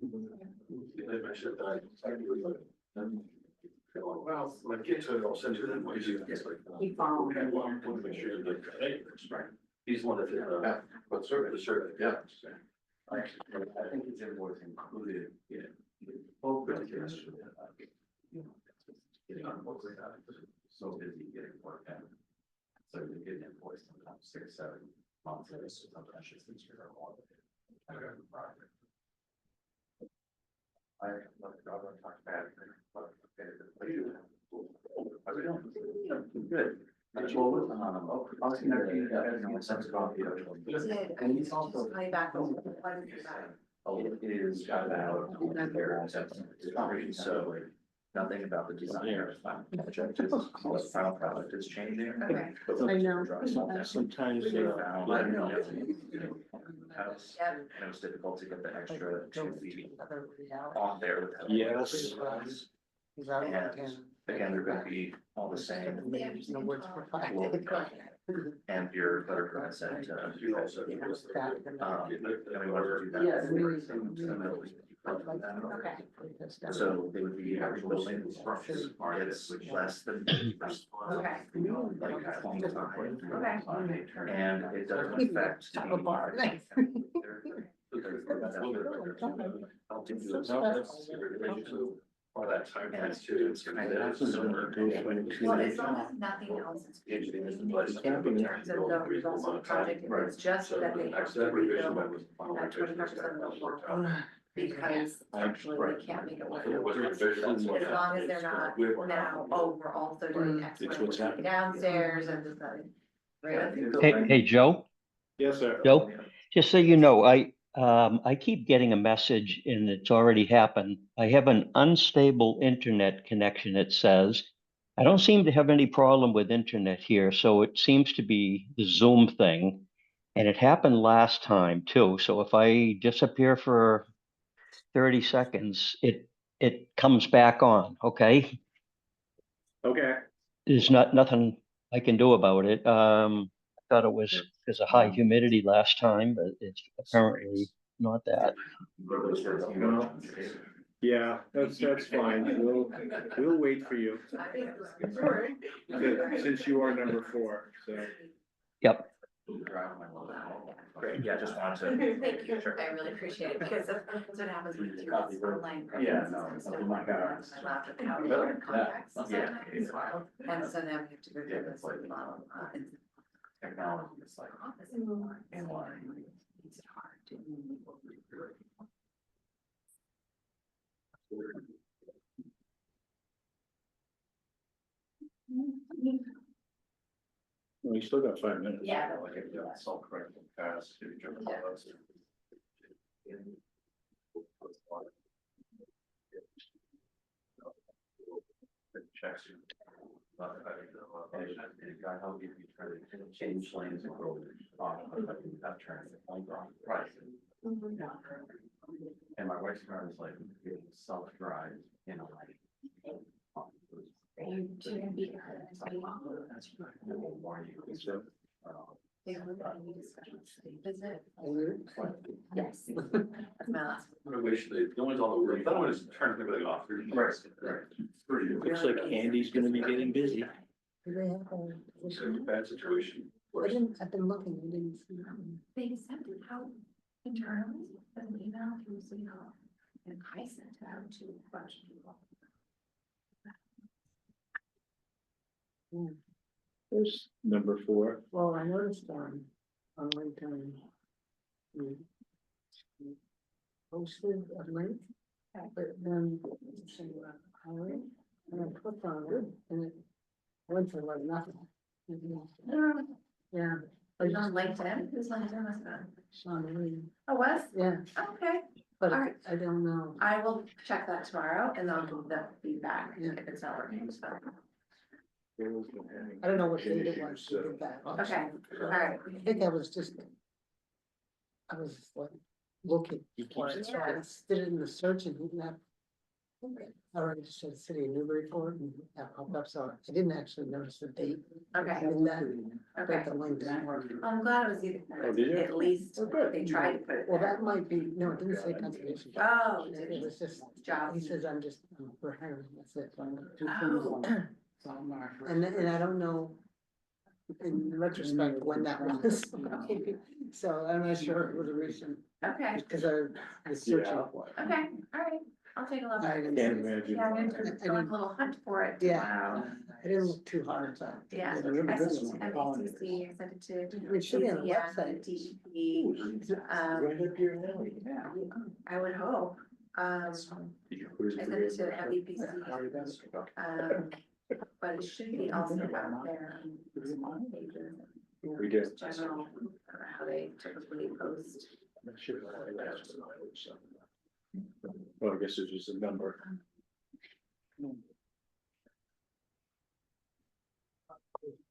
Well, when I get to it, I'll send you that. Keep following. He's one of the, but survey, the survey, yeah. I think his invoice included, both of us. Getting on both of that, so busy getting work done. So they get an invoice sometimes 6-7 months later, so sometimes it's this year or more. I got the project. I let the government talk about it. How's it going? Good. I was connecting, sense coffee. And he's also. Oh, it is got about there, so nothing about the design or final project is, the final product is changing. Okay. I know. Sometimes. Sometimes, House, and it was difficult to get the extra 2 feet on there. with the- Yes. And again, they're gonna be all the same. No words for And your letter permit said, you also. And we wanted to do that. Yes. Okay. So they would be actual building structures, it's less than 50%. Okay. Like 25. Okay. And it doesn't affect. Or that time. And it's kind of similar. Well, as long as nothing else is. In terms of the results of the project, it was just that they have to rebuild at 25% of the wall. Because actually they can't make it work. As long as they're not now, oh, we're also doing X, It's we're what's doing happening. downstairs and this, that. Right. Hey, Joe, Yes, sir. Joe? Just so you know, I keep getting a message and it's already happened. I have an unstable internet connection, it says. I don't seem to have any problem with internet here, so it seems to be the Zoom thing. And it happened last time too, so if I disappear for 30 seconds, it comes back on, okay? Okay. There's nothing I can do about it. I thought it was because of high humidity last time, but it's apparently not that. Yeah, that's fine. We'll wait for you. Since you are number 4, so. Yep. Great, yeah, just wanted to. Thank you, I really appreciate it, because that's what happens when you do this online. Yeah, no, So oh my God. my laptop and how we share contacts Yeah. sometimes. And so now we have to review this with Technology is like. office. And why? It's hard to. We still got 5 minutes. Yeah. Like if you self-correct fast, if you jump on those. Checks. I hope if you try to change lanes and go off, that turn, right. And my wife's car is like self-drive, you know, like. You shouldn't be. They were having a discussion, visit. Yes. That's my last. The only all the work, that one is turning everything off. Right, right. Looks like Andy's gonna be getting busy. Do they have a? It's a bad situation. I've been looking, I didn't see that one. They sent it out internally as an email through City Hall, and I sent it out to a bunch of people. There's number 4. Well, I noticed on LinkedIn. Posted a link, but then it's saying about hiring, and I clicked on it, and it went for like nothing. Yeah. Are you on LinkedIn? Who's LinkedIn was that? Sean Reed, Oh, was? yeah, Okay, but All right. I don't know. I will check that tomorrow and I'll give that feedback Yeah. if it's not working, so. I don't know what date it was, she did that. Okay, all right. I think I was like looking He for keeps it, it so I did it in the search and didn't have I already just said city of Newburyport and that popped up, so I didn't actually notice the date. Okay, And that, okay. the link didn't work. I'm glad it was either, Oh, did you? at least Oh, good. they tried to put it Well, there. that might be, no, it didn't say conservation. Oh, it It didn't. was just, Job. he says, I'm just, we're hiring, that's it. Oh. And I don't know, in retrospect, when that was. So I'm not sure it was a recent, Okay, because I was searching. okay, all right, I'll take a look. I didn't- Can't imagine. Yeah, I'm gonna go on a little hunt for it Yeah, tomorrow. I didn't look too hard, so. Yeah, I sent it to MACC, I sent it to. It should be on the DEM, website. DEP, Right up your alley, yeah. I would hope, I sent it to MEPC, but it should be also out there. We did. General, how they typically post. Well, I guess it's just a number.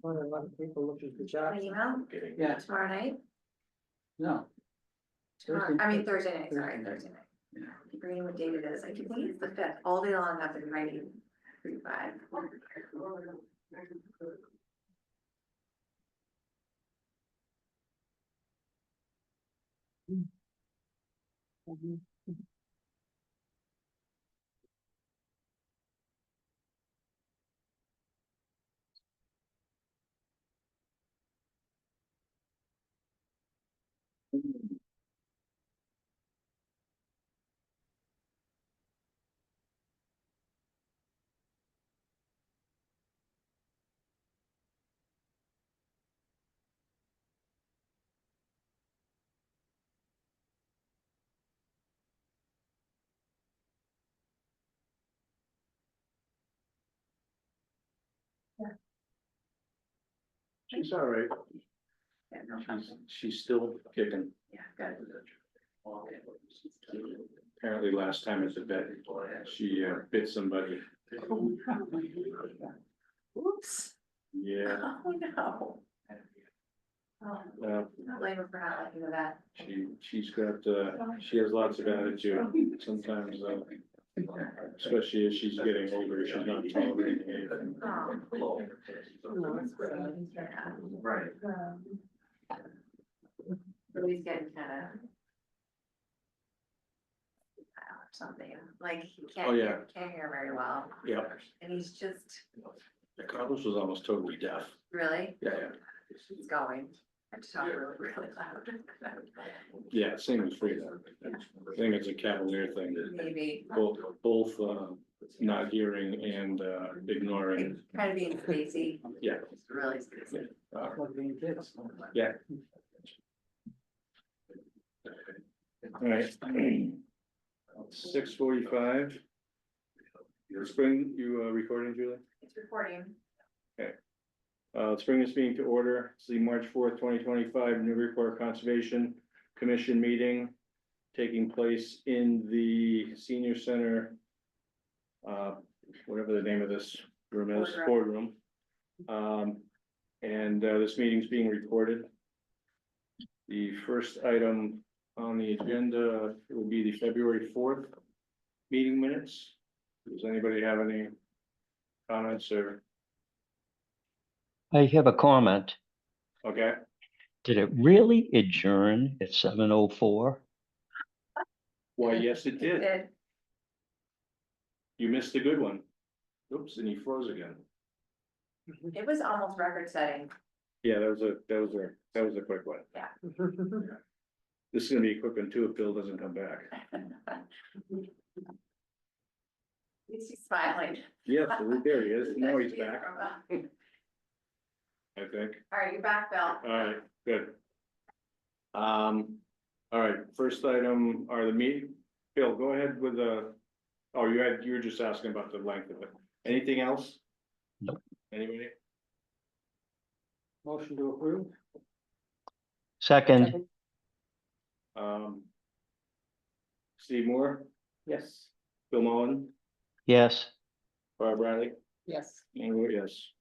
A lot of people looking for jobs. An email Yeah, tomorrow night? no. Tomorrow, I mean Thursday night, sorry, Thursday night. Keep reading what date it is, I think it's the fifth, all day long I've been writing 3-5. She's all right. Yeah, no problem. She's still kicking. Yeah, good. Apparently last time at the vet, she bit somebody. Oops. Yeah, Oh, no. Oh, not blame her for not liking the vet. she's got, she has lots of attitude. Sometimes, especially as she's getting older, she's not tolerating anything. Oh. Yeah. Right. Louis getting kind of. Something, like he Oh, yeah. can't hear very well, Yeah, and he's just, Carlos was almost totally deaf. really, Yeah, he's going. I have to talk really, really loud. yeah, same with Frida. I think it's a cavalier thing. Maybe, Both, not hearing and, ignoring. kind of being spacey, Yeah. really spacey. Yeah. All right. 6:45. Spring, you recording, Julie? It's recording. Let's bring this meeting to order. It's the March 4th, 2025 Newburyport Conservation Commission meeting taking place in the senior center. Whatever the name of this room is, boardroom. And this meeting's being recorded. The first item on the agenda will be the February 4th meeting minutes. Does anybody have any comments or, I have a comment. okay? Did it really adjourn at 7:04? Why, yes, it did. Did. You missed a good one. Oops, and he froze again. It was almost record setting. Yeah, that was a quick one. Yeah. This is gonna be a quick one too if Bill doesn't come back. At least he's smiling. Yes, there he is. Now he's back, All I think. right, you're back, Bill. All right, good. All right, first item are the meeting. Bill, go ahead with the, oh, you were just asking about the length of it. Anything else? Nope. Anybody? Motion to approve? Second, Steve Moore, Yes. Bill Mullen, yes. Barb Riley, Yes. and vote yes.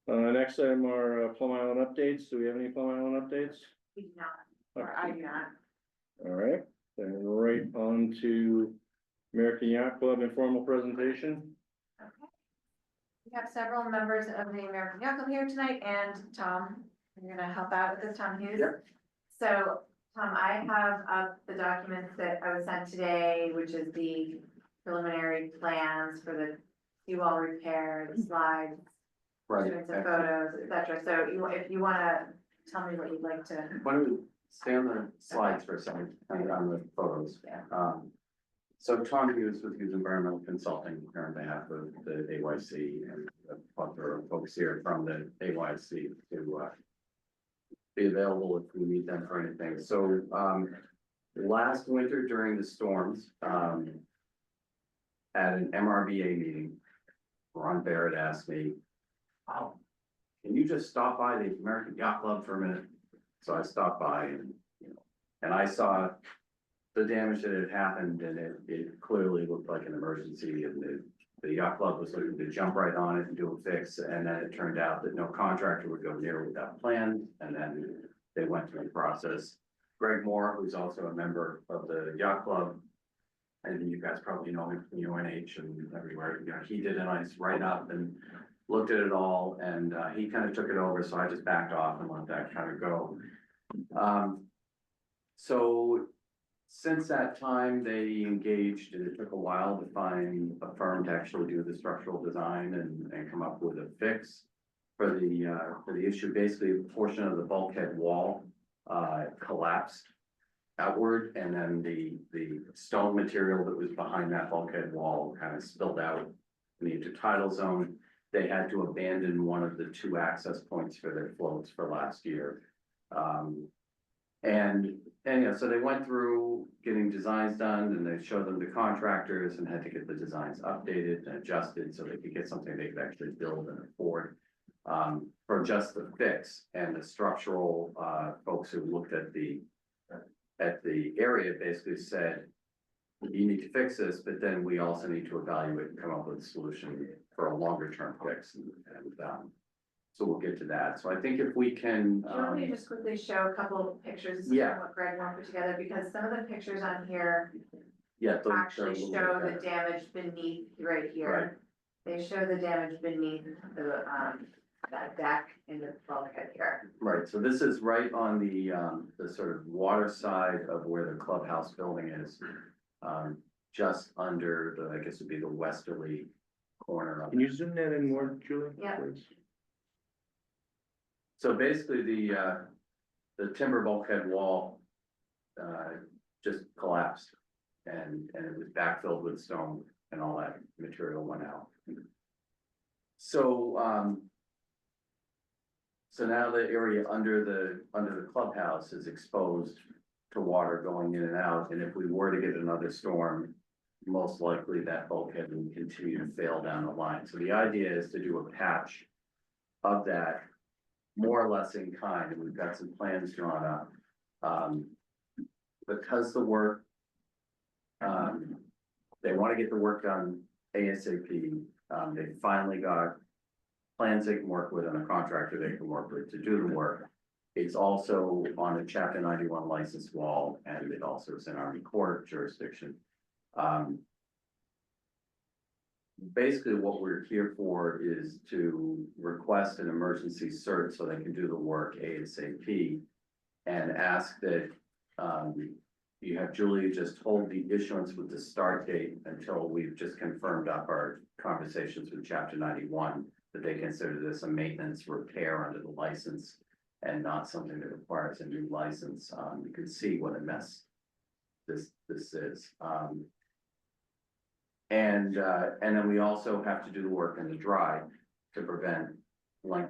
Next item are Plum Island updates. Do we have any Plum Island updates? We do not, or I do not. All right, then right on to American Yacht Club informal presentation. Okay. We have several members of the American Yacht Club here tonight, and Tom, you're gonna help out with this, Tom Hughes. Yep. So, Tom, I have up the documents that I was sent today, which is the preliminary plans for the seawall repair, the slides, showing some photos, et cetera. So if you wanna tell me what you'd like to. Why don't we stay on the slides for a second, and on the photos? Yeah. So Tom Hughes with Hughes Environmental Consulting here on behalf of the AYC and a plethora of folks here from the AYC to be available if we need them for anything. So last winter during the storms, at an MRBA meeting, Ron Barrett asked me, "Wow, can you just stop by the American Yacht Club for a minute?" So I stopped by and, and I saw the damage that had happened, and it clearly looked like an emergency, and the yacht club was looking to jump right on it and do a fix, and then it turned out that no contractor would go near without plan, and then they went through the process. Greg Moore, who's also a member of the yacht club, and you guys probably know him from UNH and everywhere, he did a nice write-up and looked at it all, and he kind of took it over, so I just backed off and let that kind of go. So since that time, they engaged, and it took a while to find a firm to actually do the structural design and come up with a fix for the issue. Basically, a portion of the bulkhead wall collapsed outward, and then the stone material that was behind that bulkhead wall kind of spilled out in the intertidal zone. They had to abandon one of the 2 access points for their floats for last year. So they went through getting designs done, and they showed them to contractors and had to get the designs updated and adjusted so they could get something they could actually build and afford. For just the fix, and the structural folks who looked at the area basically said, you need to fix this, but then we also need to evaluate and come up with a solution for a longer term fix. So we'll get to that. So I think if we can. Do you want me to just quickly show a couple of pictures? Yeah. Of what Greg Moore put together, because some of the pictures on here Yeah. actually show the damage beneath right here. They show the damage beneath the, that deck in the bulkhead here. Right, so this is right on the sort of water side of where the clubhouse building is. Just under the, I guess would be the westerly corner of Can it. you zoom that in more, Julie? Yeah. please? So basically, the timber bulkhead wall just collapsed, and it was backfilled with stone, and all that material went out. So so now the area under the clubhouse is exposed to water going in and out, and if we were to get another storm, most likely that bulkhead will continue to fail down the line. So the idea is to do a patch of that, more or less in kind, and we've got some plans drawn up. Because the work, they want to get the work done ASAP. They finally got plans they can work with and a contractor they can work with to do the work. It's also on a Chapter 91 licensed wall, and it also is in Army Corps jurisdiction. Basically, what we're here for is to request an emergency cert so they can do the work ASAP, and ask that you have Julie just hold the issuance with the start date until we've just confirmed up our conversations with Chapter 91, that they consider this a maintenance repair under the license and not something that requires a new license. You can see what a mess this is. And then we also have to do the work in the dry to prevent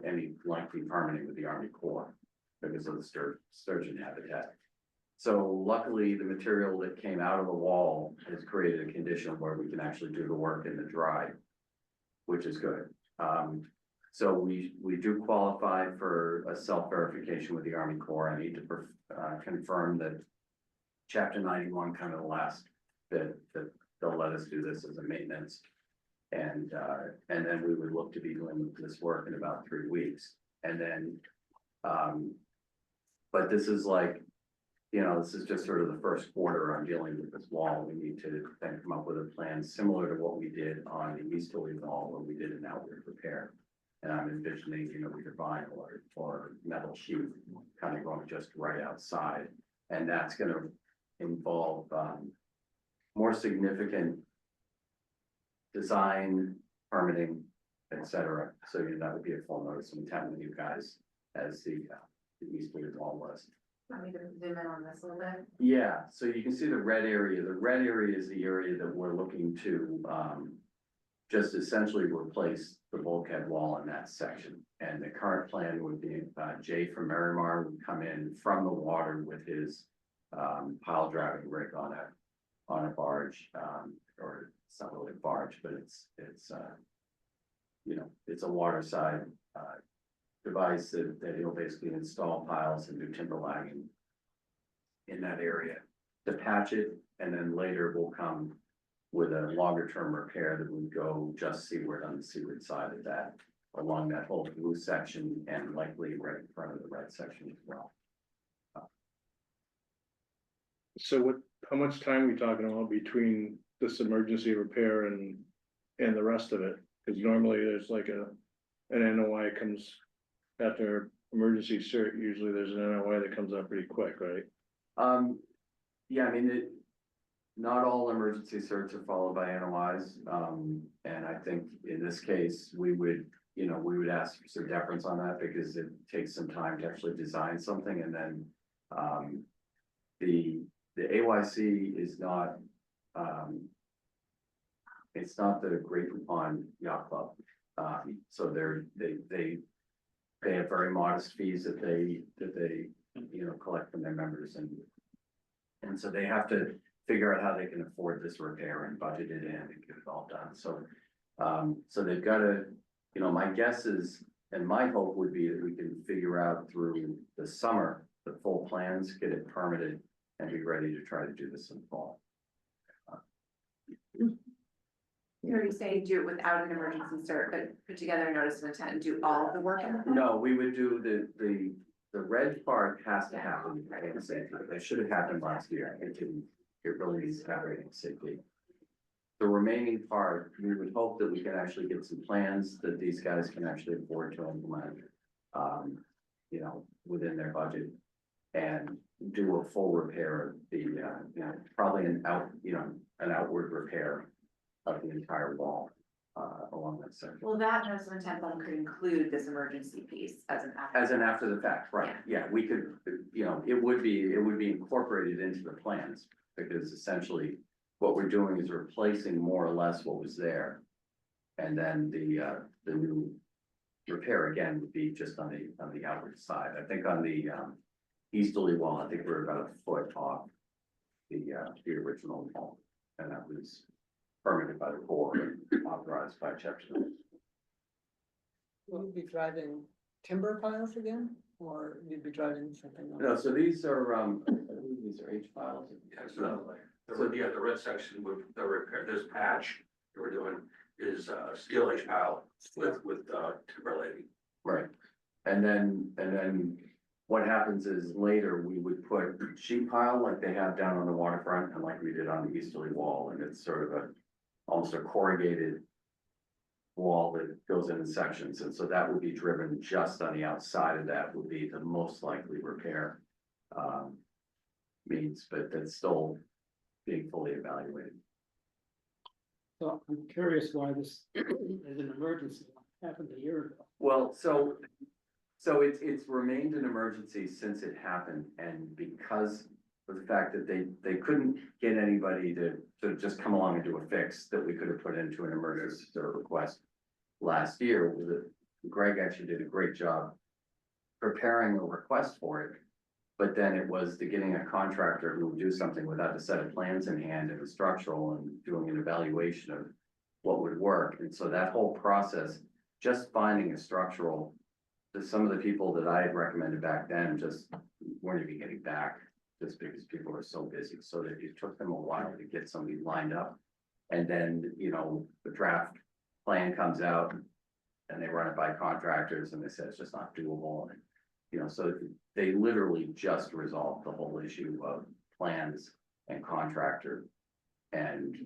any lengthy permitting with the Army Corps because of the sturgeon habitat. So luckily, the material that came out of the wall has created a condition where we can actually do the work in the dry, which is good. So we do qualify for a self-verification with the Army Corps. I need to confirm that Chapter 91 kind of the last bit that they'll let us do this as a maintenance. And then we would look to be doing this work in about 3 weeks. And then, but this is like you know, this is just sort of the first quarter on dealing with this wall. We need to then come up with a plan similar to what we did on the easterly wall where we did an outward repair. And I'm envisioning, you know, either vinyl or metal sheet kind of going just right outside. And that's gonna involve, more significant design, permitting, et cetera. So you know, that would be a full notice of intent with you guys as the easterly wall was. Want me to zoom in on this a little bit? Yeah, so you can see the red area. The red area is the area that we're looking to, just essentially replace the bulkhead wall in that section. And the current plan would be, Jay from Marimar would come in from the water with his, pile driving rig on a barge, or it's not really a barge, but it's, you know, it's a waterside, device that he'll basically install piles and do timber lagging in that area to patch it, and then later we'll come with a longer term repair that would go just seaward on the seaward side of that, along that whole blue section and likely right in front of the red section as well. So what, how much time are we talking about between this emergency repair and the rest of it? Because normally there's like an NOI comes after emergency cert, usually there's an NOI that comes up pretty quick, right? Yeah, I mean, not all emergency certs are followed by NOIs. And I think in this case, we would ask for some deference on that because it takes some time to actually design something. And then, the AYC is not, it's not the Great Pond Yacht Club. So they have very modest fees that they, you know, collect from their members, and so they have to figure out how they can afford this repair and budget it in and get it all done. So, so they've got to, you know, my guess is, and my hope would be that we can figure out through the summer, the full plans, get it permitted and be ready to try to do this in the fall. You already say do it without an emergency cert, but put together a notice of intent and do all of the work in the. No, we would do the red part has to happen. It should have happened last year. It didn't. It really needs to happen in safety. The remaining part, we would hope that we can actually get some plans that these guys can actually afford to implement. You know, within their budget, and do a full repair of the, you know, probably an outward repair of the entire wall, along that section. Well, that notice of intent then could include this emergency piece as an. As an after the fact, right? Yeah, we could, you know, it would be incorporated into the plans, because essentially what we're doing is replacing more or less what was there. And then the new repair again would be just on the outward side. I think on the easterly wall, I think we're about a foot off the original wall, and that was permitted by the Corps and authorized by Jepson. Will you be driving timber piles again, or you'd be driving something else? No, so these are, I believe these are H piles. Yeah, so the red section with the repair, this patch that we're doing is steel H pile with timber lathing. Right, and then what happens is later we would put sheet pile like they have down on the waterfront and like we did on the easterly wall, and it's sort of almost a corrugated wall that goes in sections, and so that would be driven just on the outside of that would be the most likely repair means, but that's still being fully evaluated. So I'm curious why this is an emergency, happened a year ago. Well, so it's remained an emergency since it happened, and because of the fact that they couldn't get anybody to just come along and do a fix that we could have put into an emergency request last year. Greg actually did a great job preparing a request for it, but then it was the getting a contractor who would do something without a set of plans in hand and a structural and doing an evaluation of what would work. And so that whole process, just finding a structural, some of the people that I had recommended back then just weren't even getting back, just because people are so busy. So that it took them a while to get somebody lined up. And then, you know, the draft plan comes out and they run it by contractors and they say it's just not doable. You know, so they literally just resolved the whole issue of plans and contractor. And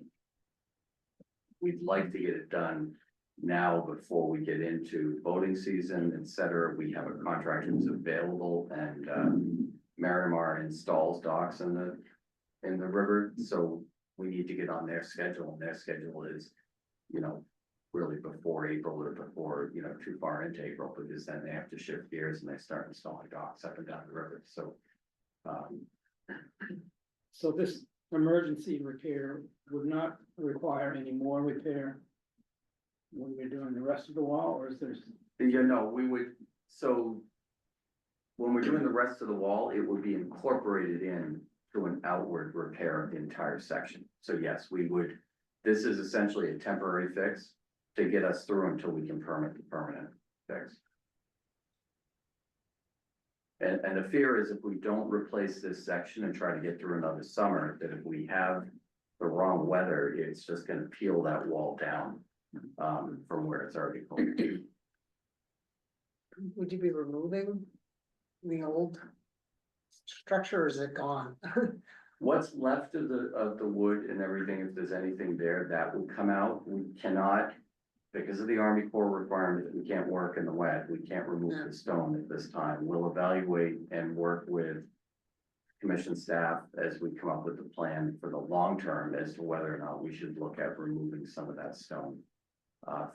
we'd like to get it done now before we get into voting season, et cetera. We have a contractor who's available, and Marimar installs docks in the river, so we need to get on their schedule, and their schedule is, you know, really before April or before, you know, too far into April, because then they have to shift gears and they start installing docks up and down the river, so. So this emergency repair would not require any more repair when we're doing the rest of the wall, or is there? You know, we would, so. When we're doing the rest of the wall, it would be incorporated in to an outward repair of the entire section. So yes, we would, this is essentially a temporary fix to get us through until we can permit the permanent fix. And the fear is if we don't replace this section and try to get through another summer, that if we have the wrong weather, it's just gonna peel that wall down from where it's already pulled. Would you be removing the old structure, or is it gone? What's left of the wood and everything, if there's anything there, that will come out. We cannot, because of the Army Corps requirement, we can't work in the wet. We can't remove the stone at this time. We'll evaluate and work with commission staff as we come up with the plan for the long term as to whether or not we should look at removing some of that stone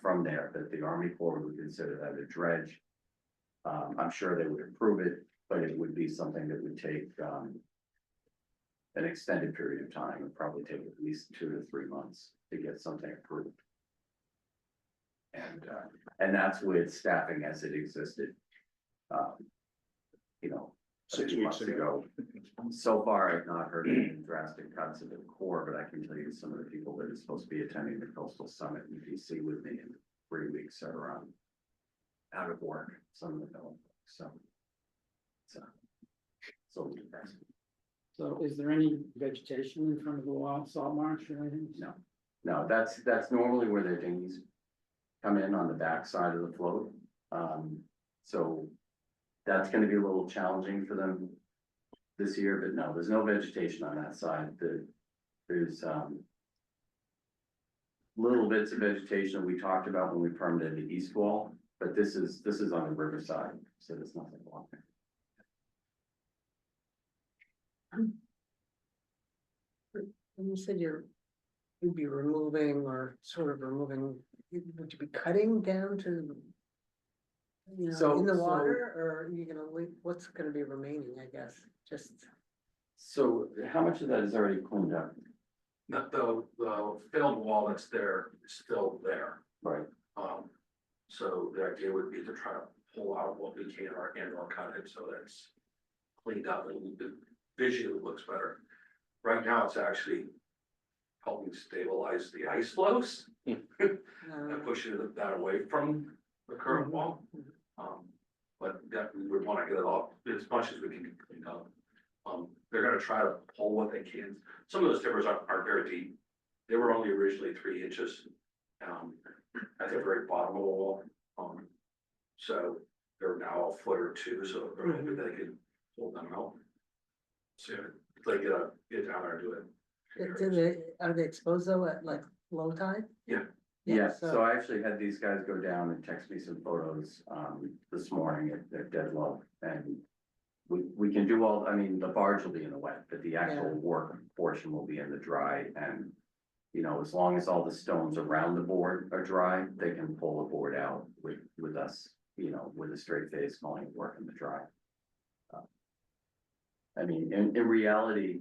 from there, that the Army Corps would consider that a dredge. I'm sure they would approve it, but it would be something that would take an extended period of time. It'd probably take at least 2 to 3 months to get something approved. And that's with staffing as it existed. You know, 6 weeks ago. So far, I've not heard any drastic cuts of the core, but I can tell you some of the people that are supposed to be attending the coastal summit in DC with me in 3 weeks are out of work, some of them don't, so. So is there any vegetation in front of the wall, salt marsh or anything? No, that's normally where their dinghies come in on the back side of the float. So that's gonna be a little challenging for them this year, but no, there's no vegetation on that side. There's little bits of vegetation we talked about when we permitted the east wall, but this is on the riverside, so there's nothing along there. And you said you'd be removing or sort of removing, would you be cutting down to? You know, in the water, or are you gonna leave, what's gonna be remaining, I guess, just. So how much of that is already cleaned up? The filled wall that's there is still there. Right. So the idea would be to try to pull out what we can or cut it so that's cleaned up and visually looks better. Right now, it's actually helping stabilize the ice flows and pushing that away from the current wall. But definitely we want to get it off as much as we can get cleaned up. They're gonna try to pull what they can. Some of those timbers aren't very deep. They were only originally 3 inches at the very bottom of the wall. So they're now a foot or 2, so they're hoping they can pull them out. So if they get down there and do it. Are they exposed though at like low tide? Yeah, so I actually had these guys go down and text me some photos this morning at dead low, and we can do all, I mean, the barge will be in the wet, but the actual work portion will be in the dry, and you know, as long as all the stones around the board are dry, they can pull the board out with us, you know, with a straight face calling it work in the dry. I mean, in reality,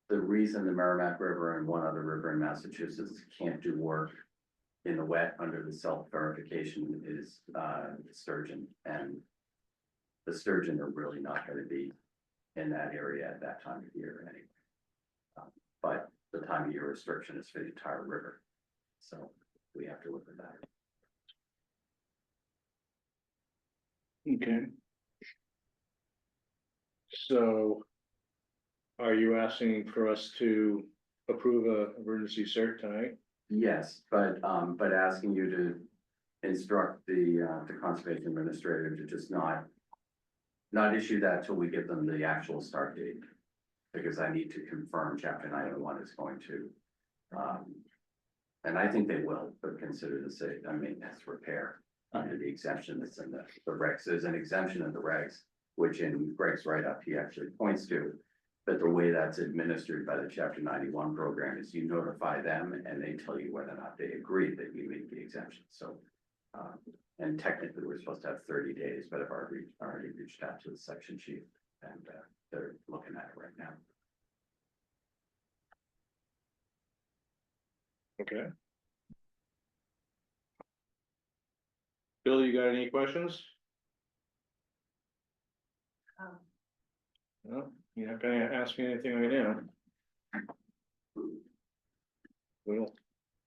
the reason the Merrimack River and one other river in Massachusetts can't do work in the wet under the self-verification is the sturgeon, and the sturgeon are really not going to be in that area at that time of year anyway. But the time of year restriction is for the entire river, so we have to look at that. Okay. So are you asking for us to approve a emergency cert tonight? Yes, but asking you instruct the conservation administrator to just not issue that till we give them the actual start date. Because I need to confirm chapter 901 is going to, and I think they will, but consider this a maintenance repair under the exemption that's in the regs. There's an exemption in the regs, which in Greg's write-up, he actually points to. But the way that's administered by the chapter 91 program is you notify them and they tell you whether or not they agree that you meet the exemption. So, and technically we're supposed to have 30 days, but I've already reached out to the section chief and they're looking at it right now. Okay. Bill, you got any questions? No, you're not gonna ask me anything right now. We'll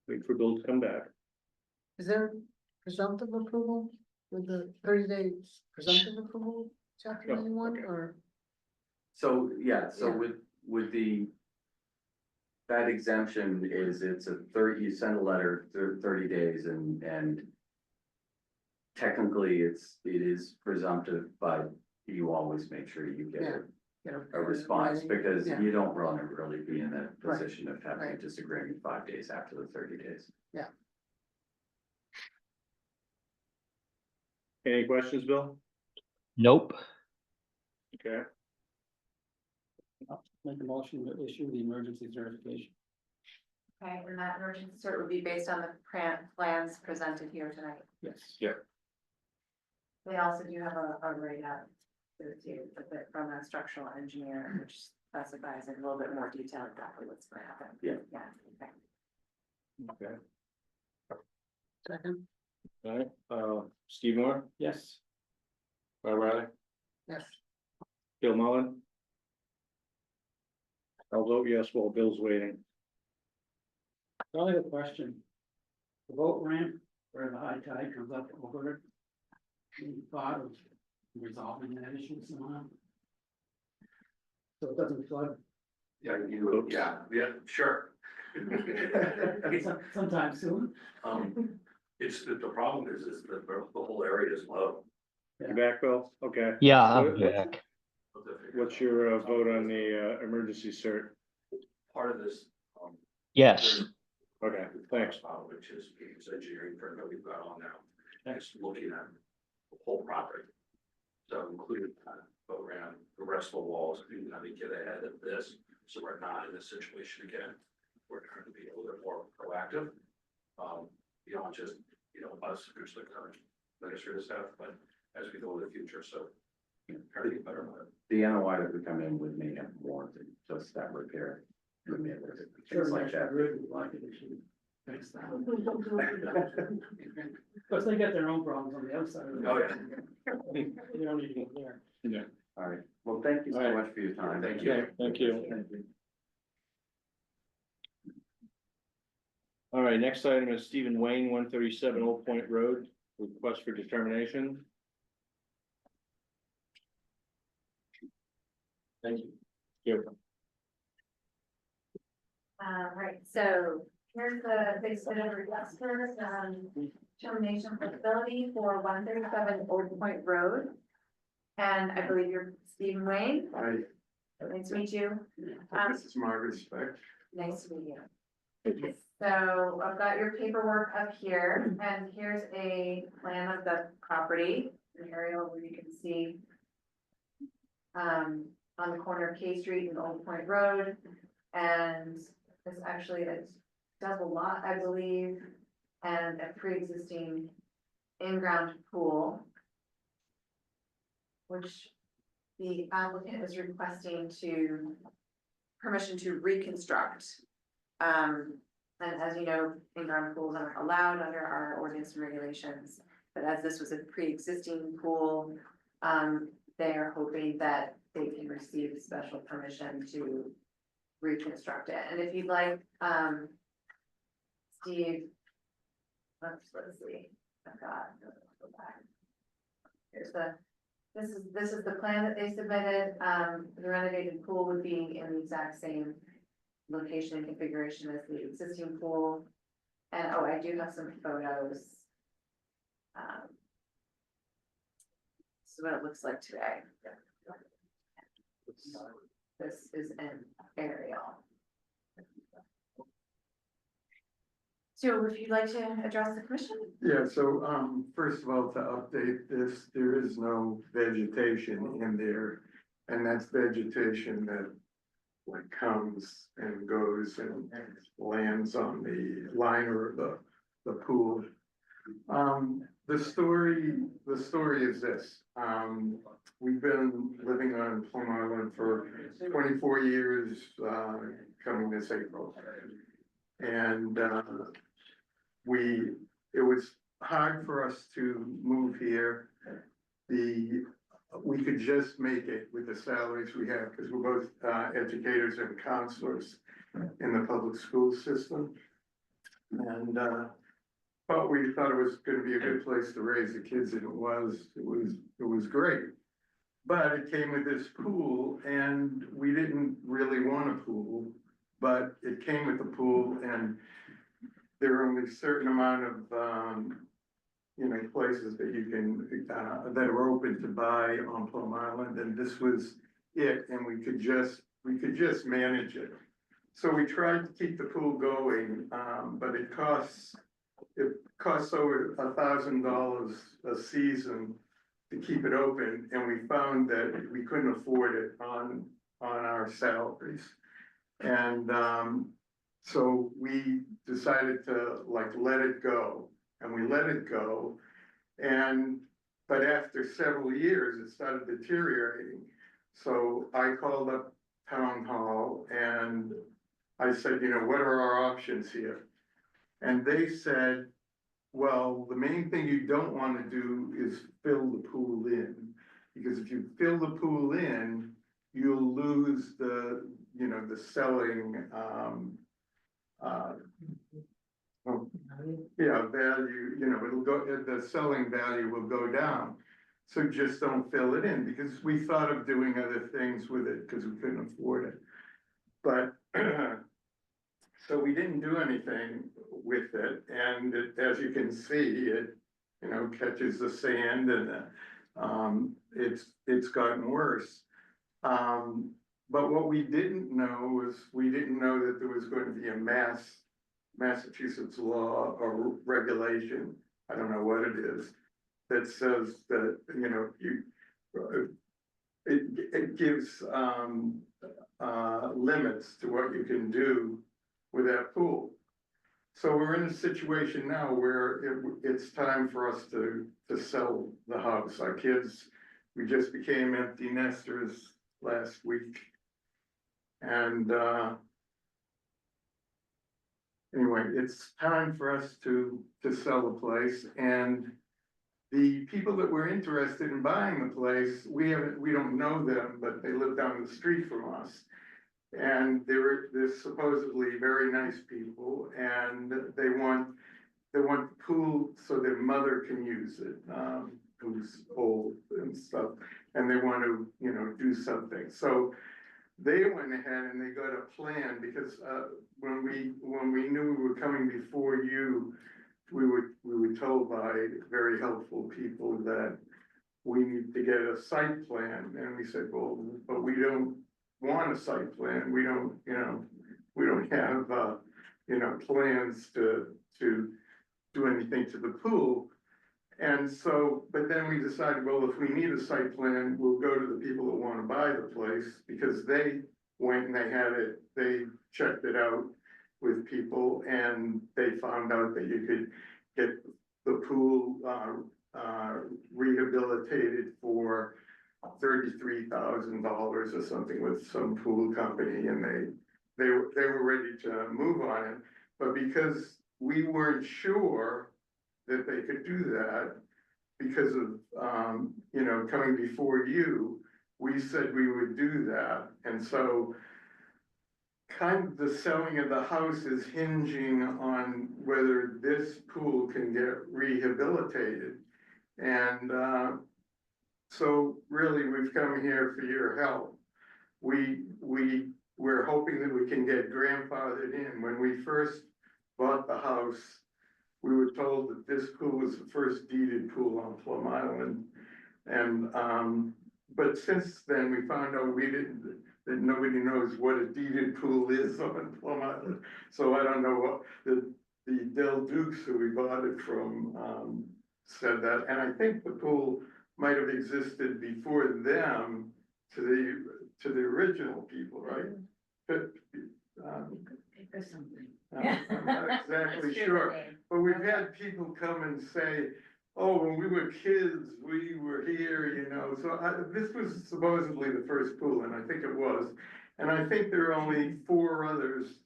wait for Bill to come back. Is there presumptive approval with the 30 days presumptive approval, chapter Oh, 91, okay. or? So, yeah, so Yeah. with that exemption is it's a 30, you send a letter 30 days and technically it is presumptive, but you always make sure you get Yeah. a response because Yeah. you don't want to really be in that Right. position of having a Right. disagreement 5 days after the 30 days. Any questions, Bill? Nope. Okay, Make a motion to issue the emergency certification. Okay, and that emergency cert would be based on the plans presented here tonight. Yes. They also do have a write-up from a structural engineer, which specifies in a little bit more detail exactly what's going to happen. Yeah. Yeah, okay. okay, Second, all right, Steve Moore, Yes. Bob Riley, yes. Bill Mullen. I'll vote yes while Bill's waiting. I only have a question. The boat ramp where the high tide comes up over it. Any thought of resolving that issue somehow? So it doesn't flood Yeah, sure. sometime soon. It's the problem is that the whole area is low. You back, Bill? Okay. Yeah, I'm What- back. What's your vote on the emergency cert? Part of this, Yes, Okay, thanks. which is engineering firm that we've got on now, is looking at the whole property. So including boat ramp, the rest of the walls, and how to get ahead of this, so we're not in this situation again. We're trying to be a little bit more proactive, beyond just, us, who's the current administrative staff, but as we go in the future, so. Try to get better about it. The NOI that would come in would make it warranted, just that repair. Would make it, things like that. Fix that. Because they got their own problems on the outside. of it. Oh, yeah. You don't need to go there. Yeah. All right, well, thank you All so right. much for your time. Thank you. Thank you. All right, next item is Stephen Wayne, 137 Old Point Road, request for determination. Thank you. Here. Right, so here's the big set of requests for, termination flexibility for 137 Old Point Road. And I believe you're Stephen Wayne. Hi, Nice to meet you. this is Margaret Speck. Nice to meet you. So I've got your paperwork up here, and here's a plan of the property, an aerial where you can see on the corner of K Street and Old Point Road. And it's actually a double lot, I believe, and a pre-existing in-ground pool, which the applicant is requesting permission to reconstruct. And as you know, in-ground pools aren't allowed under our ordinance and regulations, but as this was a pre-existing pool, they are hoping that they can receive special permission to reconstruct it. And if you'd like, Steve, let's see, I've got, go back. Here's this is the plan that they submitted. The renovated pool would be in the exact same location and configuration as the existing pool. And, oh, I do have some photos This is what it looks like today. This is an aerial. So if you'd like to address the commission? Yeah, so, first of all, to update this, there is no vegetation in there. And that's vegetation that like comes and goes and lands on the liner of the pool. The story is this, we've been living on Plum Island for 24 years, coming this April. And, it was hard for us to move here. We could just make it with the salaries we have, because we're both, educators and counselors in the public school system. And, but we thought it was gonna be a good place to raise the kids, and it was great. But it came with this pool, and we didn't really want a pool, but it came with the pool, and there are only a certain amount of, places that you can, that are open to buy on Plum Island, and this was it, and we could just manage it. So we tried to keep the pool going, but it costs over $1,000 a season to keep it open, and we found that we couldn't afford it on our salaries. And, so we decided to let it go, and we let it go. But after several years, it started deteriorating. So I called up town hall and I said, what are our options here? And they said, well, the main thing you don't want to do is fill the pool in, because if you fill the pool in, you'll lose the selling, value, it'll go, the selling value will go down. So just don't fill it in, because we thought of doing other things with it because we couldn't afford it. But, so we didn't do anything with it. And it, as you can see, it, catches the sand, and it's gotten worse. But what we didn't know was, we didn't know that there was going to be a Massachusetts law or regulation, I don't know what it is, that says that, it gives, limits to what you can do with that pool. So we're in a situation now where it's time for us to sell the house. Our kids, we just became empty nesters last week. And, anyway, it's time for us to sell the place, and the people that were interested in buying the place, we don't know them, but they live down the street from us. And they're supposedly very nice people, and they want the pool so their mother can use it, who's old and stuff, and they want to, do something. So they went ahead and they got a plan, because when we knew we were coming before you, we were told by very helpful people that we need to get a site plan, and we said, well, but we don't want a site plan. We don't have plans to do anything to the pool. And so, but then we decided, well, if we need a site plan, we'll go to the people that want to buy the place, because they went and they checked it out with people, and they found out that you could get the pool rehabilitated for $33,000 or something with some pool company, and they were ready to move on it. But because we weren't sure that they could do that, because of coming before you, we said we would do that. And so kind of the selling of the house is hinging on whether this pool can get rehabilitated. And so really, we've come here for your help. We're hoping that we can get grandfathered in. When we first bought the house, we were told that this pool was the first deeded pool on Plum Island. And, but since then, we found out that nobody knows what a deeded pool is on Plum Island. So I don't know what, the Del Dukes who we bought it from, said that, and I think the pool might have existed before them to the original people, right? But, Or something. I'm not exactly sure, but we've had people come and say, oh, when we were kids, we were here, you know, so this was supposedly the first pool, and I think it was. And I think there are only 4 others,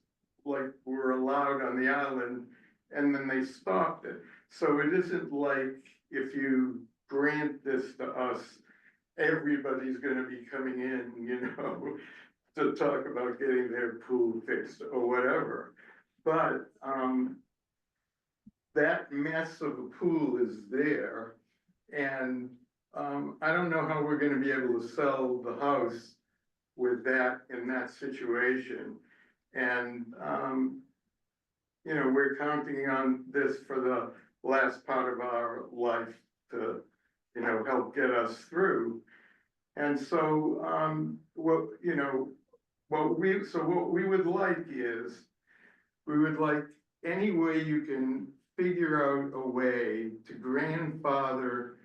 like, were allowed on the island, and then they stopped it. So it isn't like if you grant this to us, everybody's gonna be coming in, you know, to talk about getting their pool fixed or whatever. But, that mess of a pool is there, and, I don't know how we're gonna be able to sell the house with that, in that situation. And, you know, we're counting on this for the last part of our life to, you know, help get us through. And so, what we would like is, we would like any way you can figure out a way to grandfather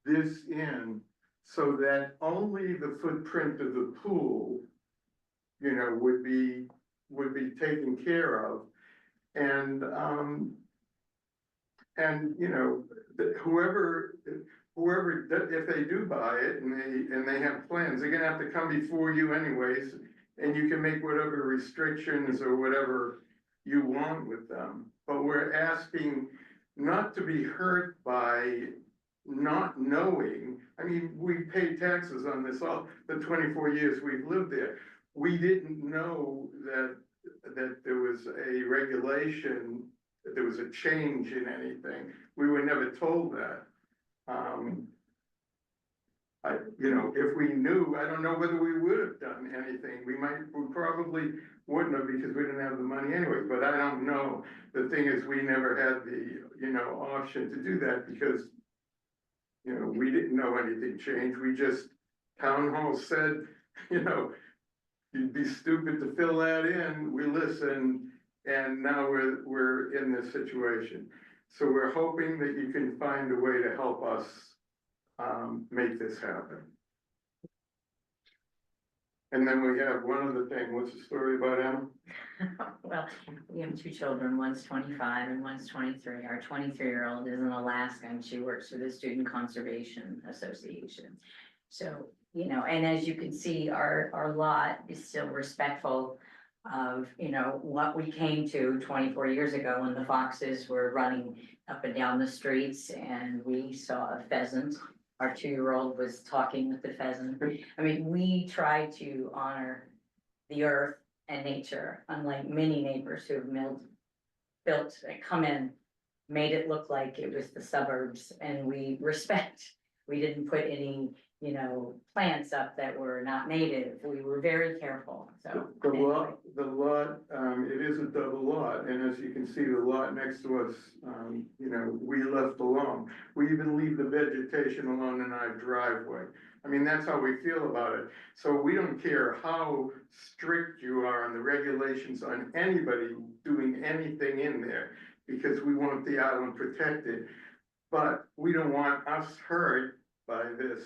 this in so that only the footprint of the pool, you know, would be taken care of. And, you know, whoever, if they do buy it and they have plans, they're gonna have to come before you anyways, and you can make whatever restrictions or whatever you want with them. But we're asking not to be hurt by not knowing. I mean, we paid taxes on this all the 24 years we've lived there. We didn't know that there was a regulation, that there was a change in anything. We were never told that. You know, if we knew, I don't know whether we would have done anything. We probably wouldn't have, because we didn't have the money anyway, but I don't know. The thing is, we never had the, you know, option to do that because, you know, we didn't know anything changed. We just, town hall said, you know, you'd be stupid to fill that in. We listened, and now we're in this situation. So we're hoping that you can find a way to help us make this happen. And then we have one other thing. What's the story about Emma? Well, we have 2 children, one's 25 and one's 23. Our 23-year-old is in Alaska and she works for the Student Conservation Association. So, you know, and as you can see, our lot is still respectful of, you know, what we came to 24 years ago when the foxes were running up and down the streets and we saw a pheasant. Our 2-year-old was talking with the pheasant. I mean, we try to honor the earth and nature, unlike many neighbors who have come in, made it look like it was the suburbs, and we didn't put any, you know, plants up that were not native. We were very careful, so. The lot, it is a double lot, and as you can see, the lot next to us, you know, we left alone. We even leave the vegetation alone in our driveway. I mean, that's how we feel about it. So we don't care how strict you are on the regulations on anybody doing anything in there, because we want the island protected. But we don't want us hurt by this,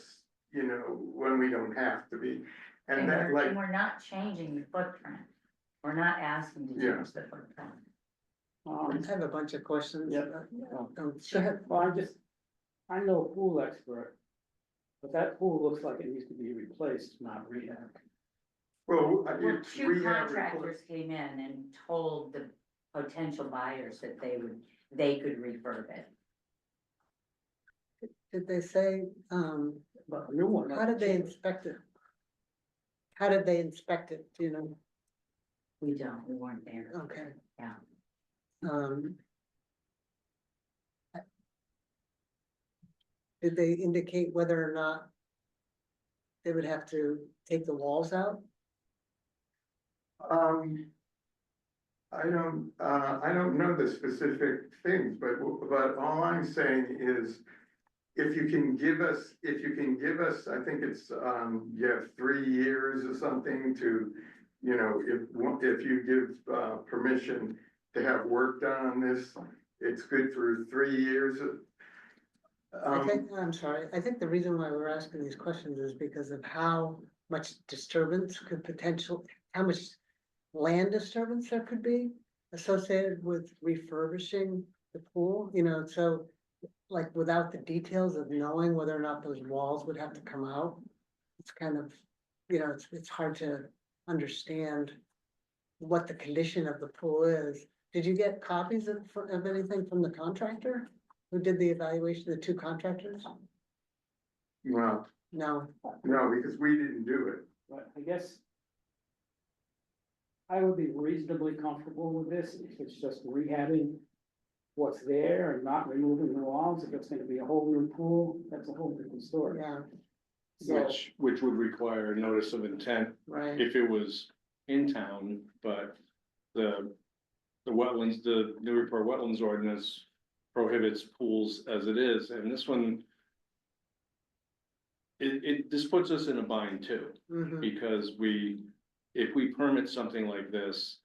you know, when we don't have to be. And that, like, we're not changing the footprint. We're not asking to change the footprint. I have a bunch of questions. Yep. Go ahead. Well, I know a pool expert, but that pool looks like it needs to be replaced, not rehab. well, Well, it's 2 rehab. contractors came in and told the potential buyers that they could refurb it. Did they say, But a new one. how did they inspect it? How did they inspect it, do you know? We weren't there. Okay. Yeah. Did they indicate whether or not they would have to take the walls out? I don't know the specific things, but all I'm saying is. If you can give us, I think it's, you have 3 years or something to, you know, if you give, permission to have work done on this, it's good for 3 years. I'm sorry, I think the reason why we're asking these questions is because of how much disturbance could how much land disturbance there could be associated with refurbishing the pool, you know, so like without the details of knowing whether or not those walls would have to come out, it's kind of, you know, it's hard to understand what the condition of the pool is. Did you get copies of anything from the contractor who did the evaluation, the 2 contractors? Well, No, no, because we didn't do it. But I guess. I would be reasonably comfortable with this if it's just rehabbing what's there and not removing the walls. If it's gonna be a whole new pool, that's a whole different story. yeah, So, which would require a notice of intent right, if it was in town, but the wetlands, the Newburyport Wetlands Ordinance prohibits pools as it is, and this one this puts us in a bind too, mhm, because if we permit something like this,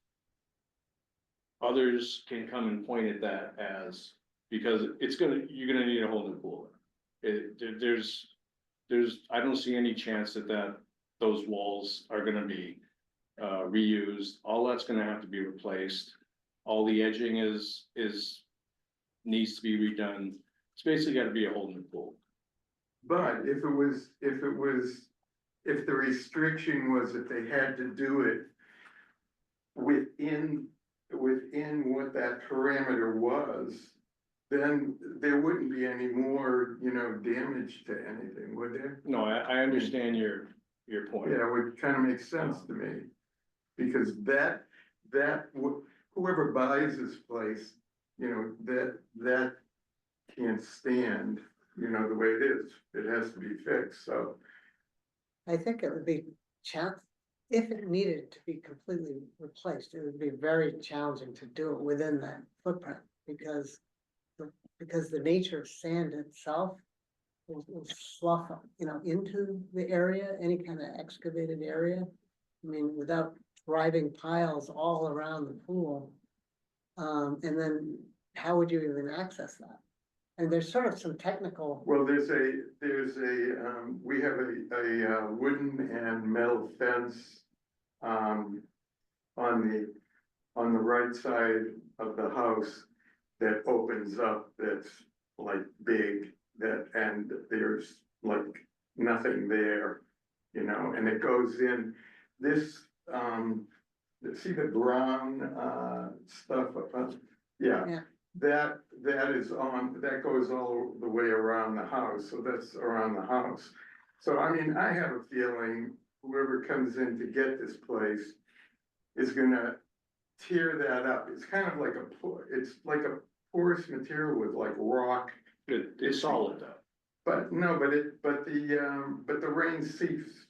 others can come and point at that as, because you're gonna need a whole new pool. There's, I don't see any chance that those walls are gonna be reused. All that's gonna have to be replaced. All the edging needs to be redone. It's basically gotta be a whole new pool. But if the restriction was that they had to do it within what that parameter was, then there wouldn't be any more, you know, damage to anything, would there? No, I understand your point. Yeah, it would kind of make sense to me. Because whoever buys this place, you know, that can't stand, you know, the way it is. It has to be fixed, so. I think it would be if it needed to be completely replaced, it would be very challenging to do it within that footprint, because the nature of sand itself will slough, you know, into the area, any kind of excavated area. I mean, without driving piles all around the pool. And then how would you even access that? And there's sort of some technical, Well, we have a wooden and metal fence. On the right side of the house that opens up, that's like big, and there's like nothing there, you know, and it goes in this, see the brown, stuff, yeah. Yeah. That goes all the way around the house, so that's around the house. So I mean, I have a feeling whoever comes in to get this place is gonna tear that up. It's kind of like it's like a porous material with like rock. It's solid though. But the rain seeps,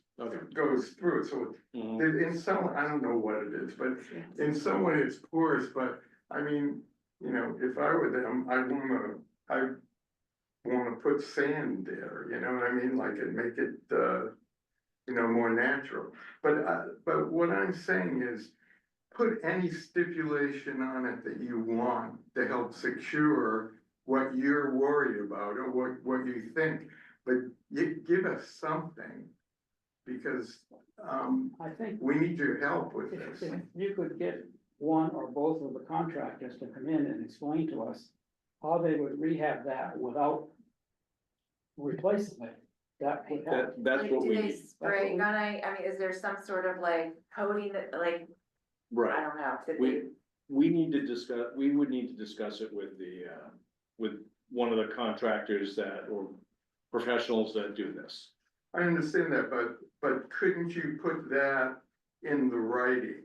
goes through it, so Mhm. in some, I don't know what it is, but in some way it's porous, but I mean, you know, if I were them, I wanna put sand there, you know what I mean, like, and make it, you know, more natural. But what I'm saying is, put any stipulation on it that you want to help secure what you're worried about or what you think, but you give us something. Because, I think we need your help with if this. you could get one or both of the contractors to come in and explain to us how they would rehab that without replacing it, that would help. That's Like, what do we they need. spray gun, I mean, is there some sort of like coating that, like, I Right. don't know, did We, they? we would need to discuss it with with one of the contractors or professionals that do this. I understand that, but couldn't you put that in the writing?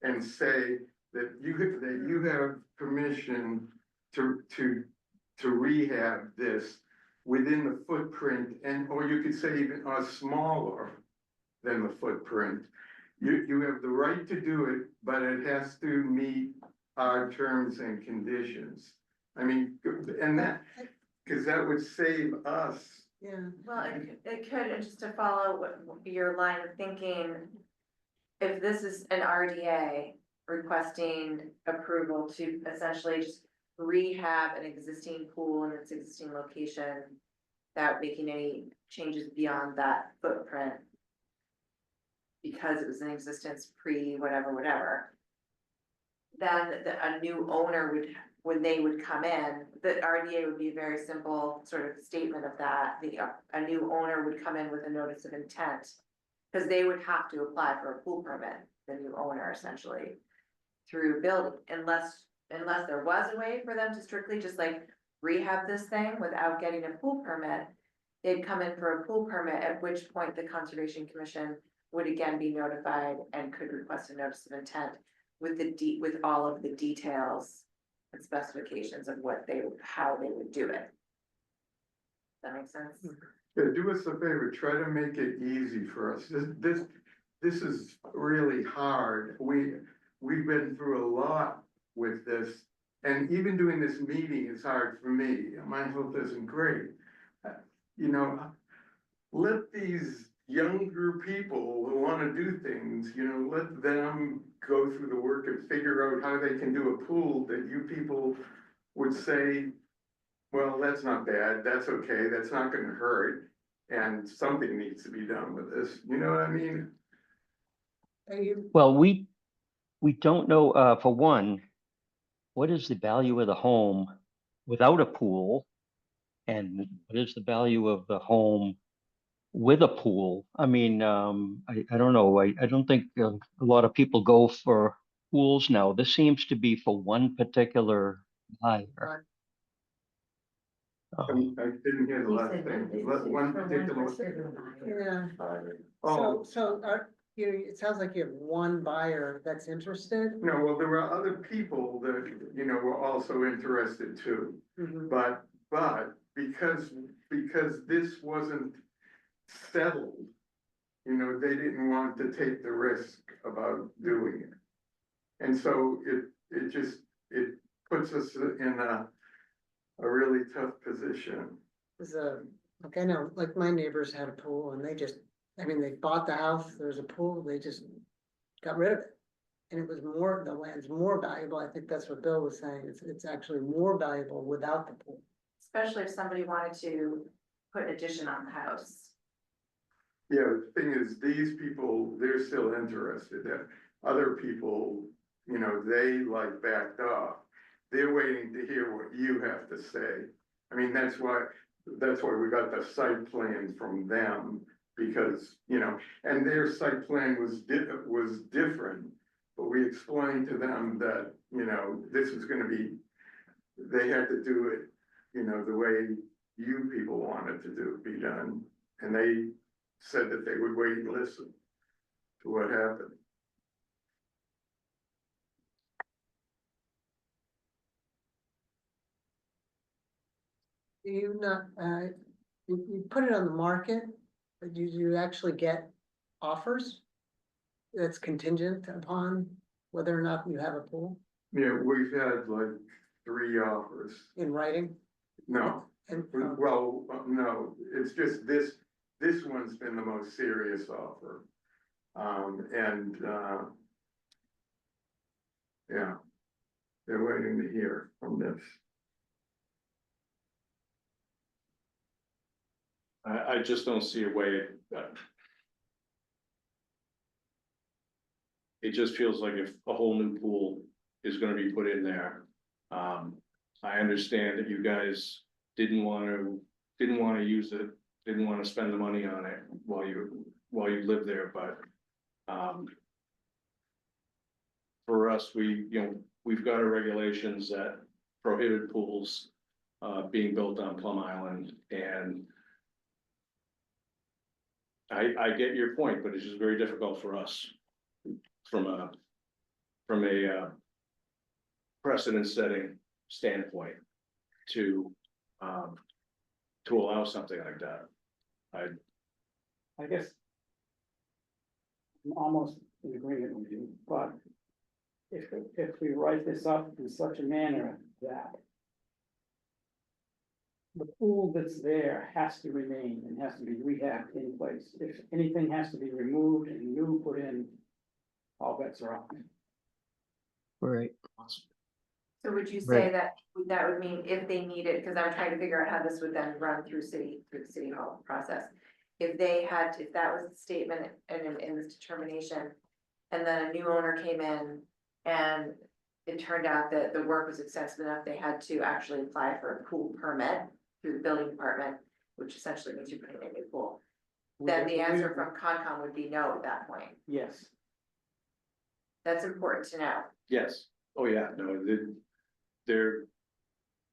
And say that you have permission to rehab this within the footprint, or you could say even smaller than the footprint. You have the right to do it, but it has to meet our terms and conditions. I mean, and that, cause that would save us. Yeah, Well, it could, and just to follow what your line of thinking, if this is an RDA requesting approval to essentially just rehab an existing pool in its existing location without making any changes beyond that footprint, because it was in existence whatever, then a new owner would, when they would come in, the RDA would be a very simple sort of statement of that. A new owner would come in with a notice of intent, because they would have to apply for a pool permit, the new owner essentially, through building, unless there was a way for them to strictly just like rehab this thing without getting a pool permit. They'd come in for a pool permit, at which point the Conservation Commission would again be notified and could request a notice of intent with with all of the details and specifications of how they would do it. Does that make sense? Yeah, do us a favor, try to make it easy for us. This is really hard. We've been through a lot with this. And even doing this meeting is hard for me. My health isn't great. You know, let these younger people who wanna do things, you know, let them go through the work and figure out how they can do a pool that you people would say, well, that's not bad, that's okay, that's not gonna hurt, and something needs to be done with this, you know what I mean? are you, Well, we don't know, for one, what is the value of the home without a pool? And what is the value of the home with a pool? I mean, I don't know. I don't think a lot of people go for pools now. This seems to be for one particular buyer. I didn't hear the last thing. One particular. yeah, Oh, so it sounds like you have one buyer that's interested. no, well, there were other people that, you know, were also interested too. Mhm. But because this wasn't settled, you know, they didn't want to take the risk about doing it. And so it puts us in a really tough position. Like I know, like my neighbors had a pool and they bought the house, there's a pool, they just got rid of it. And it was the land's more valuable. I think that's what Bill was saying. It's actually more valuable without the pool. Especially if somebody wanted to put an addition on the house. Yeah, the thing is, these people, they're still interested. Other people, you know, they like backed off. They're waiting to hear what you have to say. I mean, that's why we got the site plan from them, because, you know, and their site plan was different. But we explained to them that, you know, this is gonna be, they had to do it, you know, the way you people wanted to be done. And they said that they would wait and listen to what happened. You not, you put it on the market, but do you actually get offers? That's contingent upon whether or not you have a pool Yeah, we've had like 3 offers. in writing? No, And, well, no, it's just this one's been the most serious offer. Yeah, they're waiting to hear from this. I just don't see a way. It just feels like if a whole new pool is gonna be put in there. I understand that you guys didn't wanna use it, didn't wanna spend the money on it while you live there, but. For us, we've got our regulations that prohibit pools, being built on Plum Island, and. I get your point, but it's just very difficult for us from a precedent setting standpoint to allow something like that. I guess I'm almost in agreement with you, but if we write this up in such a manner that the pool that's there has to remain and has to be rehabbed in place. If anything has to be removed and new put in, all bets are off. Right. So would you say Right. that, that would mean if they need it, because I'm trying to figure out how this would then run through the city hall process. If they had, if that was the statement in this determination, and then a new owner came in and it turned out that the work was extensive enough, they had to actually apply for a pool permit through the building department, which essentially means you're putting in a new pool. Then the answer from Concom would be no at that point. Yes, That's important to know. Yes, oh yeah, no, they're,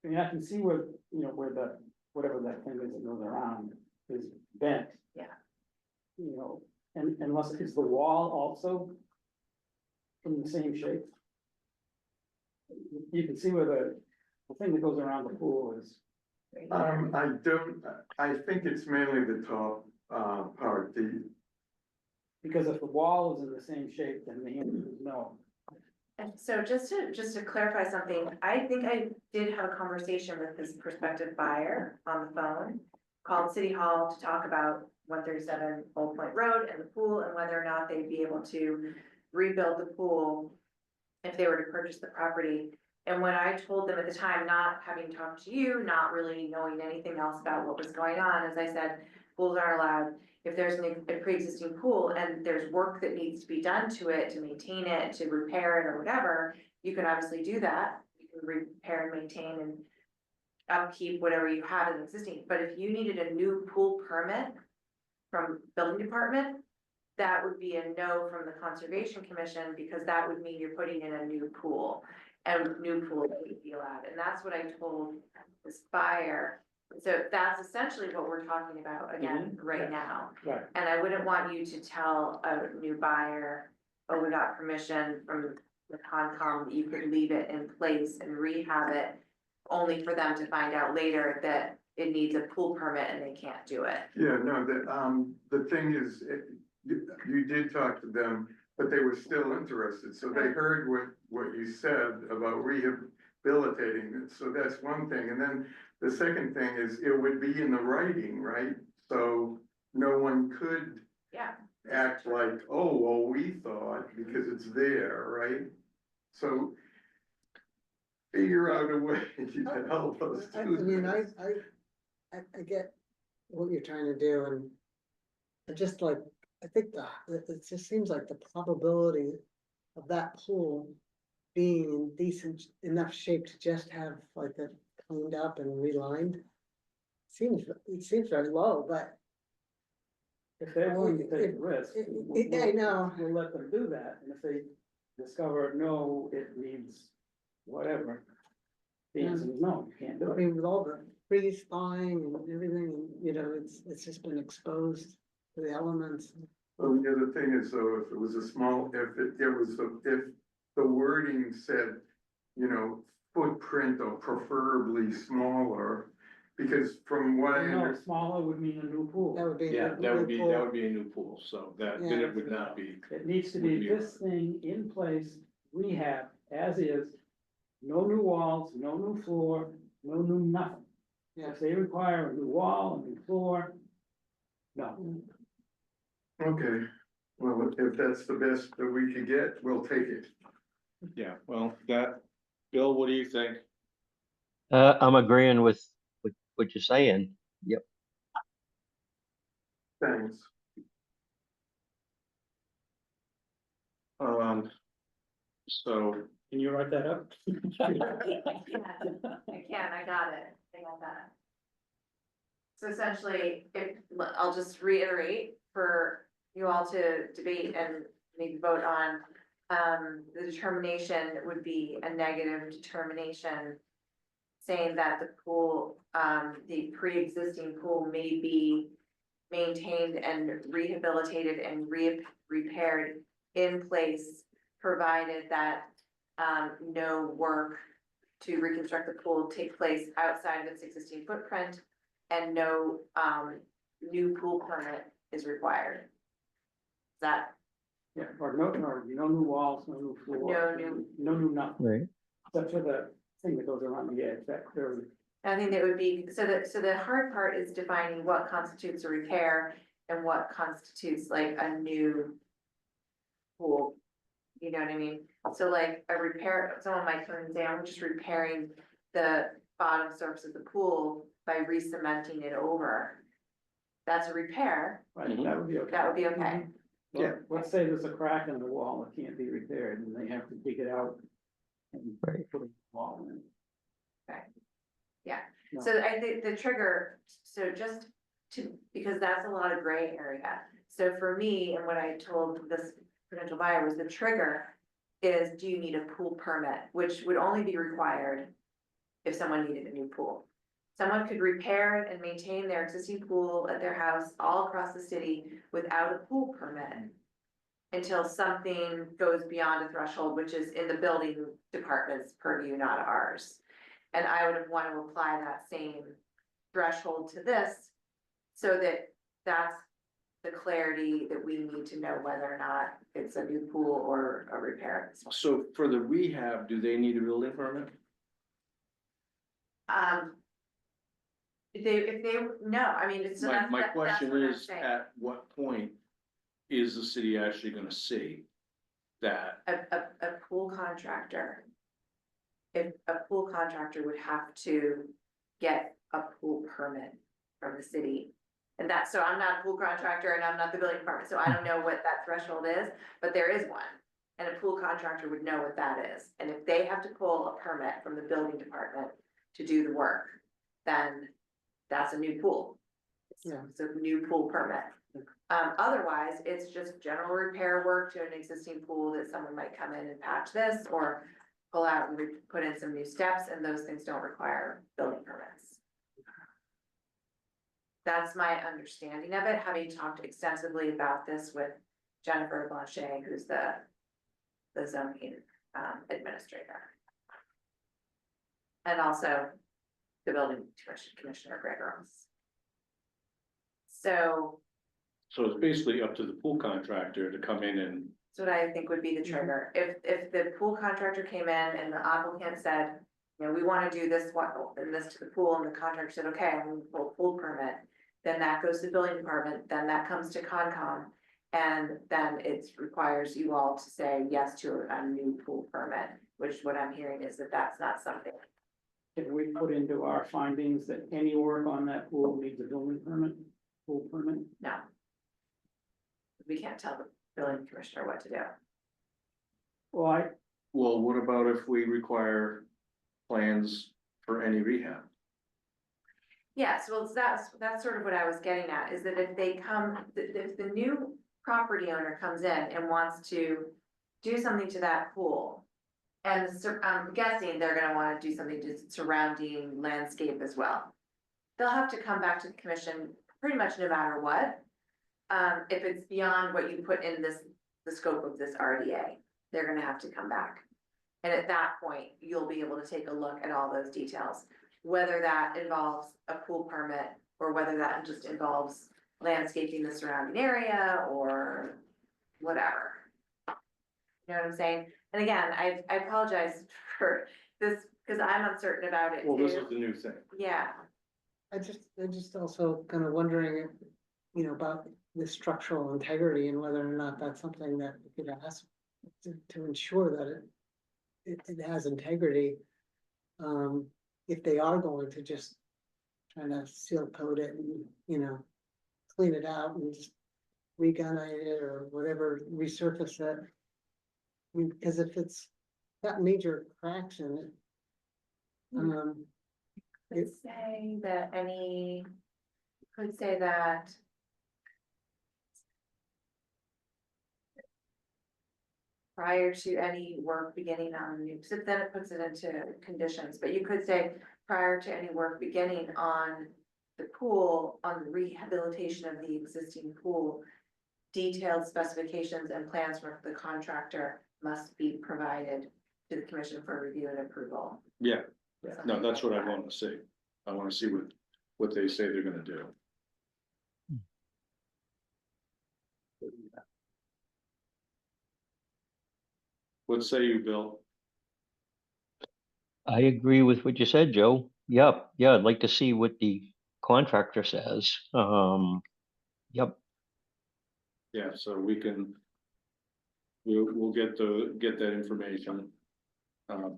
I mean, I can see where, you know, where the, whatever that thing is that goes around is bent. Yeah. You know, and unless it's the wall also from the same shape. You can see where the thing that goes around the pool is. I think it's mainly the top, part, Because if the wall is in the same shape, then the answer is no. And so just to clarify something, I think I did have a conversation with this prospective buyer on the phone. Called City Hall to talk about 137 Old Point Road and the pool and whether or not they'd be able to rebuild the pool if they were to purchase the property. And when I told them at the time, not having talked to you, not really knowing anything else about what was going on, as I said, pools aren't allowed. If there's a pre-existing pool and there's work that needs to be done to it, to maintain it, to repair it or whatever, you can obviously do that. You can repair and maintain and upkeep whatever you have as existing. But if you needed a new pool permit from building department, that would be a no from the Conservation Commission, because that would mean you're putting in a new pool. And new pool would be allowed. And that's what I told this buyer. So that's essentially what we're talking about again right now. Right. And I wouldn't want you to tell a new buyer, oh, we got permission from the Concom, that you could leave it in place and rehab it, only for them to find out later that it needs a pool permit and they can't do it. yeah, no, the thing is, you did talk to them, but they were still interested, so they heard what you said about rehabilitating it, so that's one thing, and then the second thing is, it would be in the writing, right? So no one could Yeah. act like, oh, well, we thought, because it's there, right? So figure out a way to help us I do mean, this. I get what you're trying to do, and I just like, I think it just seems like the probability of that pool being in decent enough shape to just have like it cleaned up and relined. It seems very low, but If they're willing to take the risk. I know. We'll let them do that, and if they discover, no, it needs whatever. The answer is no, you can't do I it. mean, with all the freeze thawing and everything, you know, it's just been exposed to the elements. Well, the other thing is, though, if it was a small, if the wording said, you know, footprint or preferably smaller, because from what I No, understand. smaller would mean a new pool. That would be. yeah, a that would be pool. a new pool, so then Yeah. it would not be. It needs to Would be be this thing in place, rehab, as is. No new walls, no new floor, no new nothing. Yeah. If they require a new wall, a new floor, no. Okay, well, if that's the best that we could get, we'll take it. Yeah, well, Bill, what do you think? I'm agreeing with what you're saying. Yep. Thanks. So, Can you write that up? I can, I got it, I got that. So essentially, I'll just reiterate for you all to debate and maybe vote on. The determination would be a negative determination, saying that the pool, the pre-existing pool may be maintained and rehabilitated and repaired in place, provided that no work to reconstruct the pool take place outside of its existing footprint, and no new pool permit is required. Is that Yeah, or no new walls, no new floor. No new nothing, Right. except for the thing that goes around the edge, that clearly. I think that would be, so the hard part is defining what constitutes a repair and what constitutes like a new pool. You know what I mean? So like a repair, someone might come and say, I'm just repairing the bottom surface of the pool by re-cementing it over. That's a repair, Right, that would be okay. that would be okay. Yeah, let's say there's a crack in the wall that can't be repaired, and they have to dig it out. And Right. put a wall in. No. So I think the trigger, so just to, because that's a lot of gray area. So for me, and what I told this potential buyer was the trigger is, do you need a pool permit, which would only be required if someone needed a new pool. Someone could repair and maintain their existing pool at their house all across the city without a pool permit until something goes beyond a threshold, which is in the building department's purview, not ours. And I would want to apply that same threshold to this, so that that's the clarity that we need to know whether or not it's a new pool or a repair. So for the rehab, do they need a building permit? If they, no, I mean, it's. so My, that's- my that's question what I'm is, saying. at what point is the city actually gonna see that? A pool contractor. If a pool contractor would have to get a pool permit from the city. And that's, so I'm not a pool contractor and I'm not the building department, so I don't know what that threshold is, but there is one. And a pool contractor would know what that is, and if they have to pull a permit from the building department to do the work, then that's a new pool. Yeah. It's a new pool permit. Otherwise, it's just general repair work to an existing pool that someone might come in and patch this, or pull out and put in some new steps, and those things don't require building permits. That's my understanding of it, having talked extensively about this with Jennifer Blanchet, who's the zoning administrator. And also the building commissioner, Greg Ross. So So it's basically up to the pool contractor to come in and, that's what I think would be the trigger. If the pool contractor came in and the applicant said, you know, we wanna do this, and this to the pool, and the contractor said, okay, I'm gonna pull a pool permit. Then that goes to the building department, then that comes to Concom, and then it requires you all to say yes to a new pool permit, which what I'm hearing is that that's not something. Can we put into our findings that any work on that pool needs a building permit, pool permit? No. We can't tell the building commissioner what to do. Well, well, what about if we require plans for any rehab? Yes, well, that's sort of what I was getting at, is that if they come, if the new property owner comes in and wants to do something to that pool. And I'm guessing they're gonna wanna do something to surrounding landscape as well. They'll have to come back to the commission pretty much no matter what. If it's beyond what you put in the scope of this RDA, they're gonna have to come back. And at that point, you'll be able to take a look at all those details, whether that involves a pool permit or whether that just involves landscaping the surrounding area or whatever. You know what I'm saying? And again, I apologize for this, because I'm uncertain about it Well, this is too. the new thing. Yeah, I just also kind of wondering, you know, about the structural integrity and whether or not that's something that we could ask to ensure that it has integrity. If they are going to just try to seal coat it and, you know, clean it out and just regunite it or whatever, resurface it. I mean, because if it's got major cracks in it, could say that could say that. Prior to any work beginning on new, so then it puts it into conditions, but you could say prior to any work beginning on the pool, on the rehabilitation of the existing pool. Detailed specifications and plans from the contractor must be provided to the commission for review and approval. Yeah, Something no, that's like what I that. want to see. I want to see what they say they're gonna do. What say you, Bill? I agree with what you said, Joe. Yep, yeah, I'd like to see what the contractor says. Yep, Yeah, so we can. We'll get that information.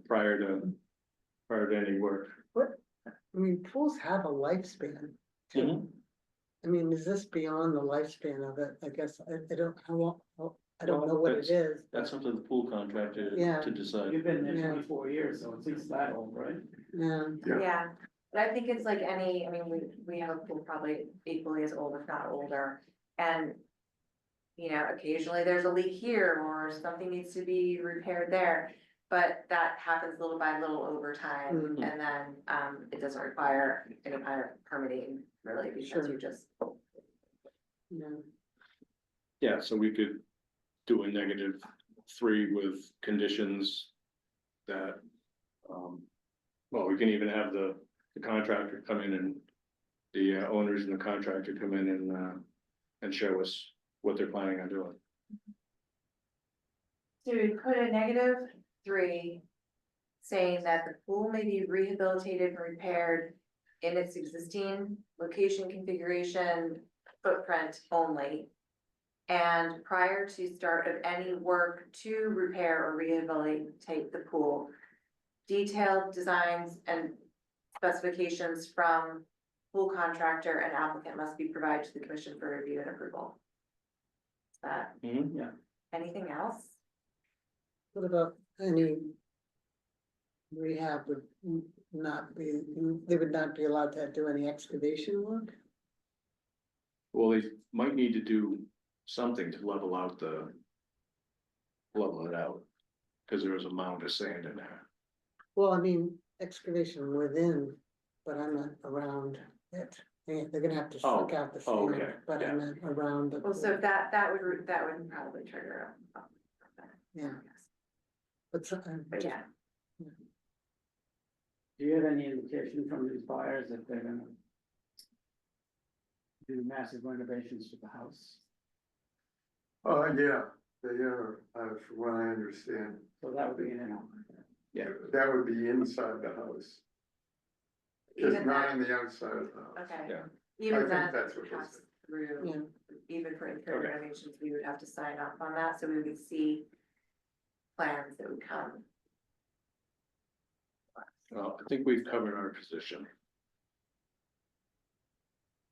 Prior to any work. I mean, pools have a lifespan too. Mhm. I mean, is this beyond the lifespan of it? I guess, I don't, I don't know what it That's- is. That's but- something the pool contractor Yeah. to decide. You've been there Yeah. 24 years, so it's at least that old, right? Yeah, Yeah. Yeah, but I think it's like any, I mean, we have a pool probably equally as old, if not older, and. You know, occasionally there's a leak here or something needs to be repaired there, but that happens little by little over time. Mhm. And then, it doesn't require any kind of permitting really, because Sure. you just, yeah. Yeah, so we could do a -3 with conditions that, well, we can even have the contractor come in and the owners and the contractor come in and show us what they're planning on doing. so we put a -3. Saying that the pool may be rehabilitated and repaired in its existing location, configuration, footprint only. And prior to start of any work to repair or rehabilitate the pool, detailed designs and specifications from pool contractor and applicant must be provided to the commission for review and approval. Is that Yeah. anything else? What about any rehab would not be, they would not be allowed to do any excavation work? Well, they might need to do something to level it out, because there was a mound of sand in there. Well, I mean, excavation within, but I'm not around it. They're gonna have to suck out the Oh, sand, okay, but yeah. I'm not around the. Well, so that would probably trigger a. Yeah. But so, But yeah, Do you have any indication from these buyers that they're gonna do massive renovations to the house? Yeah, they are, from what I understand, So that would be an, that would be inside the house. Just Even not that- on the outside of the house. okay. Yeah. I Even think that that's what they pass said. through, yeah, even for interior Okay. renovations, we would have to sign off on that, so we would see plans that would come. I think we've covered our position.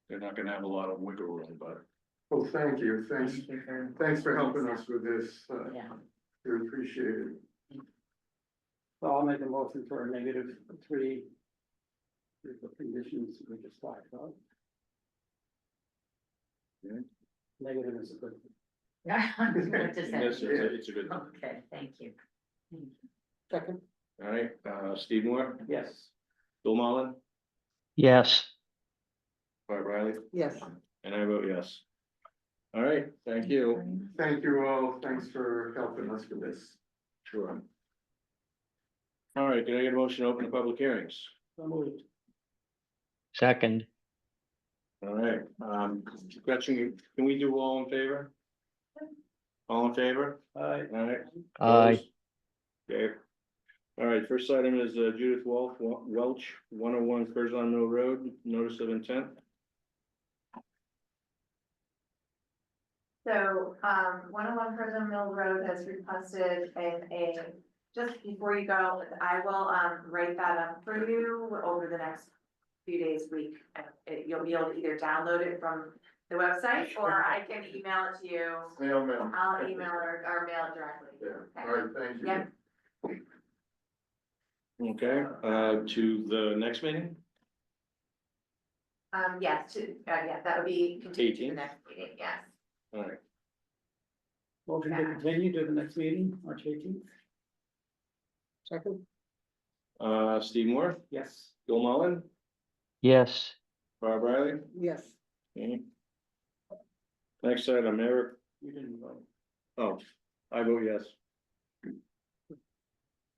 They're not gonna have a lot of wiggle room, but Well, thank you, thanks for helping us with this, Yeah. we appreciate it. so I'll make a motion for a -3. With the conditions we just talked about. Yeah. Negative is a good. What to say? yes, it's a good thing. Okay, thank you. second, All right, Steve Moore, Yes. Bill Mullen, yes. Barb Riley, yes. and I vote yes. All right, thank you. Thank you all, thanks for helping us with this. Sure. All right, can I get a motion to open the public hearings? So moved. Second, All right, Gretchen, can we do all in favor? All in favor? Aye. All right. aye. Opposed? Okay. All right, first item is Judith Welch, 101 Curzon Mill Road, notice of intent. So, 101 Prison Mill Road has requested just before you go, I will, write that up for you over the next few days, week. You'll be able to either download it from the website, or I can email it to you. Mailman. I'll email or mail it directly. Yeah, all right, thank you. Yep. Okay, to the next meeting? Yes, yeah, that would be continued to the 18th? next meeting, yes. All right, Motion to continue to the next meeting, March 18th. Second, Steve Moore, Yes. Bill Mullen, Yes, Barb Riley. yes. Okay. Next item, Eric. You didn't vote. Oh, I vote yes.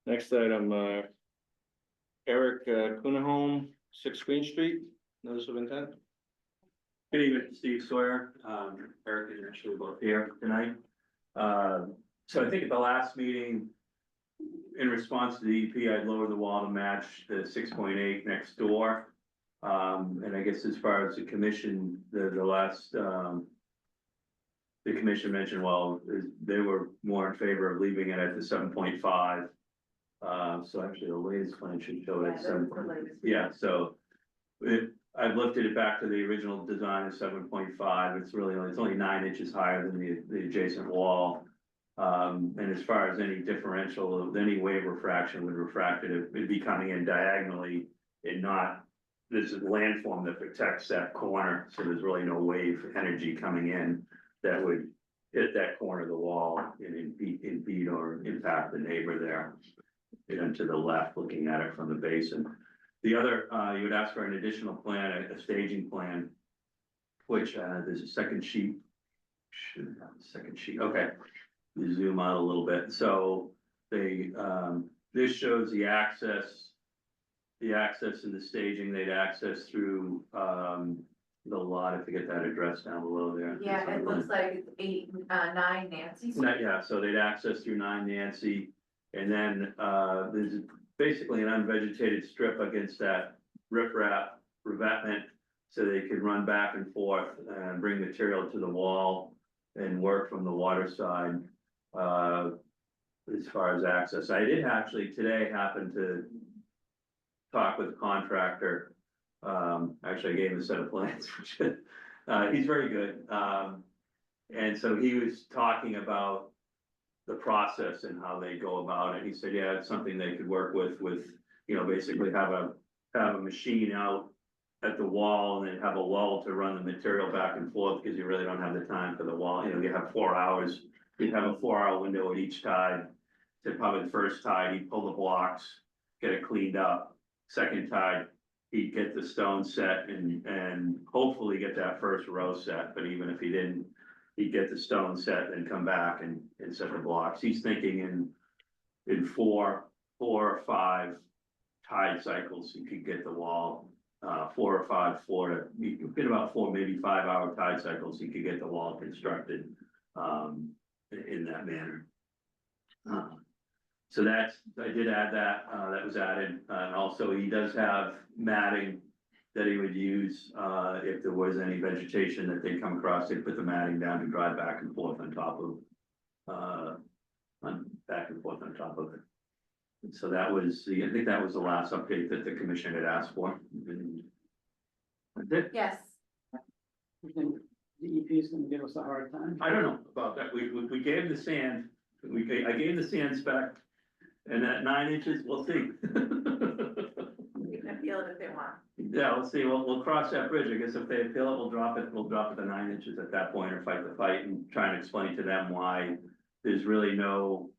Next item, Eric Kunaholm, 6 Queen Street, notice of intent. Good evening, Steve Sawyer, Eric is actually both here tonight. So I think at the last meeting, in response to the EP, I'd lower the wall to match the 6.8 next door. And I guess as far as the commission, the last, the commission mentioned, well, they were more in favor of leaving it at the 7.5. So actually the latest plan should show it Yeah, at that's seven. the latest. Yeah, so I've lifted it back to the original design of 7.5. It's really, it's only 9 inches higher than the adjacent wall. And as far as any differential of any wave refraction would refract it, it'd be coming in diagonally and not, this is landform that protects that corner, so there's really no wave energy coming in that would hit that corner of the wall and impede or impact the neighbor there. And to the left, looking at it from the basin. The other, you would ask for an additional plan, a staging plan, which, there's a second sheet. Should have a second sheet, okay. You zoom out a little bit, so they, this shows the access and the staging, they'd access through, the lot, I forget that address down below there. Yeah, it looks like it's 9 Nancy. Yeah, so they'd access through 9 Nancy, and then, there's basically an unvegetated strip against that riprap revetment. So they could run back and forth and bring material to the wall and work from the water side. As far as access, I did actually today happen to talk with a contractor. Actually I gave him a set of plans, which, he's very good. And so he was talking about the process and how they go about it. He said, yeah, it's something they could work with, you know, basically have a machine out at the wall and then have a lull to run the material back and forth, because you really don't have the time for the wall. You know, you have 4 hours, you'd have a 4-hour window at each tide. To probably the first tide, he'd pull the blocks, get it cleaned up. Second tide, he'd get the stone set and hopefully get that first row set, but even if he didn't, he'd get the stone set and come back and set the blocks. He's thinking in 4 or 5 tide cycles, he could get the wall, 4 or 5, you could get about 4, maybe 5-hour tide cycles, he could get the wall constructed, in that manner. So I did add that, that was added, and also he does have matting that he would use, if there was any vegetation that they come across, they'd put the matting down to drive back and forth on top of, it. And so that was I think that was the last update that the commission had asked for. And that's it. Yes, You think the EP is gonna give us a hard time? I don't know about that, we gave the sand, I gave the sand spec, and at 9 inches, we'll see. we can appeal it if they want. Yeah, we'll see, we'll cross that bridge, I guess if they appeal it, we'll drop it to 9 inches at that point, or fight the fight and try and explain to them why there's really no,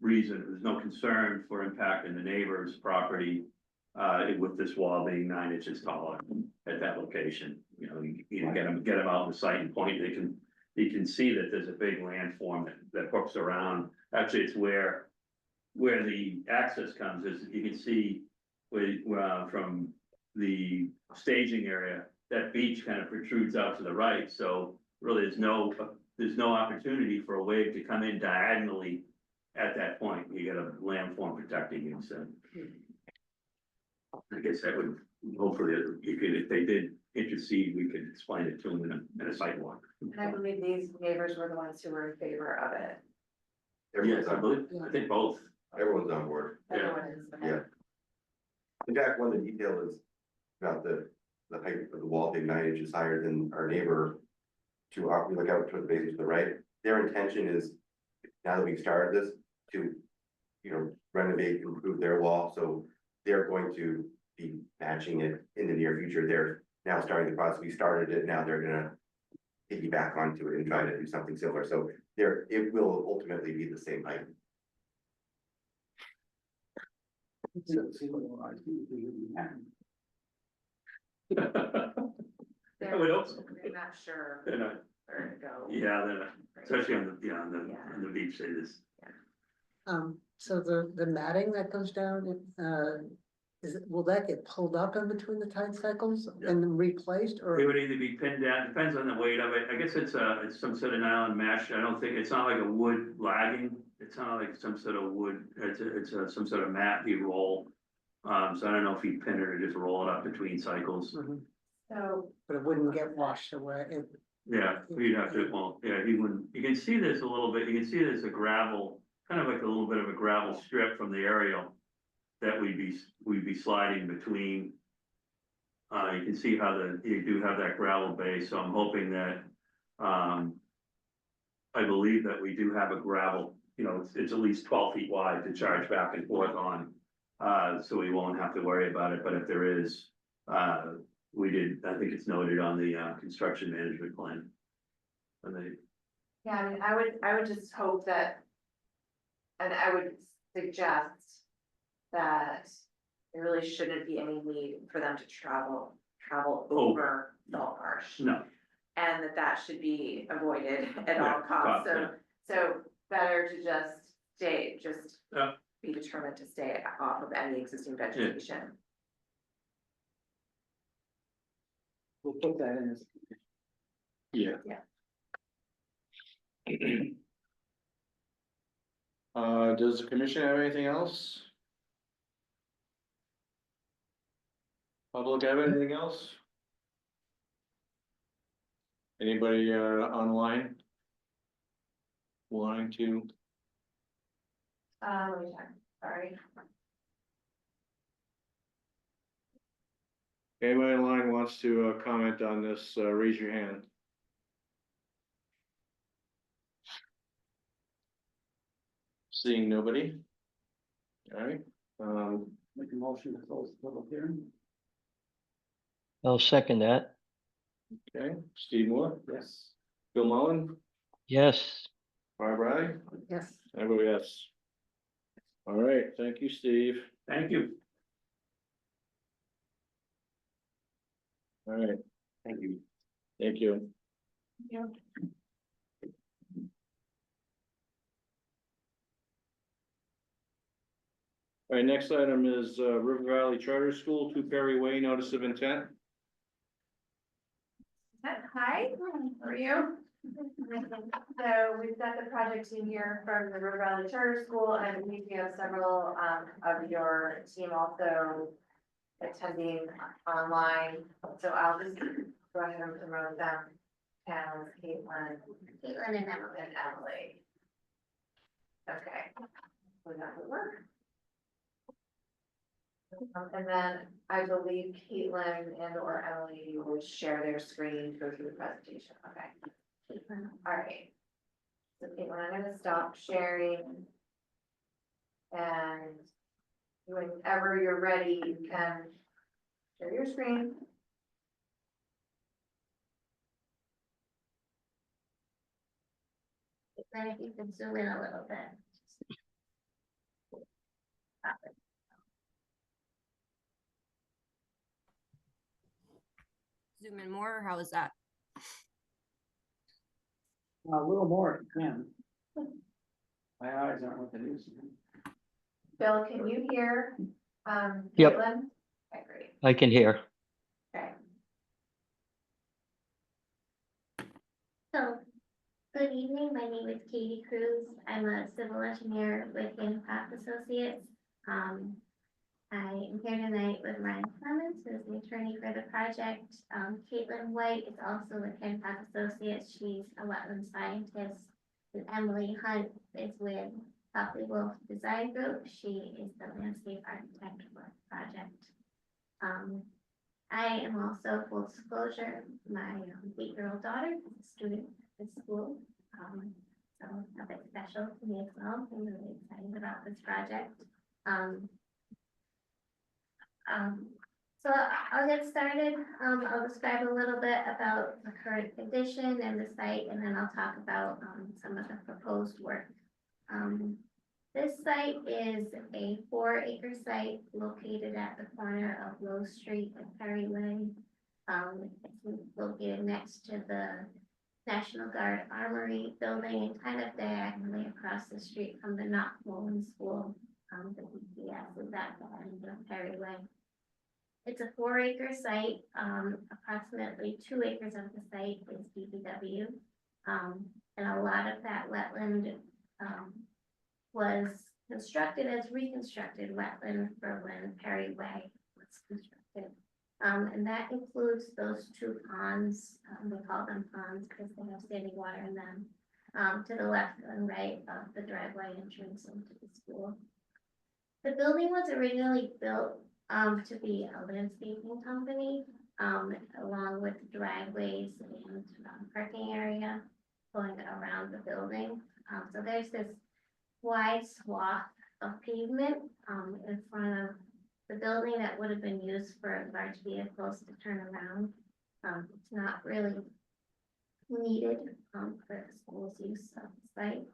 reason, there's no concern for impacting the neighbor's property, with this wall being 9 inches taller at that location. You know, you get them out on the site and point, you can see that there's a big landform that hooks around. Actually, it's where the access comes, is you can see from the staging area, that beach kind of protrudes out to the right, so really there's no opportunity for a wave to come in diagonally at that point. You got a landform protecting you, so. I guess that would, hopefully, if they did intercede, we could explain it to them in a sidewalk. And I believe these neighbors were the ones who were in favor of it. Yes, I think both. Everyone's on board. Yeah. Everyone is. Yeah. In fact, one of the details is about the height of the wall being 9 inches higher than our neighbor. We look out toward the basement to the right. Their intention is, now that we've started this, to, you know, renovate, improve their wall, so they're going to be matching it in the near future. They're now starting the process. We started it, now they're gonna piggyback onto it and try to do something similar. So it will ultimately be the same height. See what we'll do if we really happen. I would hope so. They're not sure They're not, where to go. yeah, they're not, especially on the beach, it is. So the matting that goes down, will that get pulled up in between the tide cycles and then replaced, or? It would either be pinned down, depends on the weight of it. I guess it's some sort of nylon mesh. I don't think, it's not like a wood lagging. it sounded like some sort of wood, some sort of mat you roll. So I don't know if you pin it or just roll it up between cycles. Mhm. So, But it wouldn't get washed away. Yeah, you'd have to, well, yeah, he wouldn't, you can see this a little bit, you can see there's a gravel, kind of like a little bit of a gravel strip from the aerial. That we'd be sliding between. You can see how you do have that gravel base, so I'm hoping that, I believe that we do have a gravel, it's at least 12 feet wide to charge back and forth on. So we won't have to worry about it, but if there is, I think it's noted on the, construction management plan. And they, yeah, I mean, I would just hope that, and I would suggest that there really shouldn't be any need for them to travel over Salt Marsh. no, And that should be avoided at Yeah, all costs, yeah. so better to just Yeah. be determined to stay off of any existing vegetation. We'll put that in as. Yeah. Does the commission have anything else? Public have anything else? Anybody, online? Wanting to? Let me check, sorry. Anybody online wants to, comment on this, raise your hand. Seeing nobody? Alright, Make a motion to close the public hearing. I'll second that. okay, Steve Moore, Yes. Bill Mullen, Yes, Barb Riley, Yes. I vote yes. All right, thank you, Steve. thank you. All right, Thank you. thank you. Yeah. All right, next item is, River Valley Charter School, 2 Perry Way, notice of intent. Hi, how are you? So we've got the project team here from the River Valley Charter School, and we have several of your team also attending online. So I'll just go ahead and promote them. Pam, Caitlin and Emily. Okay. So that would work. And then I believe Caitlin and or Emily will share their screen to go through the presentation. Okay. All right. So Caitlin, I'm gonna stop sharing. And whenever you're ready, you can share your screen. Then if you can zoom in a little bit. Zoom in more, or how is that? A little more if you can. My eyes aren't what they used to be. Bill, can you hear? Yep. Caitlin? Okay, great. I can hear. Okay. So, good evening, my name is Katie Cruz. I'm a civil engineer with Hancock Associates. I am here tonight with Ryan Clements, who is the attorney for the project. Caitlin White is also with Hancock Associates. She's a wetland scientist. And Emily Hunt is with Copley Wolf Design Group. She is the landscape architect for the project. I am also, full disclosure, my 8-year-old daughter is a student at the school. So a bit special to me as well. I'm really excited about this project. So I'll get started. I'll describe a little bit about the current condition and the site, and then I'll talk about some of the proposed work. This site is a 4-acre site located at the corner of Low Street and Perry Way. It's located next to the National Guard Armory building and kind of diagonally across the street from the Knox Mullen School. The BPS is at the end of Perry Way. It's a 4-acre site. Approximately 2 acres of the site is DPW. And a lot of that wetland was constructed as reconstructed wetland for when Perry Way was constructed. And that includes those two ponds, we call them ponds because they have standing water in them, to the left and right of the driveway entrance into the school. The building was originally built to be a landscaping company, along with driveways and parking area going around the building. So there's this wide swath of pavement in front of the building that would have been used for large vehicles to turn around. It's not really needed for the school's use of the site.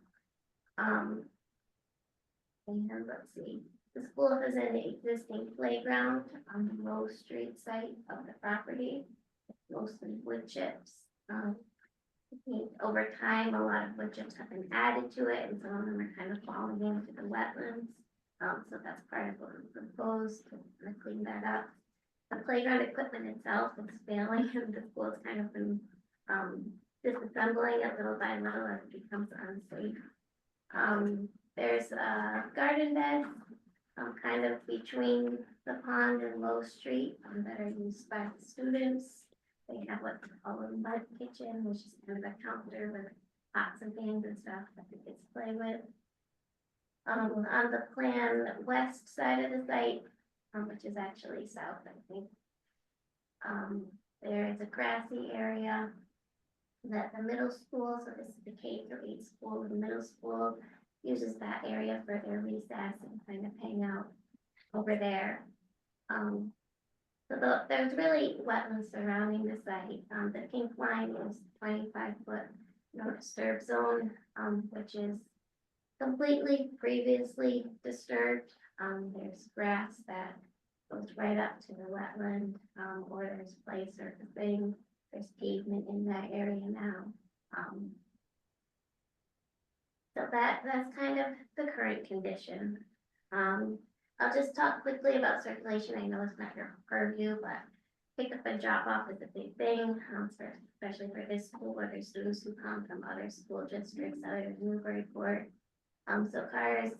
And let's see, the school has an existing playground on the Low Street site of the property, mostly wood chips. I think over time, a lot of wood chips have been added to it, and some of them are kind of falling into the wetlands. So that's part of what we proposed to kind of clean that up. The playground equipment itself is failing, and the school's kind of been disassembling it little by little as it becomes unsafe. There's a garden bed kind of between the pond and Low Street that are used by the students. They have what's called a mud kitchen, which is kind of a counter with pots and pans and stuff that the kids play with. On the plan, west side of the site, which is actually south, I think. There is a grassy area that the middle school, so this is the K-8 school, the middle school uses that area for their recess and kind of hang out over there. So there's really wetlands surrounding the site. The pink line is 25-foot no disturb zone, which is completely previously disturbed. There's grass that goes right up to the wetland, or there's play surfacing. There's pavement in that area now. So that's kind of the current condition. I'll just talk quickly about circulation. I know it's not your purview, but pick up and drop off is a big thing, especially for this school where there's students who come from other school districts other than Newburyport. So cars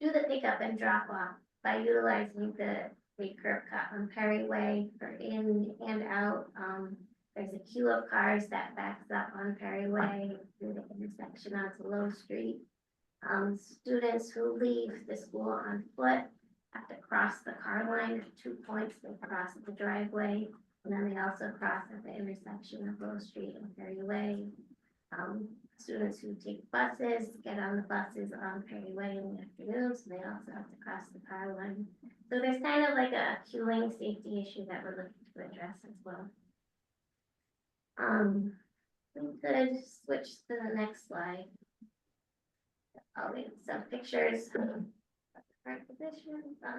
do the pick up and drop off by utilizing the curb cut on Perry Way for in and out. There's a queue of cars that backs up on Perry Way through the intersection onto Low Street. Students who leave the school on foot have to cross the car line at 2 points. They cross at the driveway, and then they also cross at the intersection of Low Street and Perry Way. Students who take buses get on the buses on Perry Way in the afternoon, so they also have to cross the car line. So there's kind of like a queuing safety issue that we're looking to address as well. We could switch to the next slide. I'll leave some pictures of the current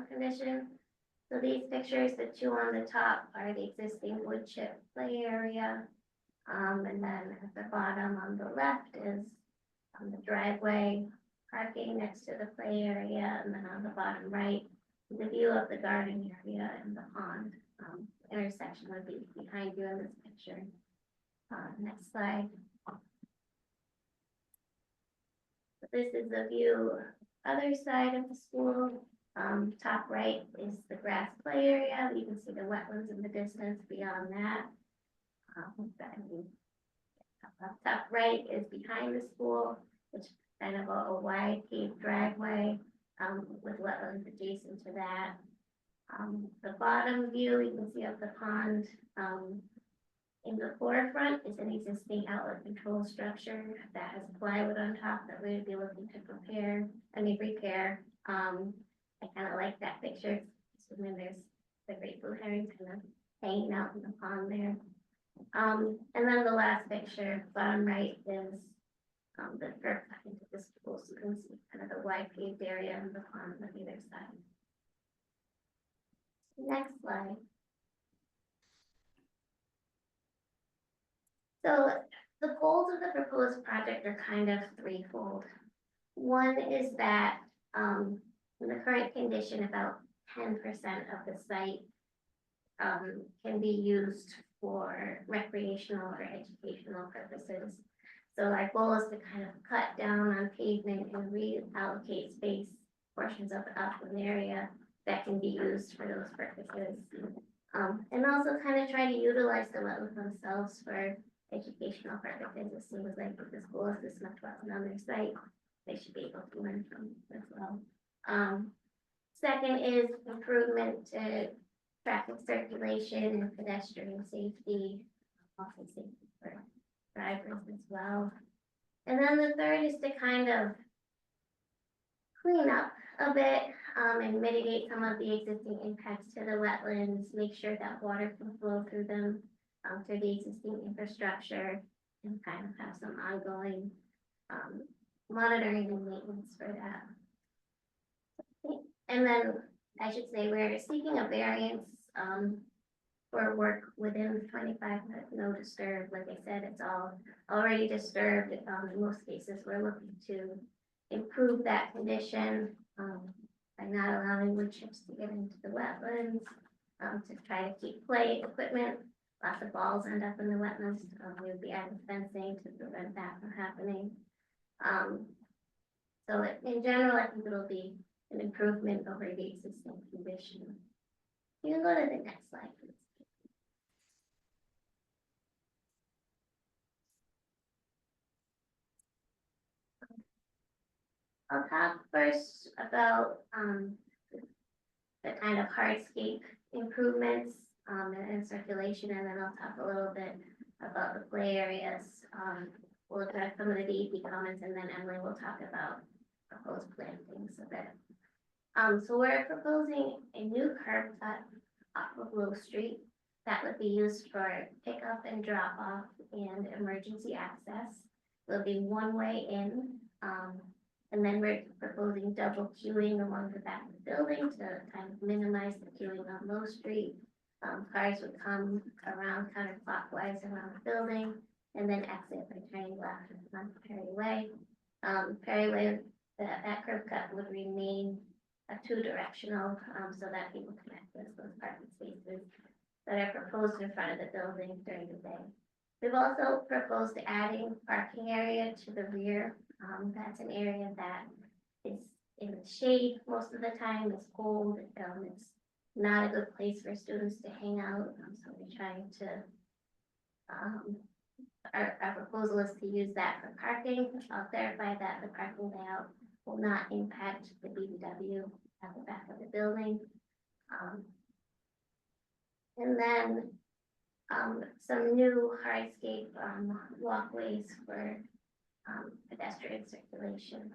condition. So these pictures, the two on the top are the existing wood chip play area. And then at the bottom on the left is the driveway, parking next to the play area, and then on the bottom right, the view of the garden area and the pond. Intersection would be behind you in this picture. Next slide. This is the view other side of the school. Top right is the grass play area. You can see the wetlands in the distance beyond that. Top right is behind the school, which is kind of a wide paved driveway with wetlands adjacent to that. The bottom view you can see of the pond in the forefront is an existing outlet control structure that has plywood on top that we would be looking to repair. I kind of like that picture. So then there's the great blue herring kind of hanging out in the pond there. And then the last picture, bottom right, is the curb cut into the school. So you can see kind of the wide paved area and the pond on either side. Next slide. So the goals of the proposed project are kind of threefold. One is that in the current condition, about 10% of the site can be used for recreational or educational purposes. So our goal is to kind of cut down on pavement and reallocate space, portions of the upland area that can be used for those purposes. And also kind of try to utilize the wetlands themselves for educational purposes. It seems like if the school is this much wetland on their site, they should be able to learn from it as well. Second is improvement to traffic circulation and pedestrian safety, also safety for drivers as well. And then the third is to kind of clean up a bit and mitigate some of the existing impacts to the wetlands, make sure that water can flow through them, through the existing infrastructure, and kind of have some ongoing monitoring and maintenance for that. And then I should say we're seeking a variance for work within the 25-foot no disturb. Like I said, it's all already disturbed. In most cases, we're looking to improve that condition by not allowing wood chips to get into the wetlands, to try to keep play equipment. Lots of balls end up in the wetlands. We would be adding fencing to prevent that from happening. So in general, I think it'll be an improvement over the existing condition. You can go to the next slide, please. I'll talk first about the kind of hardscape improvements and circulation, and then I'll talk a little bit about the play areas. We'll look at some of the DEP comments, and then Emily will talk about proposed plantings a bit. So we're proposing a new curb cut off of Low Street that would be used for pickup and drop off and emergency access. There'll be one way in, and then we're proposing double queuing along the back of the building to kind of minimize the queuing on Low Street. Cars would come around counterclockwise around the building and then exit by turning left on Perry Way. Perry Way, that curb cut would remain two-directional, so that people can access those parking spaces that are proposed in front of the building during the day. We've also proposed adding parking area to the rear. That's an area that is in the shade most of the time. It's cold. It's not a good place for students to hang out. So we're trying to, our proposal is to use that for parking. I'll clarify that the parking layout will not impact the BBW at the back of the building. And then some new hardscape walkways for pedestrian circulation.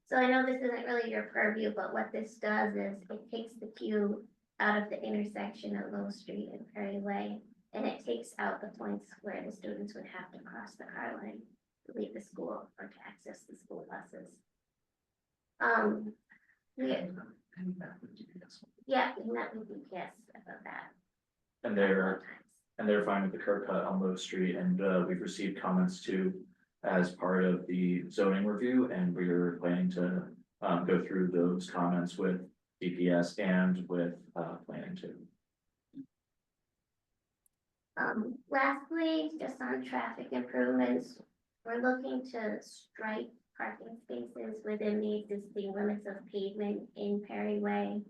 So I know this isn't really your purview, but what this does is it takes the queue out of the intersection at Low Street and Perry Way, and it takes out the points where the students would have to cross the car line to leave the school or to access the school buses. Yeah, we met with DPS about that. And they're fine with the curb cut on Low Street, and we've received comments too as part of the zoning review, and we're planning to go through those comments with DPS and with planning too. Lastly, just on traffic improvements, we're looking to strike parking spaces within the existing limits of pavement in Perry Way,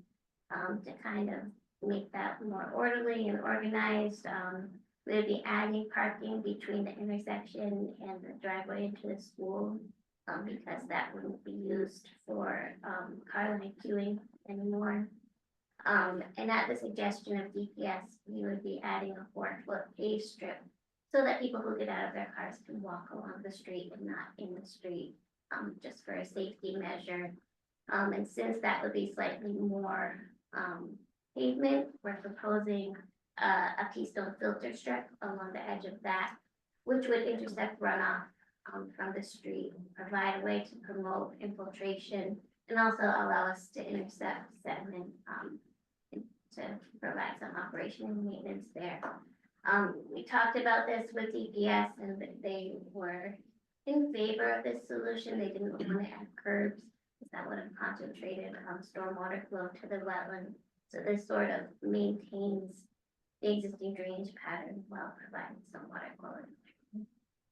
to kind of make that more orderly and organized. We'll be adding parking between the intersection and the driveway into the school, because that wouldn't be used for car line queuing anymore. And at the suggestion of DPS, we would be adding a 4-foot paved strip so that people who get out of their cars can walk along the street and not in the street, just for a safety measure. And since that would be slightly more pavement, we're proposing a keystone filter strip along the edge of that, which would intercept runoff from the street, provide a way to promote infiltration, and also allow us to intercept sediment to provide some operation and maintenance there. We talked about this with DPS, and they were in favor of this solution. They didn't want to add curbs, because that would have concentrated stormwater flow to the wetland. So this sort of maintains the existing drainage pattern while providing some water quality.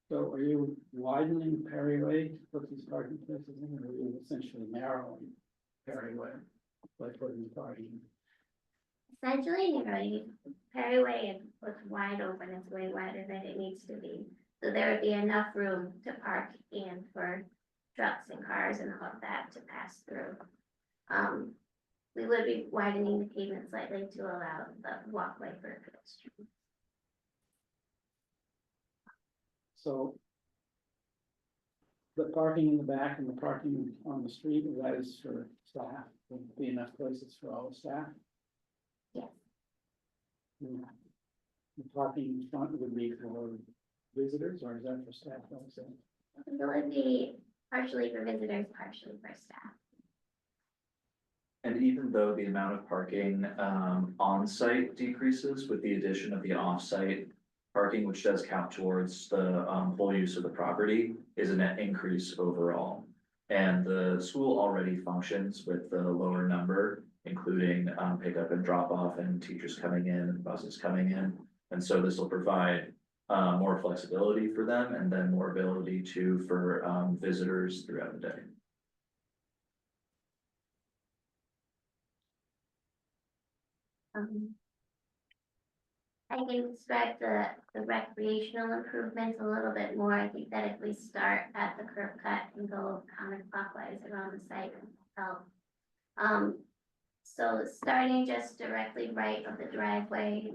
So are you widening Perry Way to put these parking places in, or are you essentially narrowing Perry Way by putting the parking? Essentially, Perry Way was wide open, it's way wider than it needs to be. So there would be enough room to park and for trucks and cars and all of that to pass through. We would be widening the pavement slightly to allow the walkway for pedestrians. So the parking in the back and the parking on the street, that is for staff, would be enough places for all the staff? Yes. Yeah. The parking in front would be for visitors, or is that for staff also? It would be partially for visitors, partially for staff. And even though the amount of parking on-site decreases with the addition of the off-site parking, which does count towards the whole use of the property, is a net increase overall. And the school already functions with the lower number, including pickup and drop off and teachers coming in and buses coming in. And so this will provide more flexibility for them and then more ability for visitors throughout the day. I can describe the recreational improvements a little bit more. I think that if we start at the curb cut and go counterclockwise around the site itself. So starting just directly right of the driveway,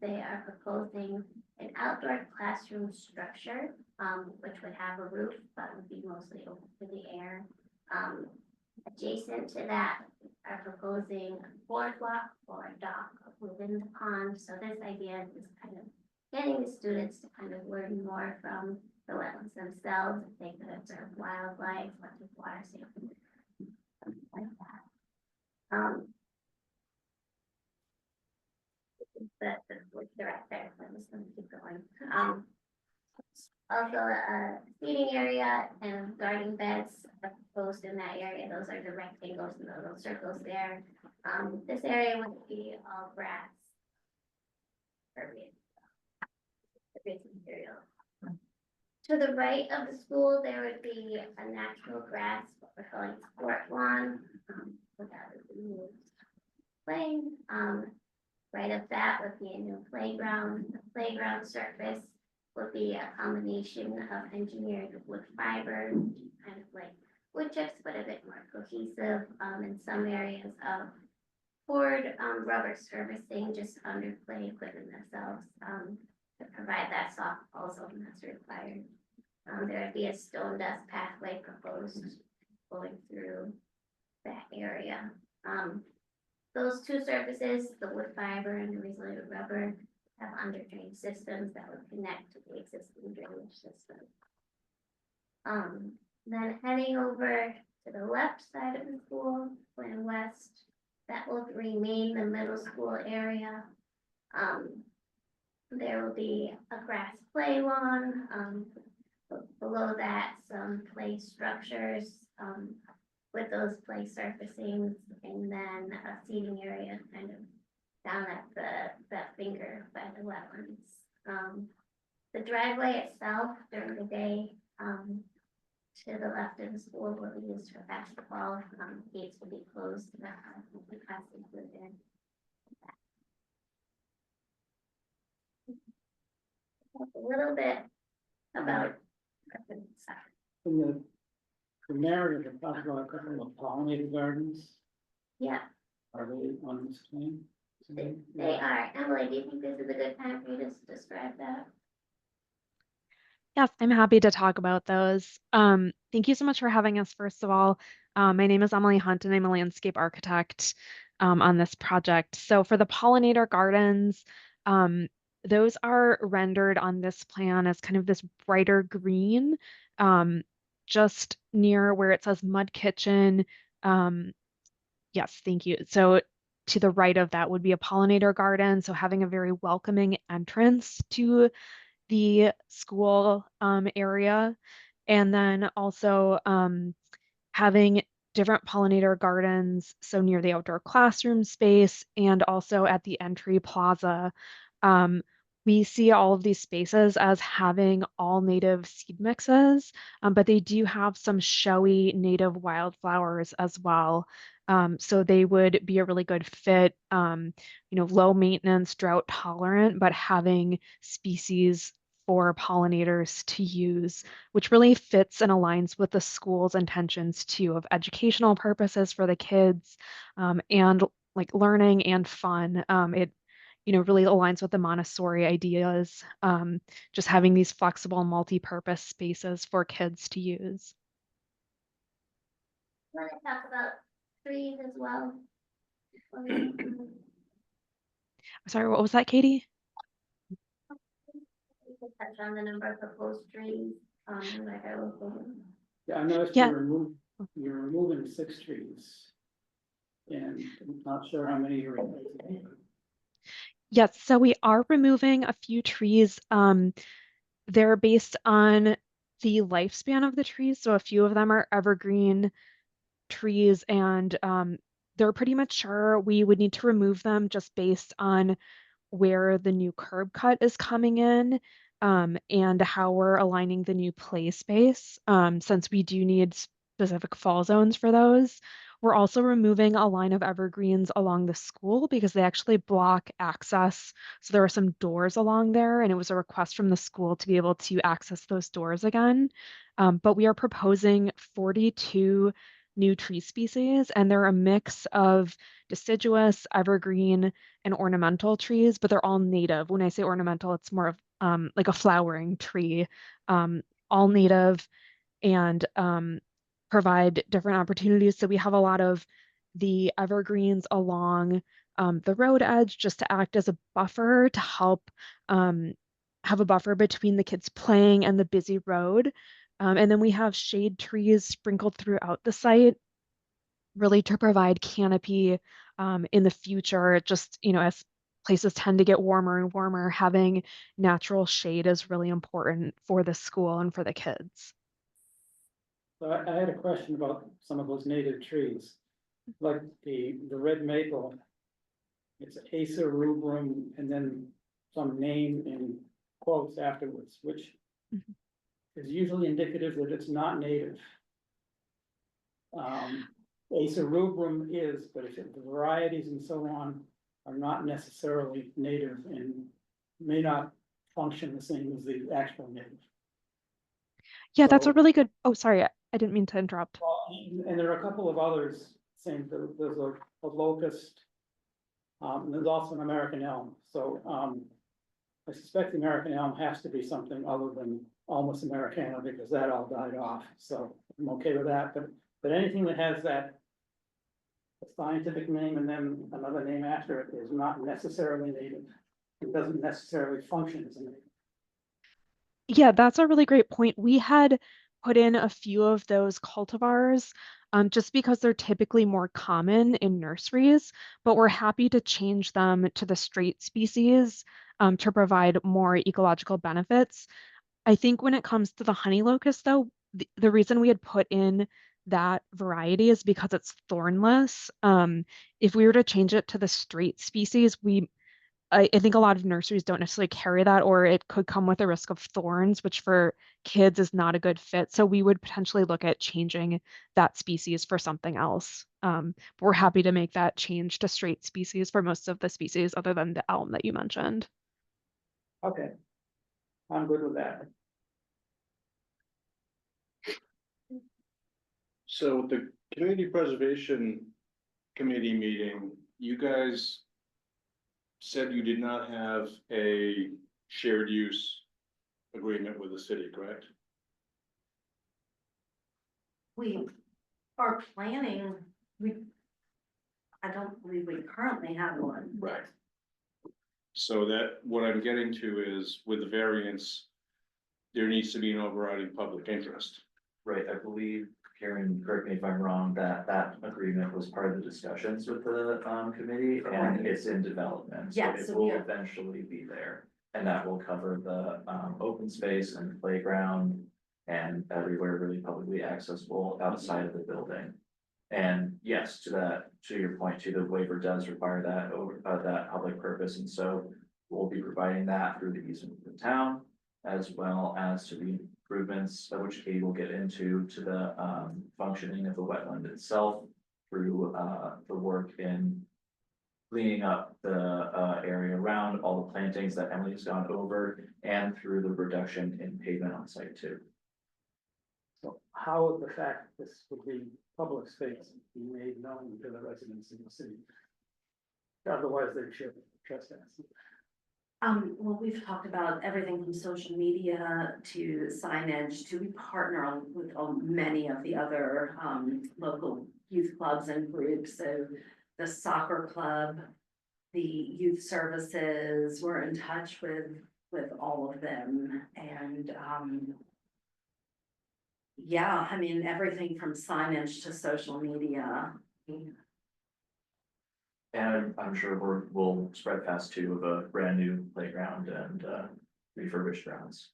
they are proposing an outdoor classroom structure, which would have a roof, but would be mostly open to the air. Adjacent to that are proposing a boardwalk or a dock within the pond. So this idea is kind of getting the students to kind of learn more from the wetlands themselves, if they could observe wildlife, what the water safety, something like that. They're right there, so I'm just gonna keep going. Also, a seating area and garden beds are proposed in that area. Those are the rectangles and the little circles there. This area would be all grass. Pervious material. To the right of the school, there would be a natural grass, what we're calling sport lawn, without a new playing. Right of that would be a new playground. The playground surface would be a combination of engineered wood fiber, kind of like wood chips, but a bit more cohesive, in some areas of poured rubber surfacing just under play equipment themselves, to provide that soft fall zone that's required. There would be a stone dust pathway proposed going through that area. Those two surfaces, the wood fiber and the resilient rubber, have under drain systems that would connect to the existing drainage system. Then heading over to the left side of the school, going west, that will remain the middle school area. There will be a grass play lawn, below that some play structures, with those play surfacings, and then a seating area kind of down at that finger by the wetlands. The driveway itself during the day, to the left of the school will be used for basketball. Gates will be closed, the class included. A little bit about. In the narrative, it talks about a couple of pollinator gardens. Yeah, Are they on this plan? they are. Emily, do you think this is a good time for you to describe that? Yes, I'm happy to talk about those. Thank you so much for having us, first of all. My name is Emily Hunt, and I'm a landscape architect on this project. So for the pollinator gardens, those are rendered on this plan as kind of this brighter green, just near where it says Mud Kitchen. Yes, thank you. So to the right of that would be a pollinator garden. So having a very welcoming entrance to the school area, and then also having different pollinator gardens, so near the outdoor classroom space and also at the entry plaza, we see all of these spaces as having all native seed mixes, but they do have some showy native wildflowers as well. So they would be a really good fit, low maintenance, drought tolerant, but having species for pollinators to use, which really fits and aligns with the school's intentions too of educational purposes for the kids, and like learning and fun. It really aligns with the Montessori ideas, just having these flexible multi-purpose spaces for kids to use. Want to talk about trees as well? Sorry, what was that, Katie? We could touch on the number of proposed trees, like I was saying. Yeah, I noticed Yeah. you're removing 6 trees. And I'm not sure how many you're replacing. Yes, so we are removing a few trees. They're based on the lifespan of the trees. So a few of them are evergreen trees, and they're pretty mature. We would need to remove them just based on where the new curb cut is coming in, and how we're aligning the new play space, since we do need specific fall zones for those. We're also removing a line of evergreens along the school because they actually block access. So there are some doors along there, and it was a request from the school to be able to access those doors again. But we are proposing 42 new tree species, and they're a mix of deciduous, evergreen, and ornamental trees, but they're all native. When I say ornamental, it's more of like a flowering tree, all native, and provide different opportunities. So we have a lot of the evergreens along the road edge just to act as a buffer to help have a buffer between the kids playing and the busy road. And then we have shade trees sprinkled throughout the site, really to provide canopy in the future, just, as places tend to get warmer and warmer, having natural shade is really important for the school and for the kids. So I had a question about some of those native trees, like the red maple. It's Acer rubrum and then some name in quotes afterwards, which is usually indicative that it's not native. Acer rubrum is, but if the varieties and so on are not necessarily native and may not function the same as the actual native. Yeah, that's a So- really good, oh, sorry, I didn't mean to interrupt. And there are a couple of others, same, there's a locust. And there's also an American elm, so, I suspect the American elm has to be something other than almost Americana, because that all died off, so I'm okay with that, but anything that has that scientific name and then another name after it is not necessarily native. It doesn't necessarily function as a native. Yeah, that's a really great point. We had put in a few of those cultivars, just because they're typically more common in nurseries, but we're happy to change them to the straight species, to provide more ecological benefits. I think when it comes to the honey locust, though, the reason we had put in that variety is because it's thornless. If we were to change it to the straight species, I think a lot of nurseries don't necessarily carry that, or it could come with a risk of thorns, which for kids is not a good fit. So we would potentially look at changing that species for something else. But we're happy to make that change to straight species for most of the species other than the elm that you mentioned. Okay. I'm good with that. So the Community Preservation Committee meeting, you guys said you did not have a shared use agreement with the city, correct? We are planning, I don't believe we currently have one. Right. So that, what I'm getting to is with the variance, there needs to be an overriding public interest. Right, I believe, Karen, correct me if I'm wrong, that agreement was part of the discussions with the committee and it's in development. So Yes, it so will we are- eventually be there. And that will cover the open space and playground and everywhere really publicly accessible outside of the building. And yes, to your point, the waiver does require that over that public purpose, and so we'll be providing that through the easement of the town, as well as to the improvements, which Katie will get into, to the functioning of the wetland itself through the work in cleaning up the area around all the plantings that Emily's gone over, and through the reduction in pavement on site too. So how would the fact that this would be public space be made known to the residents in the city? Otherwise, they should trespass. Well, we've talked about everything from social media to signage to we partner with many of the other local youth clubs and groups. So the soccer club, the youth services, we're in touch with all of them. And yeah, I mean, everything from signage to social media. And I'm sure we'll spread fast too of a brand new playground and refurbished grounds.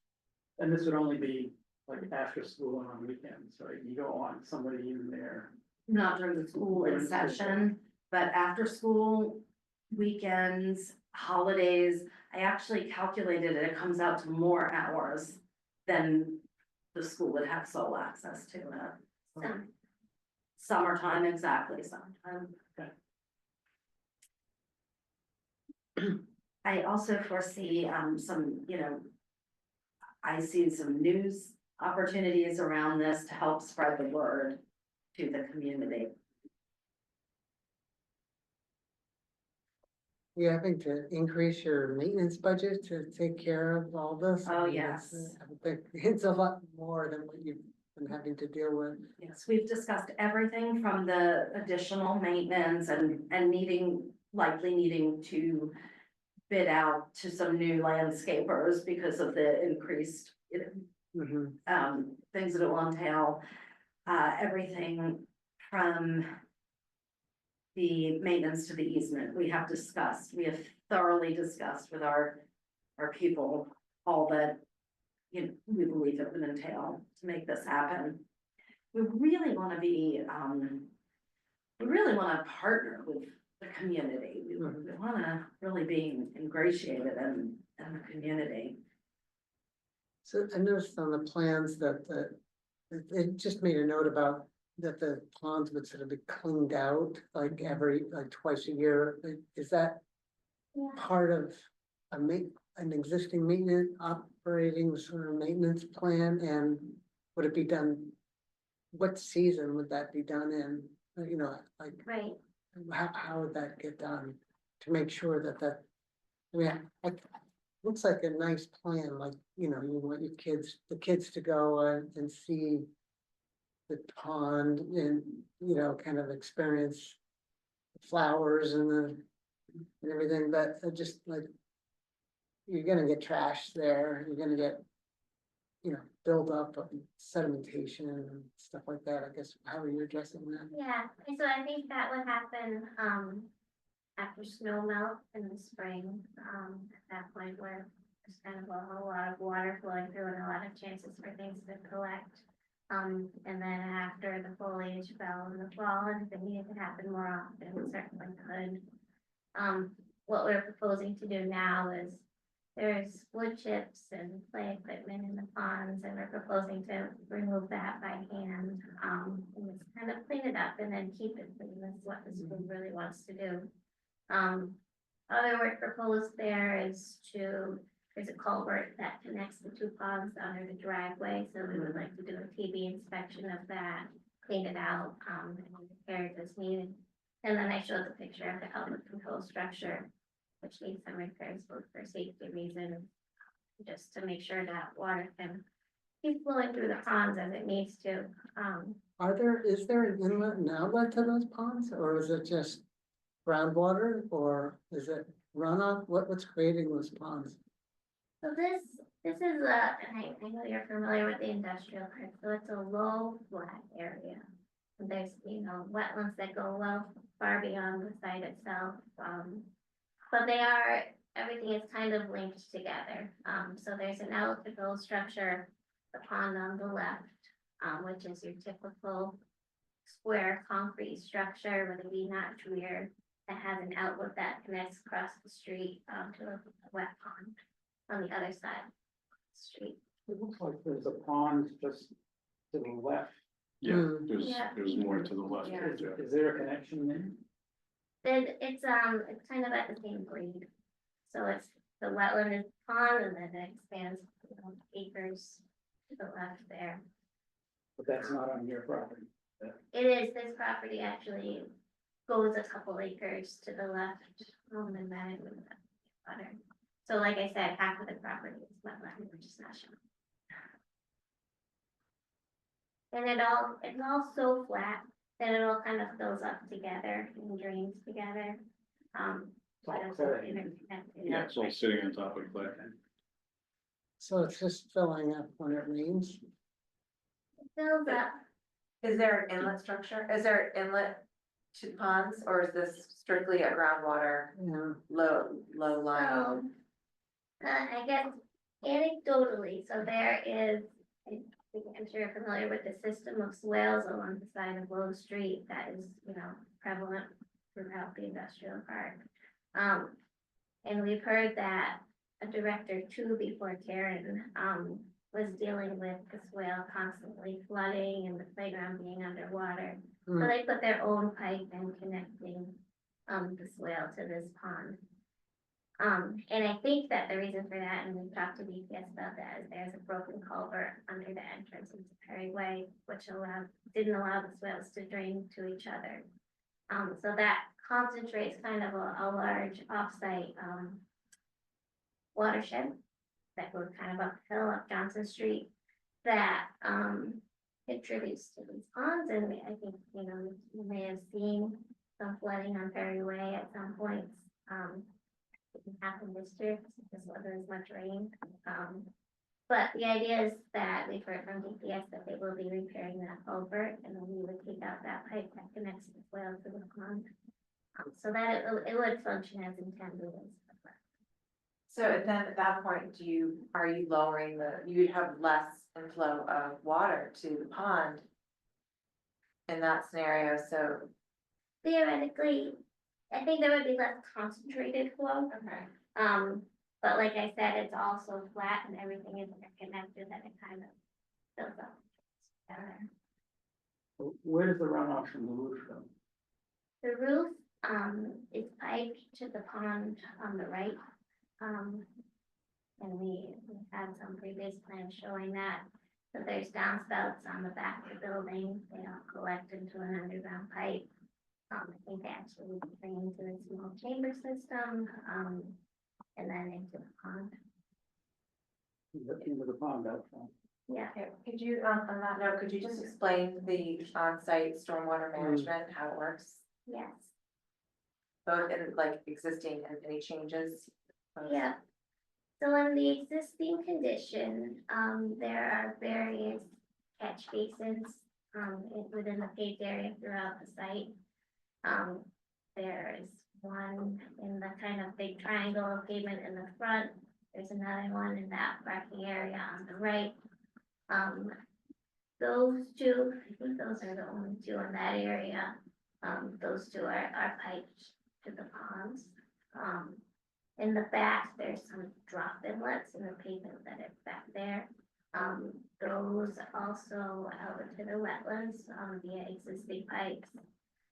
And this would only be like after school and on weekends, right? You don't want somebody in there. Not during the school in session, but after school, weekends, holidays. I actually calculated it, it comes out to more hours than the school would have sole access to it. Summertime, exactly, summertime. I also foresee some, I see some news opportunities around this to help spread the word to the community. Yeah, I think to increase your maintenance budget to take care of all this. Oh, I mean, yes. I think it's a lot more than what you've been having to deal with. Yes, we've discussed everything from the additional maintenance and likely needing to bid out to some new landscapers because of the increased, things that it will entail. Everything from the maintenance to the easement, we have thoroughly discussed with our people, all that, we believe it would entail to make this happen. We really want to partner with the community. We want to really be ingratiated in the community. So I noticed on the plans that it just made a note about that the ponds would sort of be cleaned out like twice a year. Is that part of an existing operating sort of maintenance plan? And would it be done, what season would that be done in? Right. How would that get done to make sure that, looks like a nice plan, like, you want the kids to go and see the pond and, kind of experience the flowers and everything, but just like, you're gonna get trash there, you're gonna get, build up of sedimentation and stuff like that. I guess, how are you addressing that? Yeah, so I think that would happen, after snow melt in the spring, at that point where there's kind of a whole lot of water flowing through and a lot of chances for things to collect. And then after the foliage fell in the fall, and if it needed to happen more often, it certainly could. What we're proposing to do now is there's wood chips and play equipment in the ponds, and we're proposing to remove that by hand. And just kind of clean it up and then keep it clean. That's what the school really wants to do. Other work proposed there is there's a culvert that connects the two ponds under the driveway, so we would like to do a TB inspection of that, clean it out, and repair it as needed. And then I showed the picture of the outlet control structure, which needs some repairs both for safety reasons, just to make sure that water can keep flowing through the ponds as it needs to. Is there an inlet and outlet to those ponds, or is it just groundwater, or is it runoff? What's creating those ponds? So this is and I know you're familiar with the industrial park, so it's a low flat area. And there's, wetlands that go well far beyond the site itself. But everything is kind of linked together. So there's an outlet structure, the pond on the left, which is your typical square concrete structure with a V-notch rear. that has an outlet that connects across the street, to a wet pond on the other side of the street. It looks like there's a pond just to the left. Yeah, Yeah. there's more to the left. Yeah. Is there a connection there? Then it's kind of at the same grade. So it's the wetland is pond and then it expands, acres to the left there. But that's not on your property. It is, this property actually goes a couple acres to the left, and then it would water. So like I said, half of the property is wetland, which is not shown. And it's all so flat that it all kind of fills up together and drains together. But it's all interconnected. Yeah, it's all sitting on top of clay. So it's just filling up when it rains? Fills up. Is there an inlet structure? Is there an inlet to ponds, or is this strictly a groundwater Yeah. low line? So, I guess anecdotally, so there is, I'm sure you're familiar with the system of swales along the side of Low Street that is, prevalent throughout the industrial park. And we've heard that a director too before Karen, was dealing with the swale constantly flooding and the playground being underwater. So they put their own pipe and connecting, the swale to this pond. And I think that the reason for that, and we've talked to DPS about that, is there's a broken culvert under the entrance into Perry Way, which didn't allow the swales to drain to each other. So that concentrates kind of a large offsite, watershed that goes kind of uphill up Johnson Street that, contributes to these ponds. And I think, you may have seen some flooding on Perry Way at some points. It didn't happen this year because there wasn't as much rain. But the idea is that we've heard from DPS that they will be repairing that culvert and then we would take out that pipe that connects the swale to the pond. So that it would function as intended. So then at that point, are you lowering you'd have less inflow of water to the pond in that scenario, so. Theoretically, I think there would be less concentrated flow. Okay. But like I said, it's also flat and everything is interconnected that it kind of fills up. Where does the runoff from the roof go? The roof, is piped to the pond on the right. And we had some previous plans showing that. So there's downspouts on the back of the building, they all collect into an underground pipe. I think they actually bring into a small chamber system, and then into the pond. Into the pond out front. Yeah. Okay, could you, on that note, could you just explain the on-site stormwater management, how it works? Yes. Both in like existing and any changes? Yeah. So in the existing condition, there are various catch basins, within the paved area throughout the site. There is one in the kind of big triangle of pavement in the front. There's another one in that parking area on the right. Those two, I think those are the only two in that area. Those two are piped to the ponds. In the back, there's some drop inlets in the pavement that is back there. Those also out to the wetlands, via existing pipes.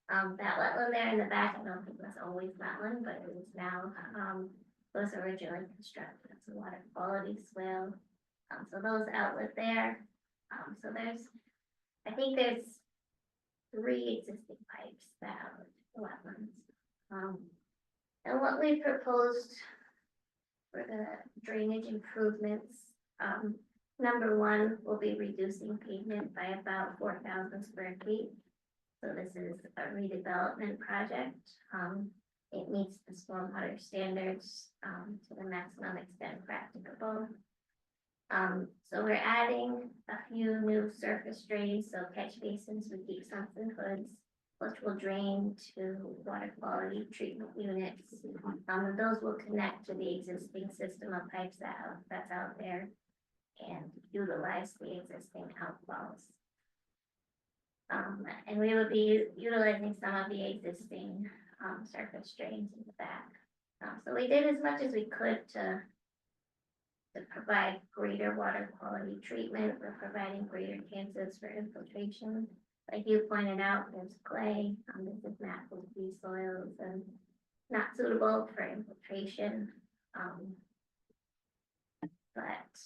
That wetland there in the back, I don't think was always wetland, but it is now, was originally constructed as a water quality swale. So those outlet there, so I think there's 3 existing pipes that outlet the wetlands. And what we proposed for the drainage improvements, number 1 will be reducing pavement by about 4,000 square feet. So this is a redevelopment project. It meets the stormwater standards, to the maximum extent practicable. So we're adding a few new surface drains, so catch basins with deep sumps and hoods, which will drain to water quality treatment units. And those will connect to the existing system of pipes that's out there and utilize the existing outflows. And we will be utilizing some of the existing surface drains in the back. So we did as much as we could to provide greater water quality treatment. We're providing greater chances for infiltration. Like you pointed out, there's clay, this is natural sea soils and not suitable for infiltration. But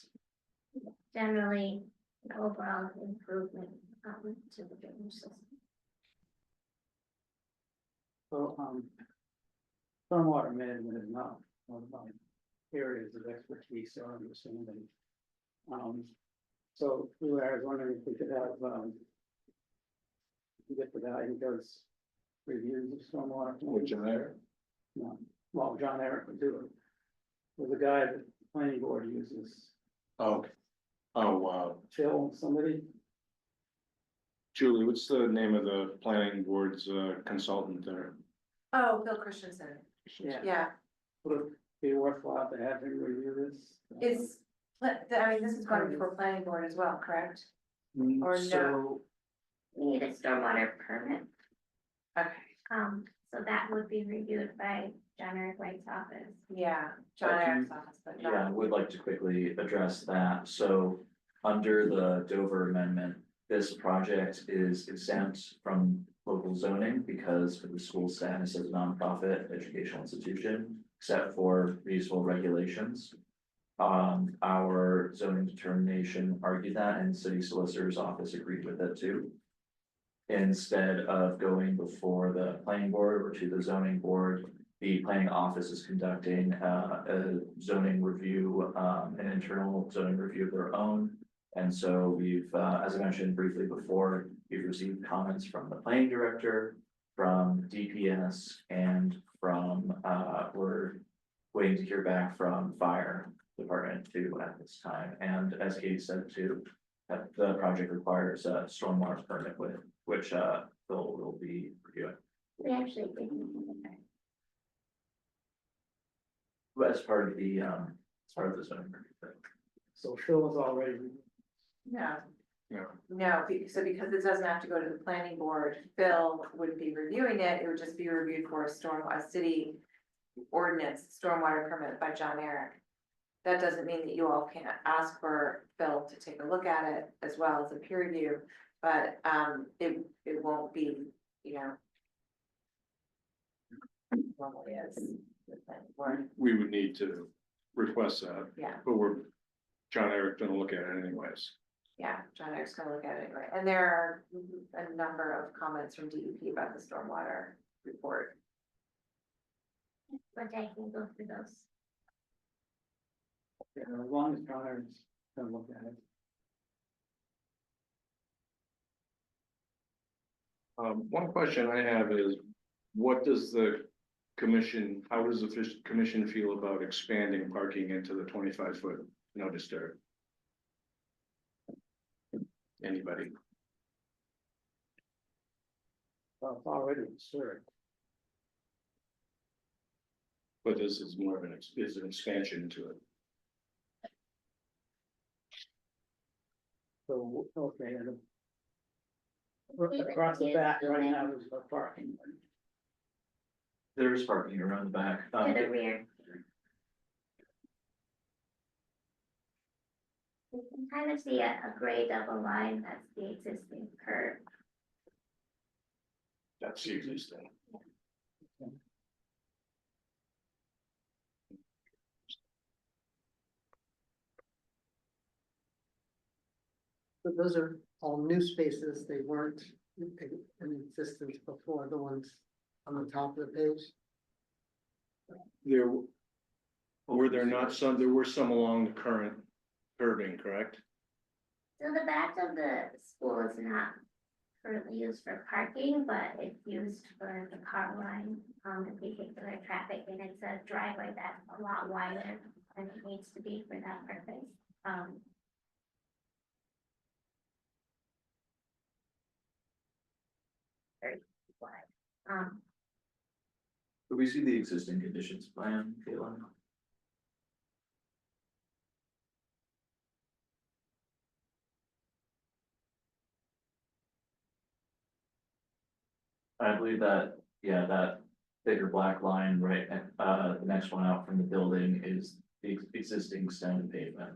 generally, an overall improvement to the drainage system. So, stormwater management is not one of my areas of expertise or understanding. So I was wondering if we could have, get the guy who does reviews of stormwater. With John Eric? No, well, John Eric would do it. There's a guy that the planning board uses, Oh, oh, wow. Phil, somebody, Julie, what's the name of the planning board's consultant there? Oh, Bill Christensen, yeah, yeah, would it be worthwhile to have him review this? I mean, this is going before planning board as well, correct? Or no? So, We need a stormwater permit. Okay, So that would be reviewed by John Eric White's office. yeah, John Eric's office, but Yeah, I not. would like to quickly address that. So under the Dover Amendment, this project is exempt from local zoning because of the school status as a nonprofit educational institution, except for reasonable regulations. Our zoning determination argued that, and city solicitor's office agreed with it too. Instead of going before the planning board or to the zoning board, the planning office is conducting a zoning review, an internal zoning review of their own. And so we've, as I mentioned briefly before, we've received comments from the planning director, from DPS, and from, we're waiting to hear back from fire department too at this time. And as Kate said too, that the project requires a stormwater permit with, which Phil will be reviewing. We actually did. But as part of the, as part of the zoning review. so Phil was already, No. No. No, so because it doesn't have to go to the planning board, Phil would be reviewing it, it would just be reviewed for a city ordinance, stormwater permit by John Eric. That doesn't mean that you all can't ask for Phil to take a look at it as well as a peer review, but, it won't be, you know. Normally is the planning board, We would need to request that, yeah. but John Eric gonna look at it anyways. Yeah, John Eric's gonna look at it anyway, and there are a number of comments from DEP about the stormwater report. But I can go through those. as long as John Eric's gonna look at it. One question I have is, what does the commission, how does the commission feel about expanding parking into the 25-foot no disturb? Anybody? Well, it's already absurd. But this is more of is an expansion to it. So, okay, and across the back right now, there's no parking. There is parking around the back. To the rear. You can kind of see a gray double line, that's the existing curb. That's the existing. But those are all new spaces, they weren't in existence before, the ones on the top of the page. There were some along the current curbing, correct? So the back of the school is not currently used for parking, but it's used for the car line, in vehicular traffic, and it's a driveway that's a lot wider than it needs to be for that purpose. Very wide. Could we see the existing conditions plan, Caitlin? I believe that, yeah, that bigger black line, right, and, the next one out from the building is the existing stone pavement.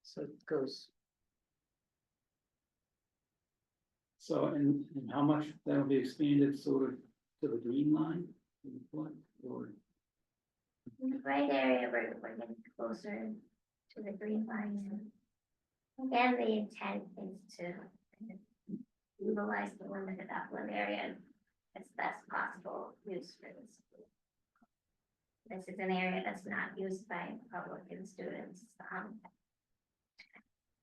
So it goes, So, and how much that'll be expanded sort of to the green line? Or, In the right area, we're getting closer to the green line. Again, the intent is to utilize the limited upland area as best possible use for this. This is an area that's not used by public and students.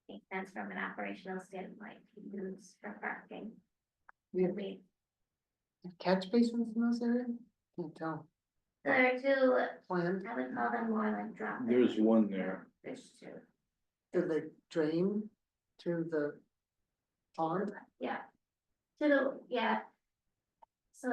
Makes sense from an operational standpoint, to use for parking. we have We, catch basins in those areas? Can't tell. there are two, Plan, I would call them more like drop. There's one there. There's two. do they drain to the pond? Yeah. To the, yeah. So.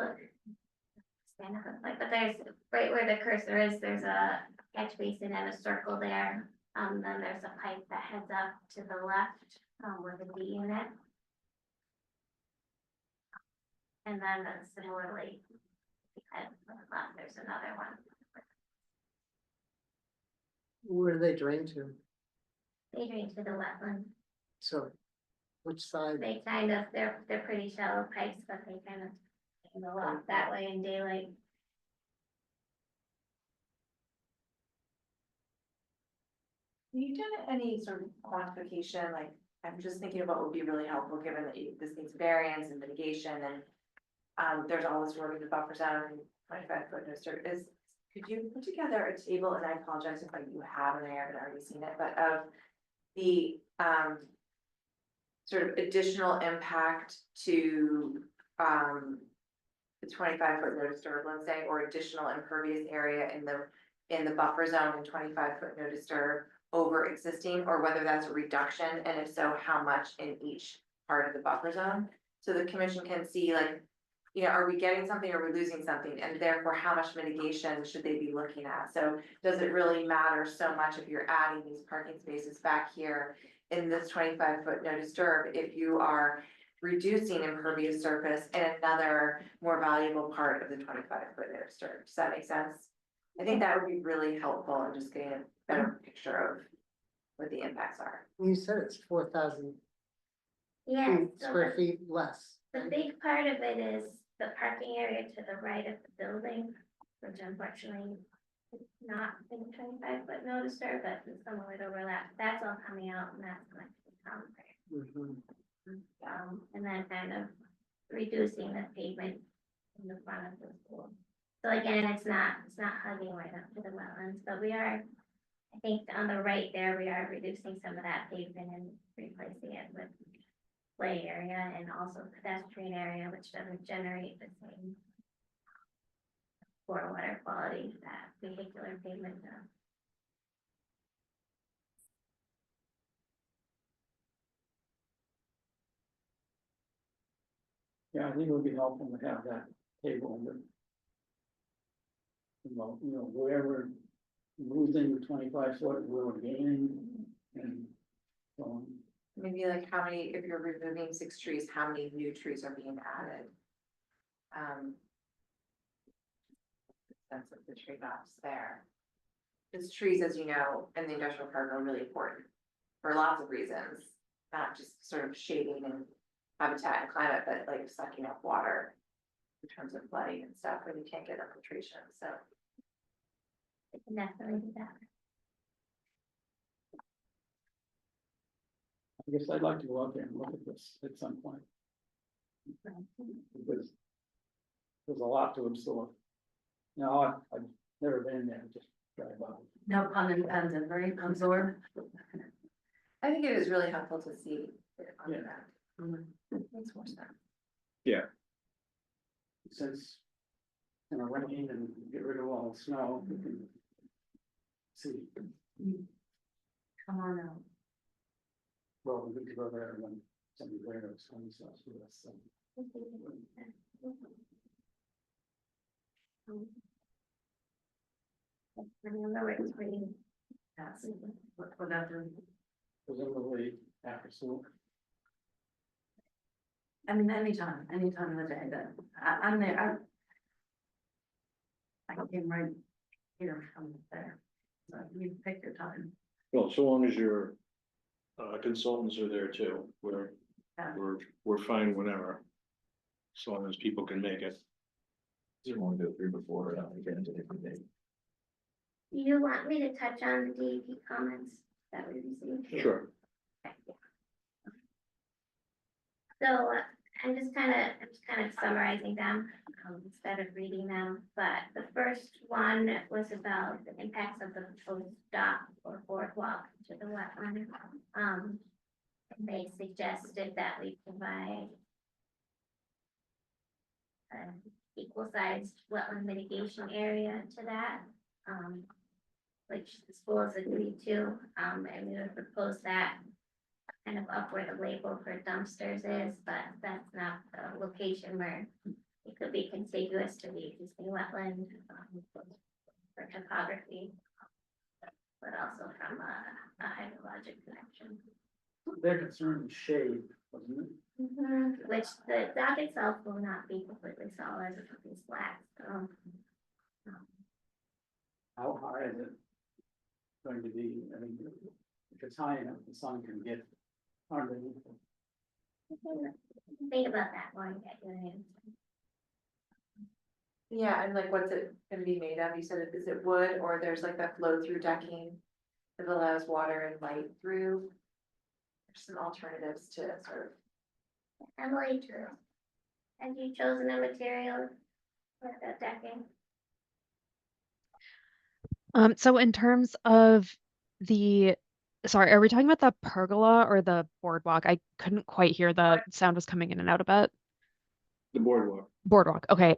Stand up, like, but there's, right where the cursor is, there's a catch basin and a circle there. Then there's a pipe that heads up to the left, with the D unit. And then similarly, head to the left, there's another one. Where do they drain to? They drain to the wetland. So which side? They kind of, they're pretty shallow pipes, but they kind of go off that way in daylight. Have you done any sort of quantification, like, I'm just thinking about what would be really helpful, given that this needs variance and mitigation, and there's all this work in the buffer zone, 25-foot no disturb, could you put together a table, and I apologize if you have, and I haven't already seen it, but of the sort of additional impact to the 25-foot no disturb, let's say, or additional impervious area in the buffer zone and 25-foot no disturb over existing, or whether that's a reduction, and if so, how much in each part of the buffer zone? So the commission can see, like, you know, are we getting something, or are we losing something, and therefore how much mitigation should they be looking at? So does it really matter so much if you're adding these parking spaces back here in this 25-foot no disturb, if you are reducing impervious surface in another more valuable part of the 25-foot no disturb? Does that make sense? I think that would be really helpful in just getting a better picture of what the impacts are. You said it's 4,000 Yeah. square feet less. The big part of it is the parking area to the right of the building, which unfortunately is not in the 25-foot no disturb, but some of it overlaps. That's all coming out, and that's going to become and then kind of reducing the pavement in the front of the school. So again, it's not hugging right up to the wetlands, but we are, I think on the right there, we are reducing some of that pavement and replacing it with play area and also pedestrian area, which doesn't generate the same poor water quality that vehicular pavement does. yeah, I think it would be helpful to have that table, but. You know, wherever losing the 25-foot, we're gaining, and so on. Maybe like how many, if you're removing 6 trees, how many new trees are being added? Sense of the trade-offs there. Because trees, as you know, in the industrial park are really important for lots of reasons, not just sort of shading and habitat and climate, but like sucking up water in terms of flooding and stuff when you can't get infiltration, so. We can definitely do that. I guess I'd like to go out there and look at this at some point. Because there's a lot to absorb. No, I've never been there, just drive by. No pun intended, very absorb. I think it is really helpful to see it on the ground. Makes more sense. Since, you know, rain and get rid of all the snow, we can see. Come on out. Well, we could go there when somebody there is coming, so that's, Remember, it's pretty. Without the, presumably after school. I mean, anytime of the day that I'm there, I came right here from there, so you pick your time. Well, so long as your consultants are there too, Yeah. we're fine whenever. As long as people can make it. Do you want to go through before we get into different dates? Do you want me to touch on the DEP comments that we received? Sure. So I'm just kind of summarizing them instead of reading them. But the first one was about the impacts of the proposed dock or boardwalk to the wetland. They suggested that we provide an equal-sized wetland mitigation area to that, which the school has agreed to, and we would propose that kind of up where the label for dumpsters is, but that's not the location where it could be contiguous to the existing wetland for topography, but also from a hydrologic connection. Their concern is shade, wasn't it? Which the dock itself will not be completely solid, it will be flat, so. How high is it going to be? I mean, if it's high enough, the sun can get underneath it. Think about that while you get your answer. Yeah, and like, what's it gonna be made of? You said, is it wood or there's like that flow through decking that allows water and light through? There's some alternatives to sort Emily, true. Have you chosen a material for the decking? So in terms of sorry, are we talking about the pergola or the boardwalk? I couldn't quite hear, the sound was coming in and out a bit. The boardwalk. Boardwalk, okay.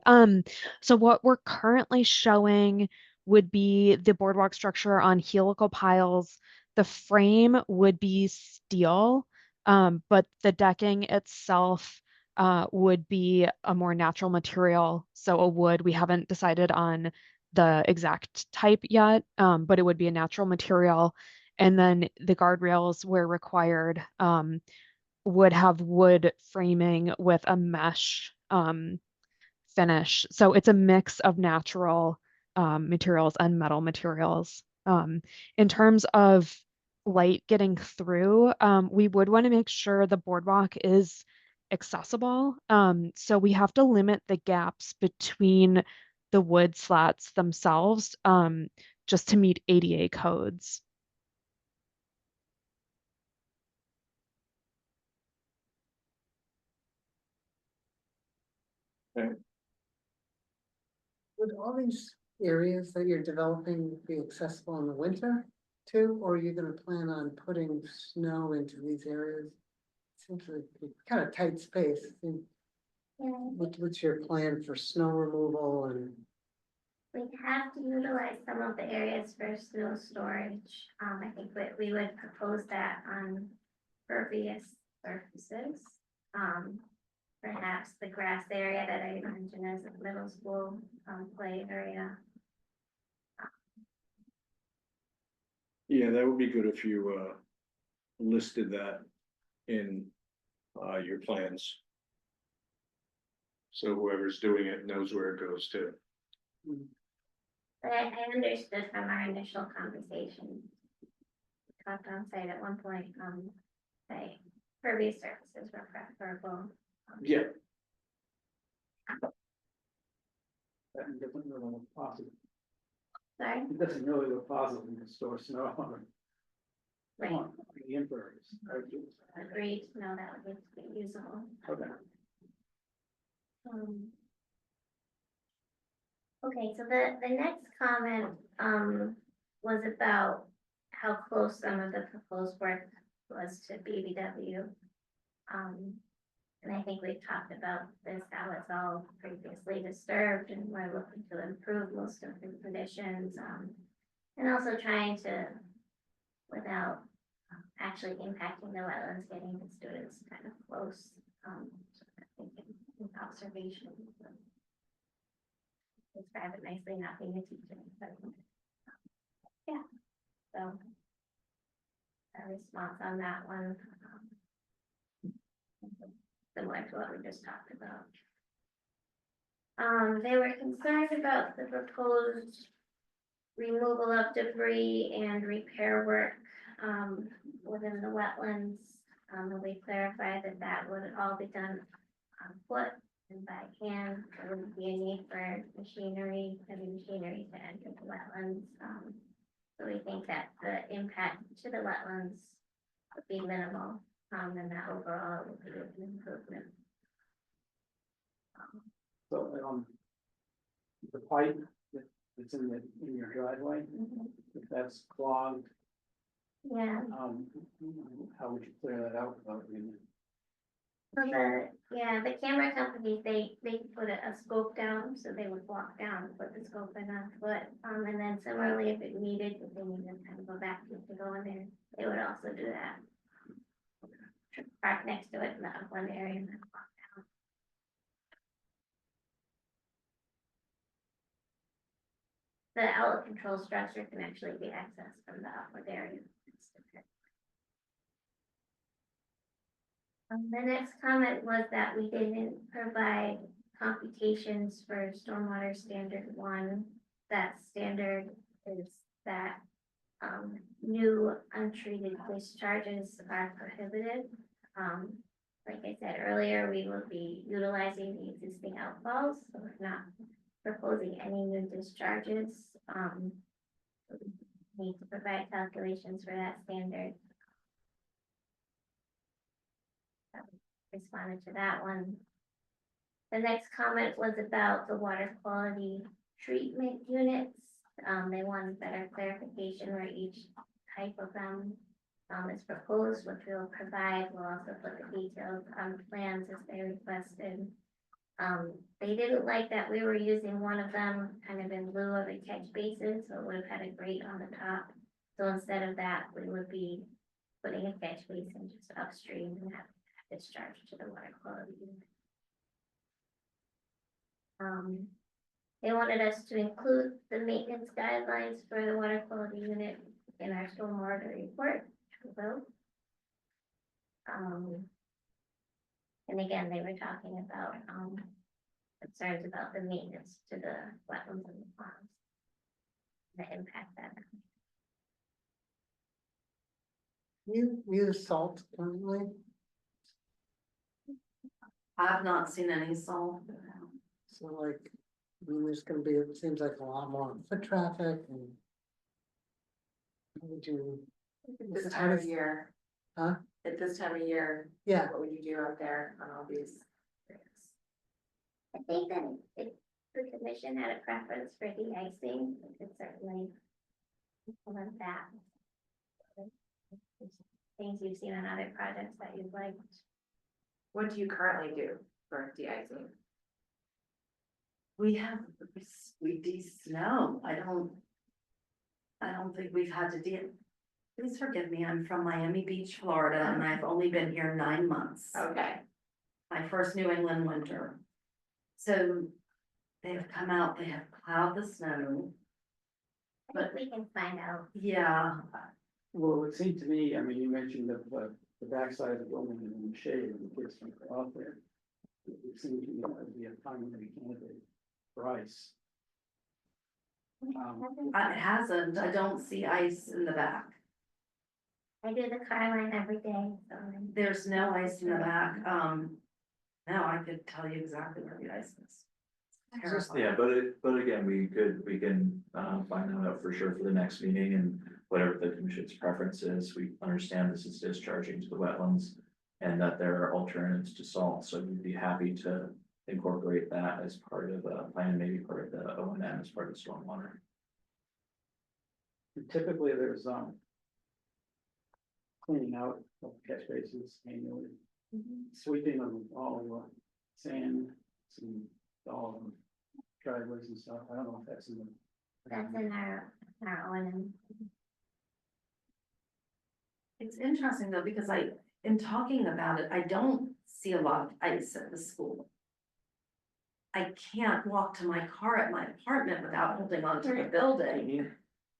So what we're currently showing would be the boardwalk structure on helical piles. The frame would be steel, but the decking itself would be a more natural material. So a wood, we haven't decided on the exact type yet, but it would be a natural material. And then the guardrails, where required, would have wood framing with a mesh finish. So it's a mix of natural materials and metal materials. In terms of light getting through, we would want to make sure the boardwalk is accessible. So we have to limit the gaps between the wood slats themselves, just to meet ADA codes. Would all these areas that you're developing be accessible in the winter too, or are you gonna plan on putting snow into these areas? Seems like kind of tight space. What's your plan for snow removal and? We have to utilize some of the areas for snow storage. I think that we would propose that on pervious surfaces. Perhaps the grass area that I mentioned as a middle school play area. Yeah, that would be good if you listed that in your plans. So whoever's doing it knows where it goes to. But I understood from our initial conversation. We talked on site at one point, say pervious surfaces were preferable. Yeah. That doesn't really look possible. Sorry, It doesn't really look possible to store snow on right, the impervious. agreed, no, that would be usable. Okay. Okay, so the next comment, was about how close some of the proposed work was to BBW. And I think we've talked about this, how it's all previously disturbed and we're looking to improve most of the conditions, and also trying to, without actually impacting the wetlands, getting the students kind of close, so I think in observation. Describe it nicely, not being a teacher, but yeah, so a response on that one. Similar to what we just talked about. They were concerned about the proposed removal of debris and repair work, within the wetlands. And we clarified that that would all be done on foot and by hand. There wouldn't be a need for machinery, heavy machinery to enter the wetlands. So we think that the impact to the wetlands would be minimal, and that overall would be an improvement. So, the pipe that's in your driveway, if that's clogged, Yeah. how would you clear that out without doing it? So the camera companies, they put a scope down, so they would walk down, put the scope in on foot. And then similarly, if it needed, if they needed to kind of go back to go in there, they would also do that. Park next to it in the upland area and then walk down. The outlet control structure can actually be accessed from the upland area. The next comment was that we didn't provide computations for stormwater standard 1. That standard is that new untreated discharges are prohibited. Like I said earlier, we will be utilizing the existing outfalls, so we're not proposing any new discharges. We need to provide calculations for that standard. Responded to that one. The next comment was about the water quality treatment units. They wanted better clarification where each type of them is proposed, which we'll provide. We'll also put the details on the plans as they requested. They didn't like that we were using one of them kind of in lieu of a catch basin, so it would have had a grate on the top. So instead of that, we would be putting a catch basin just upstream and have discharge to the water quality unit. They wanted us to include the maintenance guidelines for the water quality unit in our stormwater report, which we will. And again, they were talking about concerns about the maintenance to the wetlands and the ponds, the impact that. You use salt currently? I've not seen any salt. So like, I mean, there's gonna be, it seems like a lot more foot traffic and. How would you? This time of year. Huh? At this time of year, Yeah, what would you do out there on all these? I think that if the commission had a preference for de-icing, we could certainly implement that. Things you've seen on other projects that you've liked. What do you currently do for de-icing? We de-snow. I don't think we've had to please forgive me, I'm from Miami Beach, Florida, and I've only been here 9 months. Okay. My first New England winter. So they have come out, they have plowed the snow. I think we can find out. Yeah, Well, it would seem to me, I mean, you mentioned that the backside of the building is in the shade and the kids can go out there. It seems to me that would be a primary candidate for ice. it hasn't. I don't see ice in the back. I do the car line every day, so. There's no ice in the back. No, I could tell you exactly where the ice is. Terrifying. Yeah, but again, we can find that out for sure for the next meeting and whatever the commission's preference is. We understand this is discharging to the wetlands and that there are alternatives to salt, so we'd be happy to incorporate that as part of a plan, maybe part of the O&M as part of stormwater. Typically, there's cleaning out of catch basins annually, sweeping of all the sand, all the driveways and stuff. I don't know if that's in the. That's in our O&M. It's interesting though, because in talking about it, I don't see a lot of ice at the school. I can't walk to my car at my apartment without holding onto the building,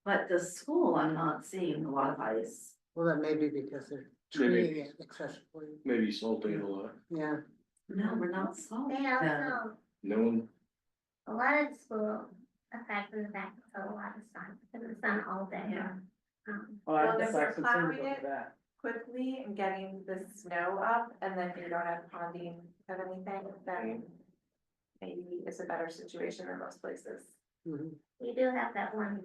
but the school, I'm not seeing a lot of ice. well, that may be because they're Maybe. treating it excessively, Maybe salting a lot. yeah. No, we're not solving. They also, No one, A lot of the school, aside from the fact it's a lot of sun, because it's sun all day. Yeah. Well, if that's you're actually plowing about it that. quickly and getting the snow up, and then you don't have ponding of anything, then maybe it's a better situation in most places. Mhm. You do have that one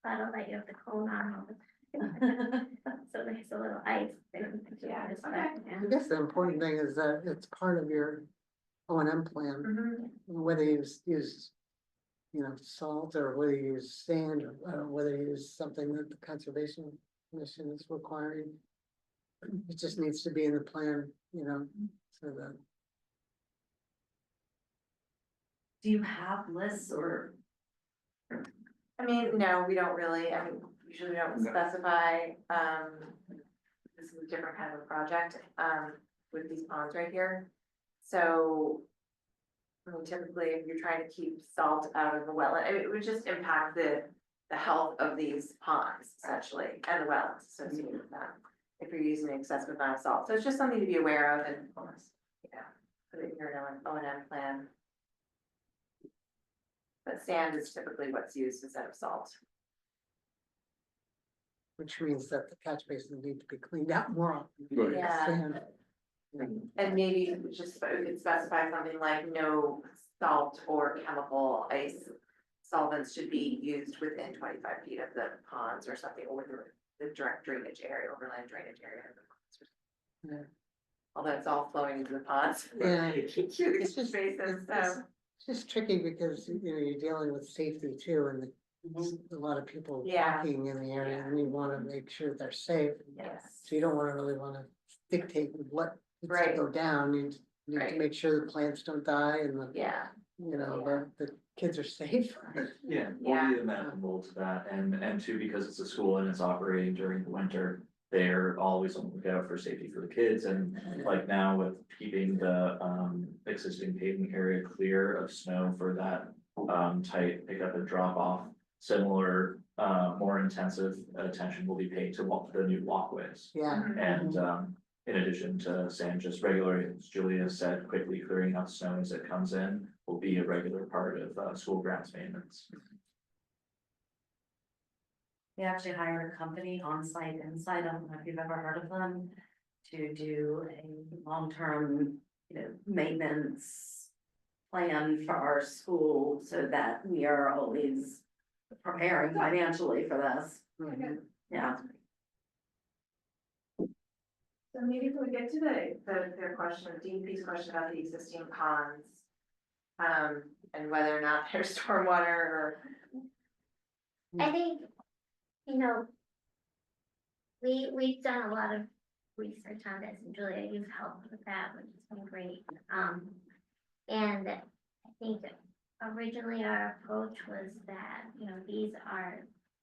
puddle that you have to cone on all the time. So there's a little ice. there. Yeah, Just okay. like, yeah. I guess the important thing is that it's part of your O&M plan, Mhm. whether you use, you know, salt or whether you use sand or whether you use something that the Conservation Commission is requiring. It just needs to be in the plan, you know, so that. Do you have lists or? I mean, no, we don't really, I mean, usually we don't No. specify, this is a different kind of a project, with these ponds right here. So. I mean, typically, if you're trying to keep salt out of the wetland, I mean, it would just impact the health of these ponds essentially, and the wetlands associated with them. If you're using an excessive amount of salt, so it's just something to be aware of and, yeah, put it in your O&M plan. But sand is typically what's used instead of salt. Which means that the catch basins need to be cleaned out more often. Right. Yeah. Sand. And maybe just, we could specify something like no salt or chemical ice solvents should be used within 25 feet of the ponds or something, or within the direct drainage area, overland drainage area. of the ponds. Yeah. Although it's all flowing into the ponds. Yeah. Through the It's just- spaces, it's- so, It's just tricky because, you know, you're dealing with safety too, and a lot of people Yeah. walking in the area, and we wanna make sure they're safe. yes. So you don't really wanna dictate what needs to Right. go down, you need to Right. make sure the plants don't die and the, Yeah, you know, the kids are safe. Yeah, Yeah. we'll be amenable to that, and two, because it's a school and it's operating during the winter. They're always on the lookout for safety for the kids, and like now with keeping the existing paving area clear of snow for that. Tight pickup and drop off, similar, more intensive attention will be paid to the new walkways. Yeah, And in addition to sand, just regular, as Julia said, quickly clearing out snow as it comes in will be a regular part of school grounds maintenance. We actually hired a company on site inside, I don't know if you've ever heard of them, to do a long-term, maintenance plan for our school so that we are always preparing financially for this. mhm. Yeah. so maybe if we get to the question, DEP's question about the existing ponds. And whether or not there's stormwater or. I think, we've done a lot of research on this, and Julia, you've helped with that, which has been great. And I think originally our approach was that,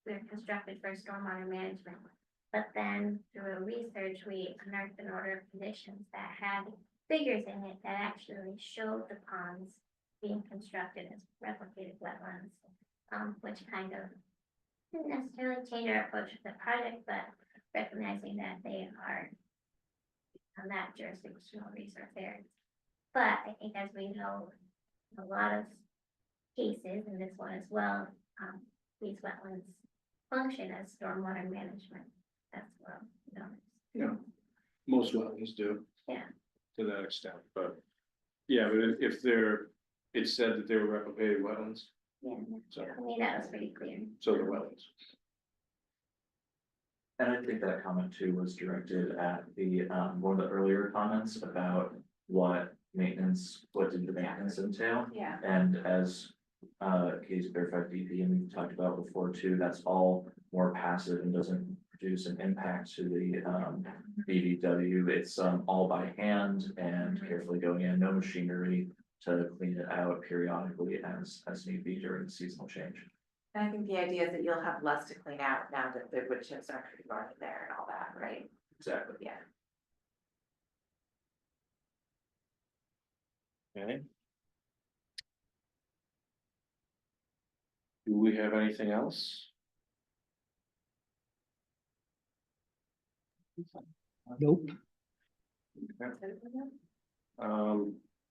they're constructed for stormwater management. But then through research, we unearthed an order of conditions that had figures in it that actually showed the ponds being constructed as replicated wetlands, which kind of didn't necessarily change our approach to the project, but recognizing that they are on that jurisdictional resource area. But I think, as we know, a lot of cases, and this one as well, these wetlands function as stormwater management. That's what, Yeah, most wetlands do. Yeah. To that extent, but, yeah, but if it said that they were replicated wetlands, Yeah, so, I mean, that was pretty clear. so the wetlands. And I think that comment too was directed at the, one of the earlier comments about what did the maintenance entail? Yeah. And as, Katie's clarified DP, and we've talked about before too, that's all more passive and doesn't produce an impact to the, BVW. It's, all by hand and carefully going in, no machinery to clean it out periodically as need be during seasonal change. And I think the idea is that you'll have less to clean out now that the wood chips aren't gonna be going in there and all that, right? Exactly. Yeah. Okay. Do we have anything else? Nope.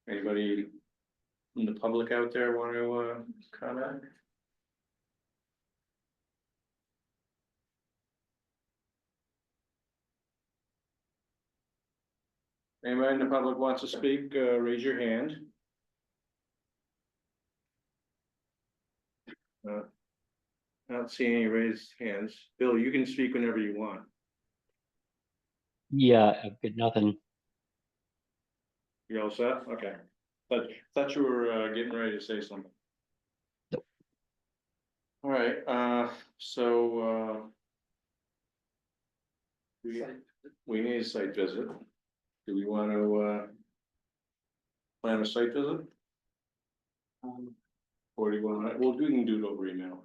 Anybody from the public out there want to, comment? Anybody in the public wants to speak, raise your hand. Not seeing any raised hands. Bill, you can speak whenever you want. Yeah, I've got nothing. You all set? Okay. But thought you were getting ready to say something. Nope. All right, so we need a site visit. Do we want to plan a site visit? Or do you want to, well, we can do it over email.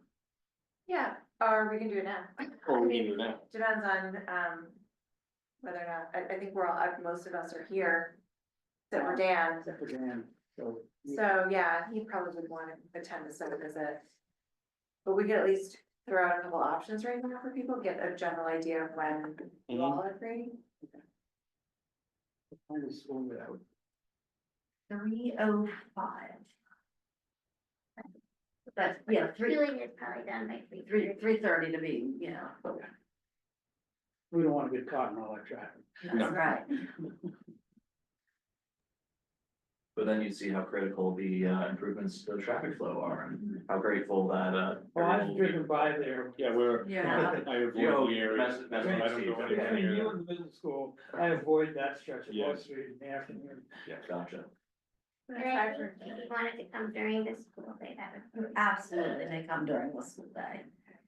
Yeah, or we can do it now. Or we can do it now. Depends on, whether or not, I think we're all, most of us are here. Except for Dan, Except for Dan, so. so yeah, he probably would want to attend the site visit. But we could at least throw out a couple options right now for people, get a general idea of when you all are free. Kind of school it out. 3:05. But, yeah, Feeling is probably done by 3:30 to be, you know, We don't want to get caught in all that traffic. that's right. But then you see how critical the improvements to the traffic flow are and how grateful that Well, I've driven by there. Yeah, we're. Yeah. I avoid You know, the area. mess- I mess don't with go Steve. anywhere Between near you that. and the middle school, I avoid that stretch of Wall Yes. Street in the afternoon. Yeah, gotcha. And I think if you wanted to come during the school, they'd have it. Absolutely, they come during the school day.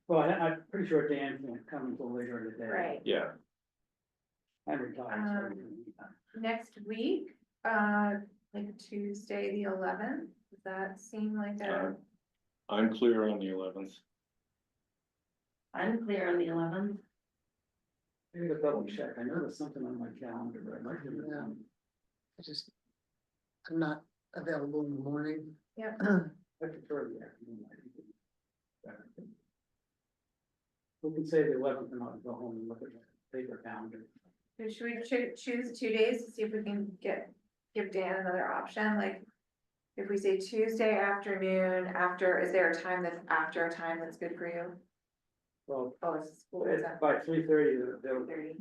Well, I'm pretty sure Dan can't come until later in the day. Right. Yeah, I'm retired. So. Next week, like Tuesday, the 11th, does that seem like a? I'm clear on the 11th. I'm clear on the 11th. I gotta double check. I know there's something on my calendar, but I might be. I'm not available in the morning. Yep. I prefer the afternoon. We can say the 11th and I'll go home and look at the paper calendar. So should we choose 2 days to see if we can give Dan another option, like? If we say Tuesday afternoon, is there a time that's after a time that's good for you? Well, Oh, it's school, is that by 3:30, there'll 30?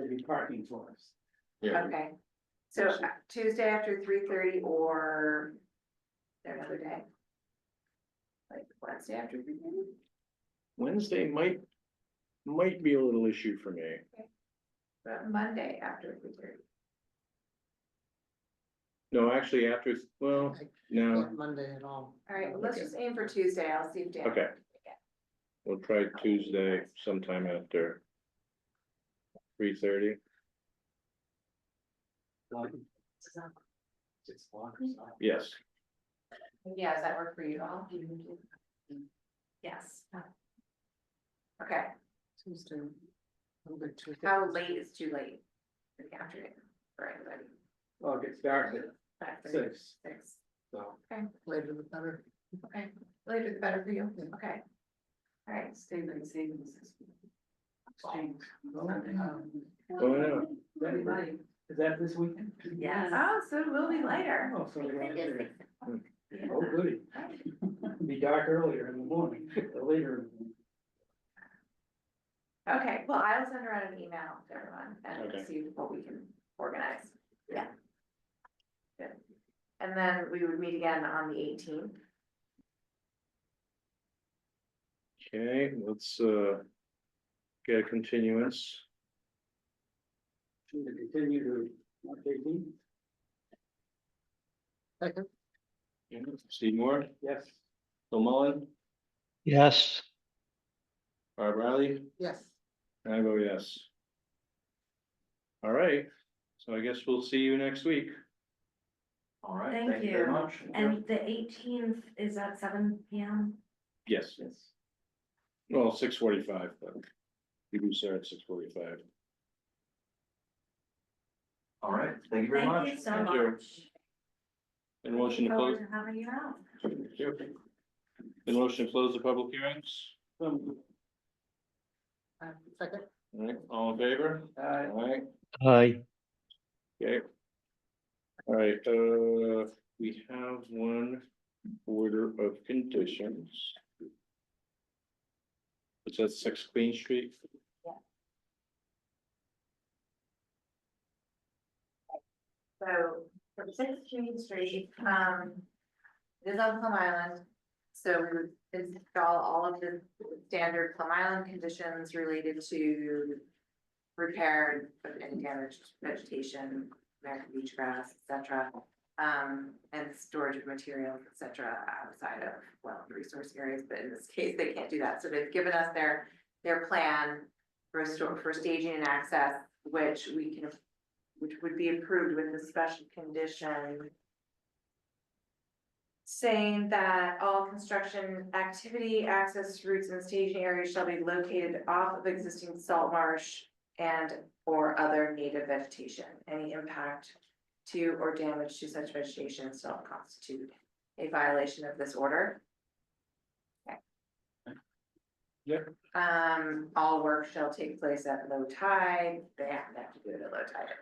be parking for us. Yeah. Okay, so Tuesday after 3:30 or is there another day? Like Wednesday after 3:30? Wednesday might be a little issue for me. But Monday after 3:30. No, actually after, well, no, Monday at all. All right, well, let's Okay. just aim for Tuesday, I'll see if Dan. okay. We'll try Tuesday sometime after 3:30. 6 o'clock or so. Yes, Yeah, does that work for you all? Yes. Okay, Tuesday. I'll be Tuesday. how late is too late? For the afternoon, for everybody. Oh, it gets dark at 5:30, 6, 6, so. Later the better. okay, later the better for you, okay. All right, Exchange. oh, yeah. Is that this weekend? Yes. oh, so it will be lighter. Oh, so we're It is gonna- Oh, goody. It'll be dark earlier in the morning, or later. in the morning. Okay, well, I'll send around an email to everyone Okay. and see what we can organize. Yeah. Good. And then we would meet again on the 18th. Okay, let's get a continuance. To continue to March 18th? Second. Steve Moore, Yes. Bill Mullen, Yes, Barb Riley, Yes. and I vote yes. All right, so I guess we'll see you next week. All right, Thank thank you very you. much. And the 18th is at 7 p.m. Yes, Yes. well, 6:45, but we do start at 6:45. All right, thank you very much. Thank you so Thank you. much. And motion to Look forward close, to having you out. and motion to close the public hearings, Second. all right, all in favor? All right, aye. okay. All right, we have one order of conditions. Is that 6 Queen Street? So for 16th Street, it is on Plum Island. So we would install all of the standard Plum Island conditions related to repair of any damaged vegetation, American beach grass, etc. And storage of materials, etc. outside of wetland resource areas, but in this case, they can't do that. So they've given us their plan for staging and access, which would be approved with the special condition saying that all construction activity, access routes and staging areas shall be located off of existing salt marsh and or other native vegetation. Any impact to or damage to such vegetation shall constitute a violation of this order. Yep. All work shall take place at low tide. They have to do it at low tide.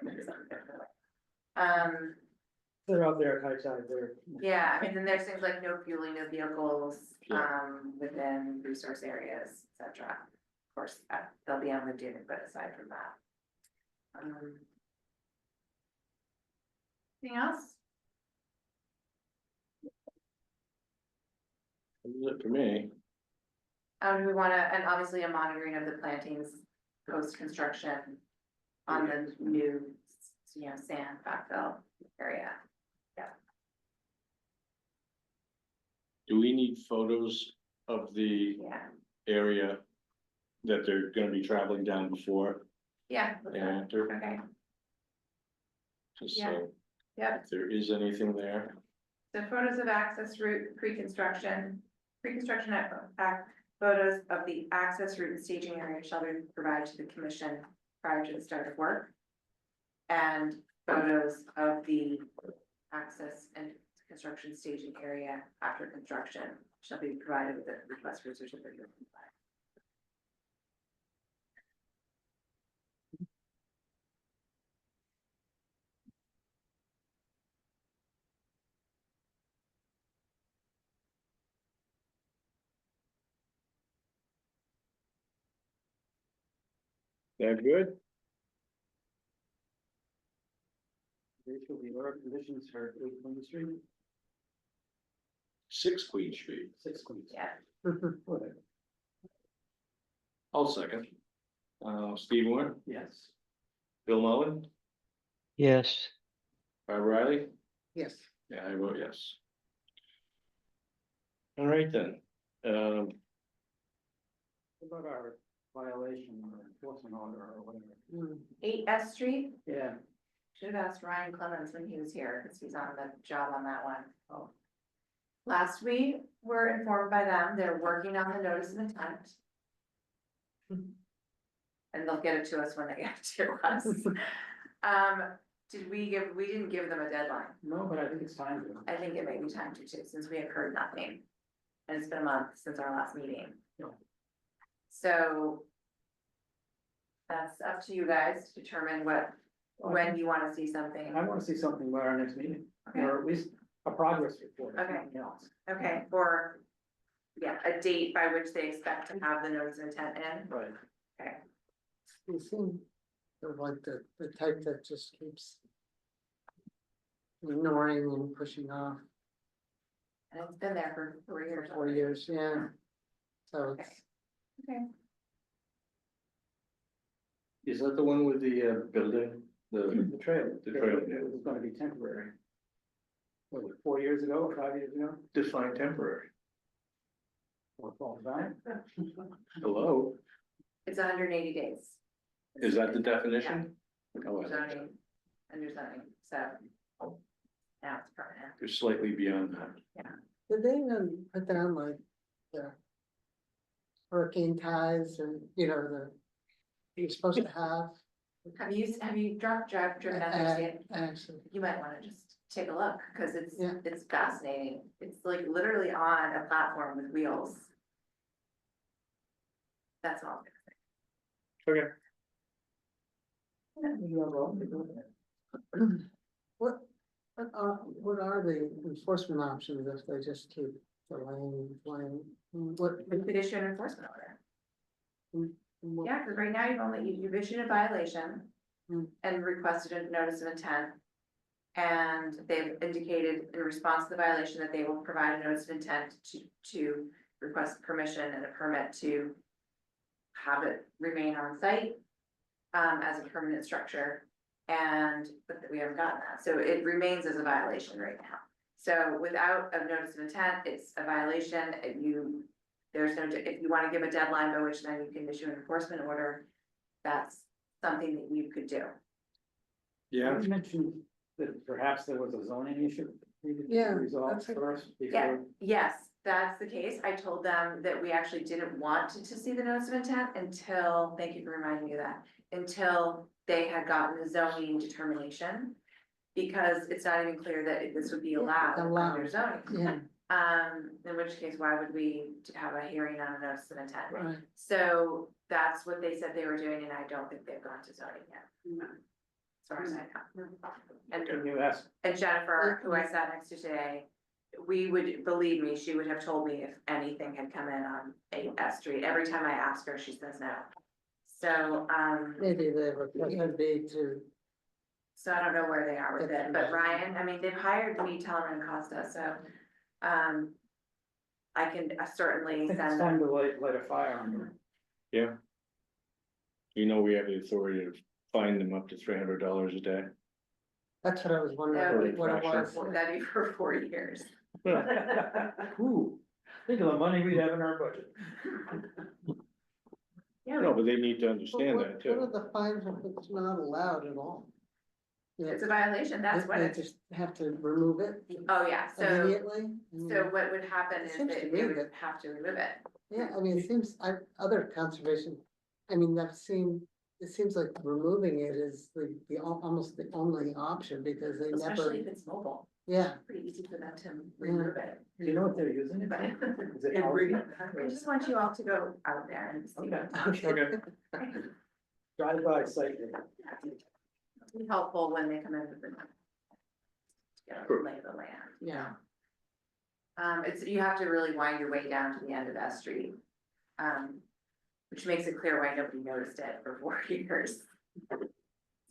They're out there at high tide there. Yeah, I mean, then there's things like no fueling, no vehicles, within resource areas, etc. Of course, they'll be on the dune, but aside from that. Anything else? This is it for me. We wanna, and obviously a monitoring of the plantings post-construction on the new, sand backfill area. Do we need photos of the Yeah, area that they're gonna be traveling down before yeah, and after? okay, Just Yeah. so yep. if there is anything there. So photos of access route, pre-construction photos of the access route and staging area shall be provided to the commission prior to the start of work. And photos of the access and construction staging area after construction shall be provided with the request for certificate of compliance. That good? Rachel, the order of conditions for 8 Queen Street, 6 Queen Street. 6 Queen. Yeah. Street. I'll second. Steve Moore, Yes. Bill Mullen, Yes, Bob Riley. Yes. Yeah, I vote yes. All right then. What about our violation or enforcement order or whatever? 8S Street, Yeah. should have asked Ryan Clemens when he was here, because he's on the job on that one. Oh. Last we were informed by them, they're working on the notice of intent. And they'll get it to us when they get it to us. We didn't give them a deadline. No, but I think it's time to. I think it may be time to too, since we have heard nothing. And it's been a month since our last meeting. Yeah. So. That's up to you guys to determine when you wanna see something. I wanna see something by our next meeting, Okay. or at least a progress report. if Okay. nothing else. Okay, or, yeah, a date by which they expect to have the notice of intent in. Right. Okay, You seem sort of like the type that just keeps ignoring and pushing off and it's been there for 4 years. for 4 years, yeah. So it's, Okay, Is that the one with the building, The trail. The trail. It was gonna be temporary. Was it 4 years ago or 5 years ago? define temporary? Or fall back? Hello, it's 180 days. is that the definition? Oh, I- Zoning, under zoning, so. Now it's permanent. You're slightly beyond that. did they even put down like the hurricane ties and, you're supposed to have? Have you driven out there? Actually, You might wanna just take a look, cause Yeah. it's fascinating. It's like literally on a platform with wheels. That's all. Okay. what, What are the enforcement options if they just keep delaying, what? We could issue an enforcement order. what- Yeah, because right now you've issued a violation Hmm. and requested a notice of intent. And they've indicated in response to the violation that they will provide a notice of intent to request permission and a permit to have it remain on site as a permanent structure. But we haven't gotten that, so it remains as a violation right now. So without a notice of intent, it's a violation, there's no, if you wanna give a deadline by which then you can issue an enforcement order, that's something that you could do. Yeah, You mentioned that perhaps there was a zoning issue. needed to be Yeah, Resolved that's a- first Yeah, before. yes, that's the case. I told them that we actually didn't want to see the notice of intent until, thank you for reminding me of that, until they had gotten the zoning determination. Because it's not even clear that this would be allowed under zoning. Yeah, In which case, why would we have a hearing on a notice of intent? right. So that's what they said they were doing, and I don't think they've gone to zoning yet. As far as I know. Can you ask, And Jennifer, who I sat next to today, believe me, she would have told me if anything had come in on S Street. Every time I ask her, she says no. So, Maybe they would be to, so I don't know where they are with it, but Ryan, I mean, they've hired me, Tellerman and Costa, so, I can certainly I think it's send time them. to light a fire under. yeah. You know, we have the authority to fine them up to $300 a day. that's what I was That wondering, would be what it was. that'd be for 4 years. Ooh, think of the money we have in our budget. Yeah, No, but they need to But understand that what too. are the fines if it's not allowed at all? Yeah, it's a violation, that's what they it's, just have to remove it oh, yeah, so, immediately? so what would happen It is seems that to they me would that- have to remove it. Yeah, I mean, it seems, other conservation, I mean, it seems like removing it is almost the only option because they Especially never, if it's mobile, yeah. pretty easy for them to remove it. Do you know what they're using it But for? Is it I housing? just want you all to go out there and see. Okay. Okay. Drive by site. Be helpful when they come in with the. Sure. Lay of the land. Yeah. You have to really wind your way down to the end of S Street. Which makes it clear why nobody noticed it for 4 years. It's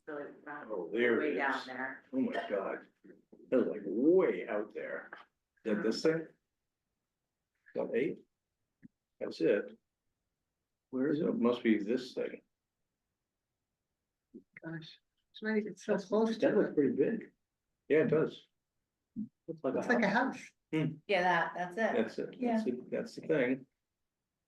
really not Oh, there way it down is. there. Oh my God. They're like way out there. Is that this thing? Got 8? That's it. Where is it? Must be this thing. Gosh, it's so close That to looks it. pretty big. Yeah, it does. Looks like It's like a house. Yeah, that's it. That's it. Yeah. That's the thing.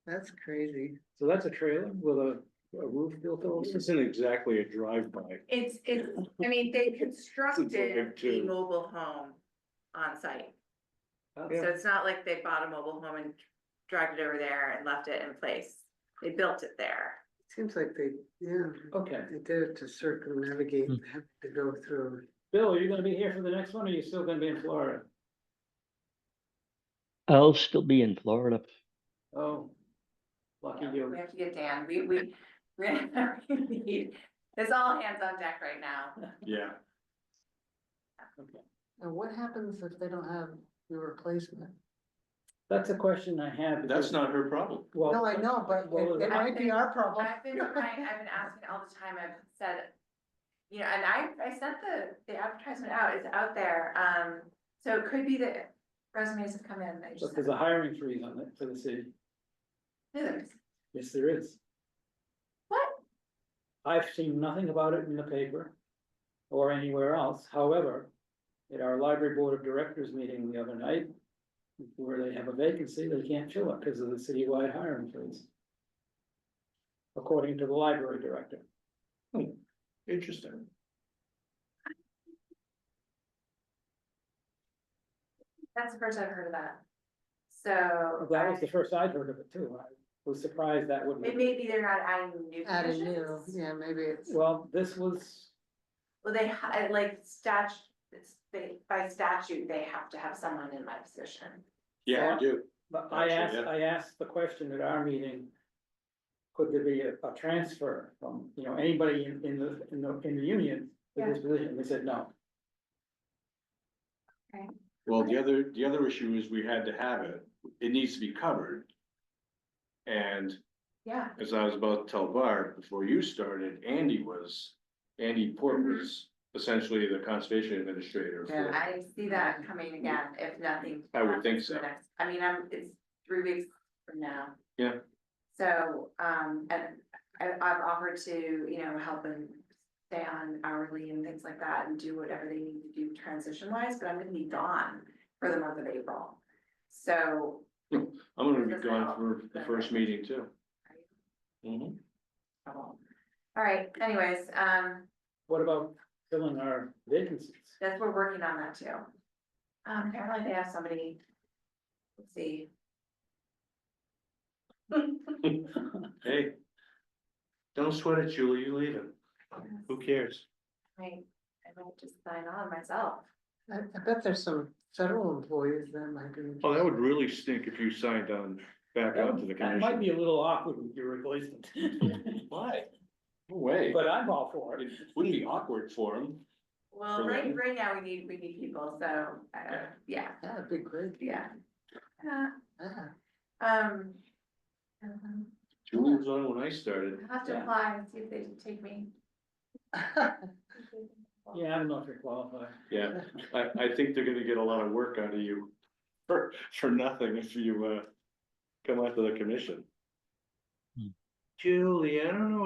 That's crazy. So that's a trailer with a roof built over This it? isn't exactly a drive-by. I mean, they constructed drive the too. mobile home on site. Oh, So it's not like they bought a mobile home and dragged it over there and left it in place. They built it there. Seems like yeah, Okay. they did it to circumnavigate, have to go through. Bill, are you gonna be here for the next one or are you still gonna be in Florida? I'll still be in Florida. Oh. Lucky Yeah, you. we have to get Dan, we need, it's all hands on deck right now. Yeah. And what happens if they don't have the replacement? That's a question I have. That's because- not her problem. Well, No, I know, but well, it might be our problem. I've been asking all the time, I've said, you know, and I sent the advertisement out, it's out there, so it could be that resumes have come in. I But just there's a hiring freeze on it for the city. haven't- Yes, there is. What? I've seen nothing about it in the paper or anywhere else. However, at our library board of directors meeting the other night, where they have a vacancy, they can't fill it because of the citywide hiring freeze. According to the library director. Interesting. That's the first I've heard of that. So. That was the first I'd heard of it too. I was surprised that wouldn't. Maybe they're not adding new Adding new, positions. yeah, maybe it's. Well, this was, Well, by statute, they have to have someone in my position. Yeah, I do. but Actually, yeah. I asked the question at our meeting. Could there be a transfer from, anybody in the union to this position? They said no. Well, the other issue is we had to have it, it needs to be covered. And Yeah, as I was about to tell Barb, before you started, Andy Port was essentially the conservation administrator for. I see that coming again, if nothing. I would think happens for so. the next- I mean, it's 3 weeks from now. Yeah. So, and I've offered to, you know, help and stay on hourly and things like that and do whatever they need to do transition wise, but I'm gonna be gone for the month of April. So, I'm gonna be gone for the first meeting too. Mhm. all right, anyways, What about filling our vacancies? that's, we're working on that too. Apparently they have somebody, let's see. Hey, don't sweat it, Julie, you're leaving. Who cares? I might just sign on myself. I bet there's some federal employees that might be. Oh, that would really stink if you signed on back onto the That might commission. be a little awkward with your replacement. Why? No way. But I'm all for it. It wouldn't be awkward for him. Well, For them. right now we need people, so, yeah, That'd be great. yeah. Yeah. Um. Julie was on when I started. I'll have to Yeah. apply and see if they take me. Yeah, I don't know if you're qualified. Yeah, I think they're gonna get a lot of work out of you for nothing if you, come out to the commission. Julie, I don't know